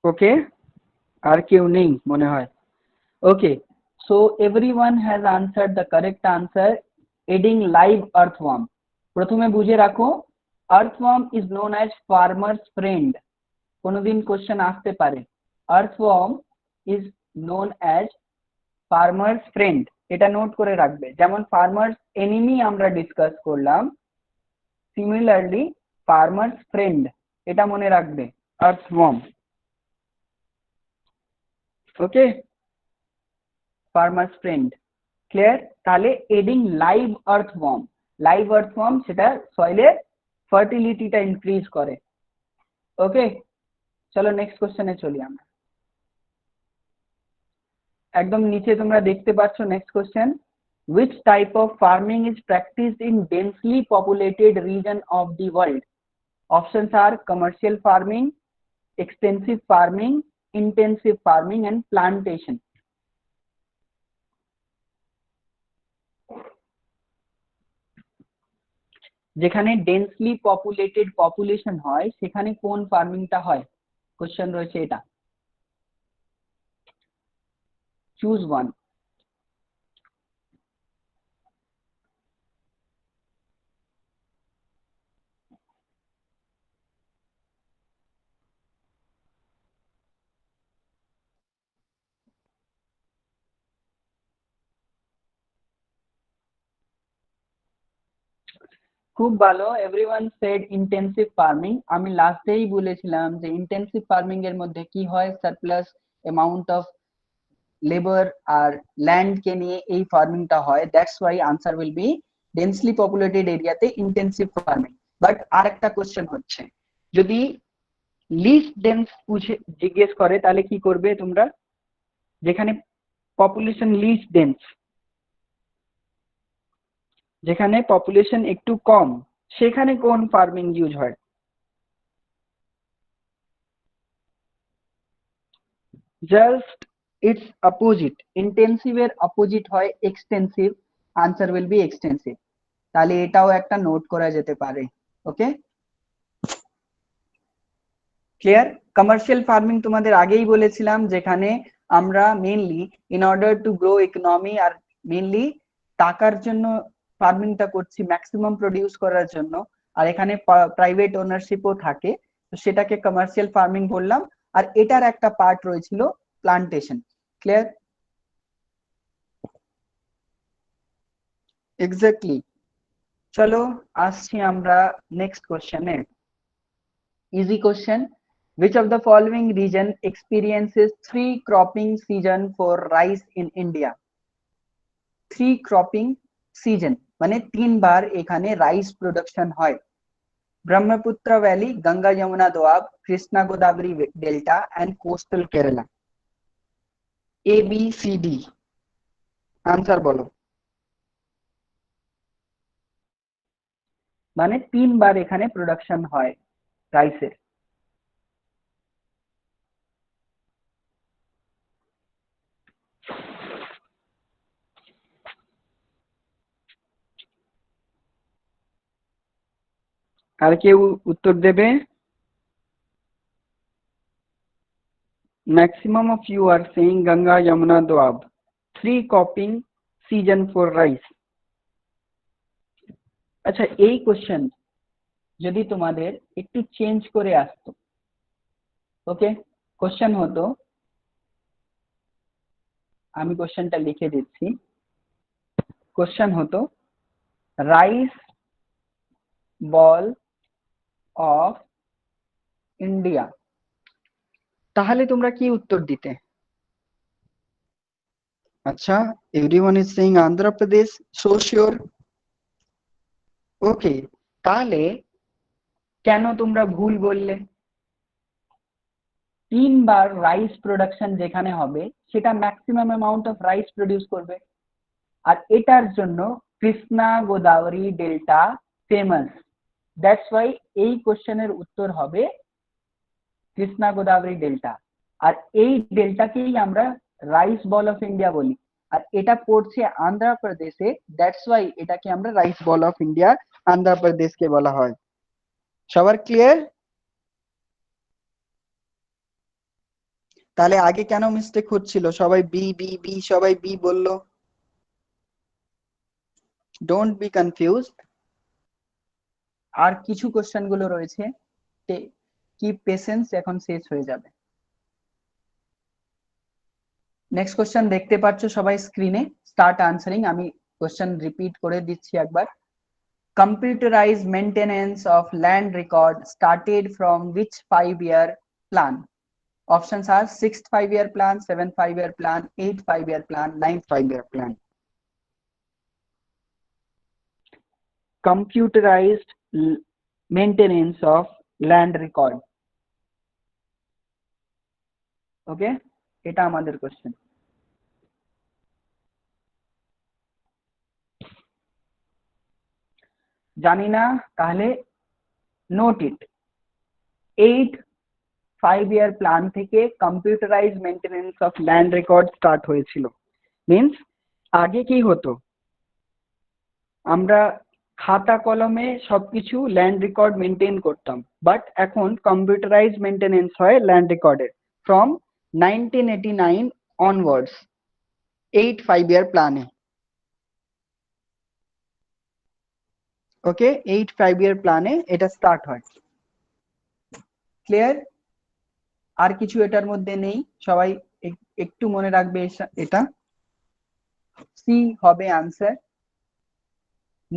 ওকে, আর কেউ নেই মনে হয়। ওকে, so everyone has answered the correct answer, adding live earthworm. প্রথমে বুঝে রাখো, earthworm is known as farmer's friend. কোনোদিন কোশ্চেন আসতে পারে, earthworm is known as farmer's friend, এটা নোট করে রাখবে। যেমন farmer's enemy আমরা ডিসকাস করলাম, সিমিলারলি farmer's friend এটা মনে রাখবে, earthworm। ওকে, ফার্মার্স ফ্রেন্ড, ক্লিয়ার? তাহলে adding live earthworm, live earthworm সেটা সয়েলের ফার্টিলিটিটা ইনক্রিজ করে। ওকে, চলো নেক্সট কোশ্চেনে চলি আমরা। একদম নিচে তোমরা দেখতে পাচ্ছ next question, which type of farming is practiced in densely populated region of the world? Options are commercial farming, extensive farming, intensive farming and plantation. যেখানে ডেন্সলি পপুলেটেড পপুলেশন হয় সেখানে কোন ফার্মিংটা হয়? কোশ্চেন রয়েছে এটা, চুজ ওয়ান। খুব ভালো, এভরিওয়ান সেড ইন্টেন্সিভ ফার্মিং। আমি লাস্টেই বলেছিলাম যে ইন্টেন্সিভ ফার্মিং এর মধ্যে কি হয়, সারপ্লাস অ্যামাউন্ট অফ লেবার আর ল্যান্ড কে নিয়ে এই ফার্মিংটা হয়, that's why answer will be densely populated এরিয়াতে ইন্টেন্সিভ ফার্মিং। বাট আর একটা কোশ্চেন হচ্ছে, যদি লিস্ট ডেন্স জিজ্ঞেস করে তাহলে কি করবে তোমরা? যেখানে পপুলেশন লিস্ট ডেন্স, যেখানে পপুলেশন একটু কম, সেখানে কোন ফার্মিং ইউজ হয়? জাস্ট ইটস অপোজিট, ইন্টেন্সিভ এর অপোজিট হয় extensive, answer will B extensive. তাহলে এটাও একটা নোট করা যেতে পারে। ওকে, ক্লিয়ার? কমার্শিয়াল ফার্মিং তোমাদের আগেই বলেছিলাম, যেখানে আমরা mainly in order to grow economy আর মেইনলি টাকার জন্য ফার্মিংটা করছি, ম্যাক্সিমাম প্রডিউস করার জন্য, আর এখানে প্রাইভেট ওনারশিপও থাকে, তো সেটাকে কমার্শিয়াল ফার্মিং বললাম। আর এটার একটা পার্ট রয়েছিল প্লান্টেশন। ক্লিয়ার? এক্স্যাক্টলি। চলো আসছি আমরা নেক্সট কোশ্চেনে। Easy question, which of the following region experiences 3 cropping season for rice in India? 3 cropping season মানে 3 বার এখানে রাইস প্রোডাকশন হয়। Brahmaputra valley, Ganga Yamuna doab, Krishna Godavari delta and coastal Kerala. A B C D, answer বলো। মানে 3 বার এখানে প্রোডাকশন হয় রাইসের। আর কেউ উত্তর দেবে? Maximum of you are saying Ganga, Yamuna, Doab. 3 cropping season for rice. আচ্ছা, এই কোশ্চেন যদি তোমাদের একটু চেঞ্জ করে আসতো, ওকে, কোশ্চেন হতো, আমি কোশ্চেনটা লিখে দিচ্ছি, কোশ্চেন হতো রাইস বল অফ ইন্ডিয়া, তাহলে তোমরা কি উত্তর দিতে? আচ্ছা, everyone is saying Andhra Pradesh, so sure. Okay, তাহলে কেন তোমরা ভুল বললে? 3 বার রাইস প্রোডাকশন যেখানে হবে সেটা maximum amount of rice produce করবে, আর এটার জন্য Krishna Godavari delta famous, that's why এই কোশ্চেনের উত্তর হবে কৃষ্ণা গোদাবরী ডেল্টা। আর এই ডেল্টাকেই আমরা রাইস বল অফ ইন্ডিয়া বলি, আর এটা পড়ছে আন্ধ্রপ্রদেশে, দ্যাটস ওয়াই এটাকে আমরা রাইস বল অফ ইন্ডিয়া আন্ধ্রপ্রদেশকে বলা হয়। সবার ক্লিয়ার? তাহলে আগে কেন মিস্টেক হচ্ছিল? সবাই বি বি বি, সবাই বি বললো। Don't be confused. আর কিছু কোশ্চেন গুলো রয়েছে, কি পেশেন্স, এখন শেষ হয়ে যাবে। নেক্সট কোশ্চেন দেখতে পাচ্ছ সবাই স্ক্রিনে, স্টার্ট আনসারিং। আমি কোশ্চেন রিপিট করে দিচ্ছি একবার। Computerized maintenance of land record started from which 5-year plan? Options are 6th 5-year plan, 7th 5-year plan, 8th 5-year plan, 9th 5-year plan. Computerized maintenance of land record. Okay, এটা আমাদের কোশ্চেন। জানি না তাহলে note it. 8th 5-year plan থেকে computerize maintenance of land record start হয়েছিল। মিন্স আগে কি হতো, আমরা খাতা কলমে সবকিছু ল্যান্ড রেকর্ড মেনটেন করতাম, বাট এখন কম্পিউটারাইজ মেইনটেনেন্স হয় ল্যান্ড রেকর্ডের ফ্রম 1989 অনওয়ার্ডস 8th 5-year প্ল্যানে। ওকে, 8th 5-year প্ল্যানে এটা স্টার্ট হয়। ক্লিয়ার? আর কিছু এটার মধ্যে নেই, সবাই একটু মনে রাখবে এটা। সি হবে আনসার।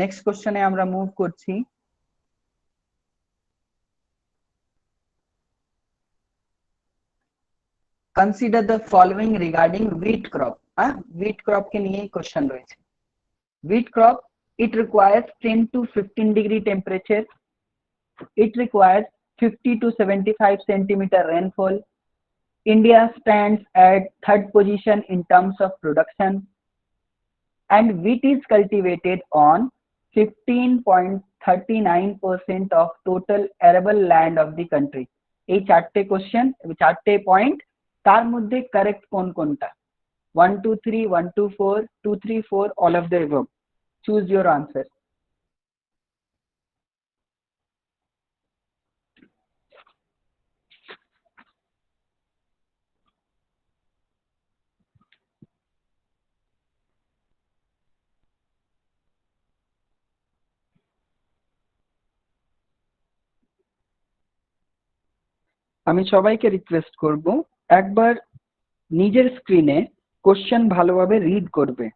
নেক্সট কোশ্চেনে আমরা মুভ করছি। Consider the following regarding wheat crop। wheat crop কে নিয়ে কোশ্চেন রয়েছে। wheat crop, it requires 10 to 15 degree temperature, it requires 50 to 75 centimeter rainfall, India stands at 3rd position in terms of production, and wheat is cultivated on 15.39% of total arable land of the country। এই চারটে কোশ্চেন, চারটে পয়েন্ট, তার মধ্যে কারেক্ট কোনটা? 1 2 3, 1 2 4, 2 3 4, all of the above. Choose your answer. আমি সবাইকে রিকোয়েস্ট করব একবার নিজের স্ক্রিনে কোশ্চেন ভালোভাবে রিড করবে।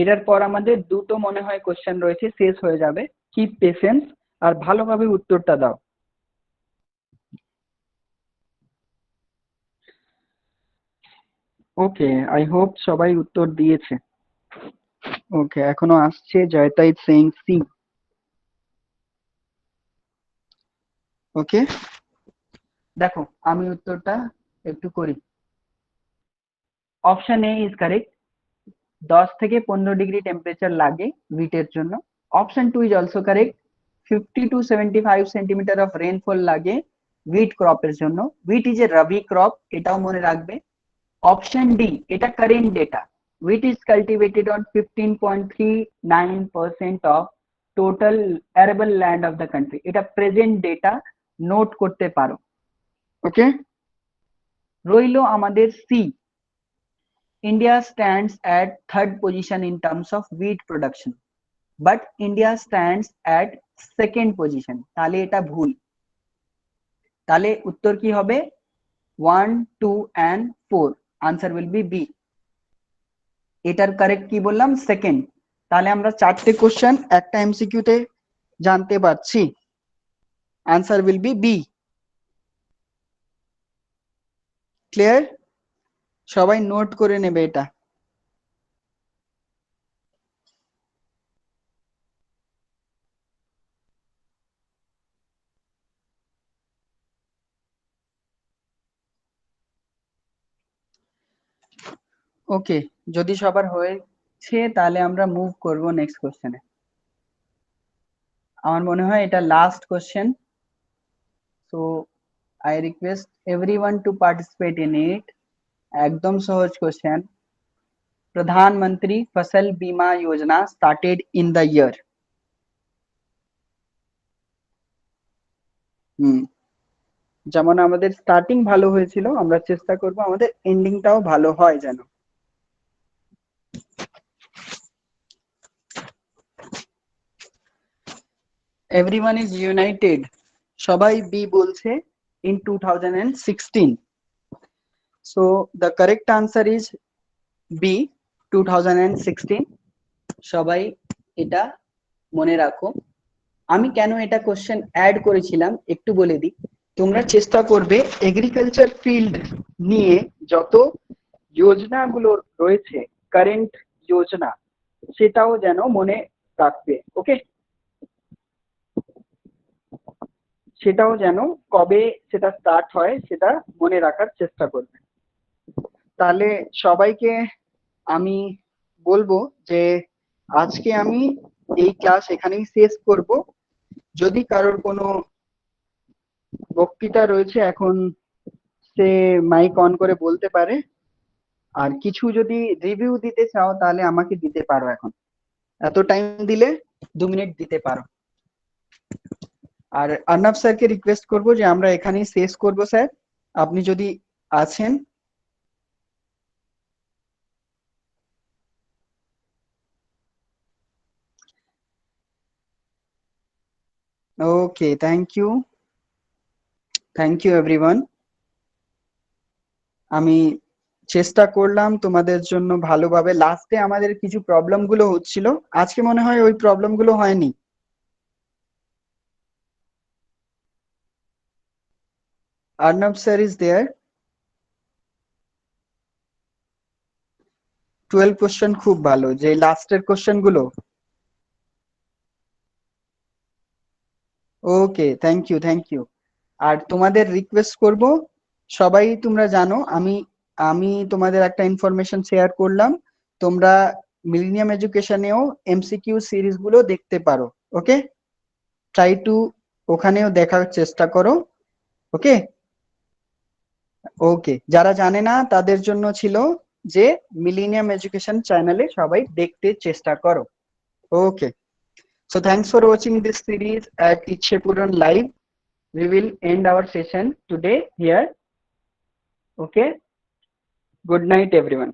এটার পর আমাদের দুটো মনে হয় কোশ্চেন রয়েছে, শেষ হয়ে যাবে। কিপ পেশেন্স আর ভালোভাবে উত্তরটা দাও। ওকে, আই হোপ সবাই উত্তর দিয়েছে। ওকে, এখনো আসছে। জয়তা ইজ সেইং সি। ওকে, দেখো আমি উত্তরটা একটু করি। Option A is correct. 10 থেকে 15 ডিগ্রি টেম্পারেচার লাগে উইটের জন্য। Option 2 is also correct. 50 to 75 centimetre of rainfall লাগে উইট ক্রপের জন্য। Wheat is a rabi crop, এটাও মনে রাখবে। অপশন ডি, এটা current data. Wheat is cultivated on 15.39% of total arable land of the country. এটা প্রেজেন্ট ডেটা, নোট করতে পারো। ওকে, রইলো আমাদের C. India stands at 3rd position in terms of wheat production, but India stands at 2nd position। তাহলে এটা ভুল। তাহলে উত্তর কি হবে? 1 2 and 4, answer will be B. এটার কারেক্ট কি বললাম? সেকেন্ড। তাহলে আমরা চারটে কোশ্চেন একটা এমসিকিউ তে জানতে পারছি। Answer will be B. Clear? সবাই নোট করে নেবে এটা। ওকে, যদি সবার হয়েছে তাহলে আমরা মুভ করব নেক্সট কোশ্চেনে। আমার মনে হয় এটা last question, so I request everyone to participate in it. একদম সহজ কোশ্চেন। প্রধানমন্ত্রী ফসল বীমা যোজনা স্টার্টেড ইন দ্য ইয়ার। যেমন আমাদের স্টার্টিং ভালো হয়েছিল, আমরা চেষ্টা করব আমাদের এন্ডিংটাও ভালো হয় যেন। Everyone is united, সবাই বি বলছে, in 2016। so the correct answer is B, 2016। সবাই এটা মনে রাখো। আমি কেন এটা কোশ্চেন অ্যাড করেছিলাম একটু বলে দিই। তোমরা চেষ্টা করবে এগ্রিকালচার ফিল্ড নিয়ে যত যোজনাগুলো রয়েছে, কারেন্ট যোজনা, সেটাও যেন মনে রাখবে। ওকে, সেটাও যেন কবে সেটা স্টার্ট হয় সেটা মনে রাখার চেষ্টা করবে। তাহলে সবাইকে আমি বলবো যে আজকে আমি এই ক্লাস এখানেই শেষ করব। যদি কারোর কোনো বক্তৃতা রয়েছে এখন সে মাইক অন করে বলতে পারে, আর কিছু যদি রিভিউ দিতে চাও তাহলে আমাকে দিতে পারো। এখন এত টাইম দিলে 2 মিনিট দিতে পারো। আর অর্ণব স্যারকে রিকোয়েস্ট করবো যে আমরা এখানেই শেষ করব স্যার, আপনি যদি আছেন। ওকে, থ্যাংক ইউ এভরিওয়ান। আমি চেষ্টা করলাম তোমাদের জন্য ভালোভাবে। লাস্টে আমাদের কিছু প্রবলেম গুলো হচ্ছিল, আজকে মনে হয় ওই প্রবলেম গুলো হয়নি। Arnab sir is there. 12 question খুব ভালো, যে লাস্টের কোশ্চেন গুলো। ওকে, থ্যাংক ইউ। আর তোমাদের রিকোয়েস্ট করব, সবাই তোমরা জানো আমি আমি তোমাদের একটা ইনফরমেশন শেয়ার করলাম, তোমরা মিলেনিয়াম এডুকেশনেও এমসিকিউ সিরিজ গুলো দেখতে পারো। ওকে, ট্রাই টু ওখানেও দেখার চেষ্টা করো। ওকে ওকে, যারা জানে না তাদের জন্য ছিল যে মিলেনিয়াম এডুকেশন চ্যানেলে সবাই দেখতে চেষ্টা করো। ওকে, so thanks for watching this series at Ichhepuran Live. We will end our session today here. Okay, good night everyone.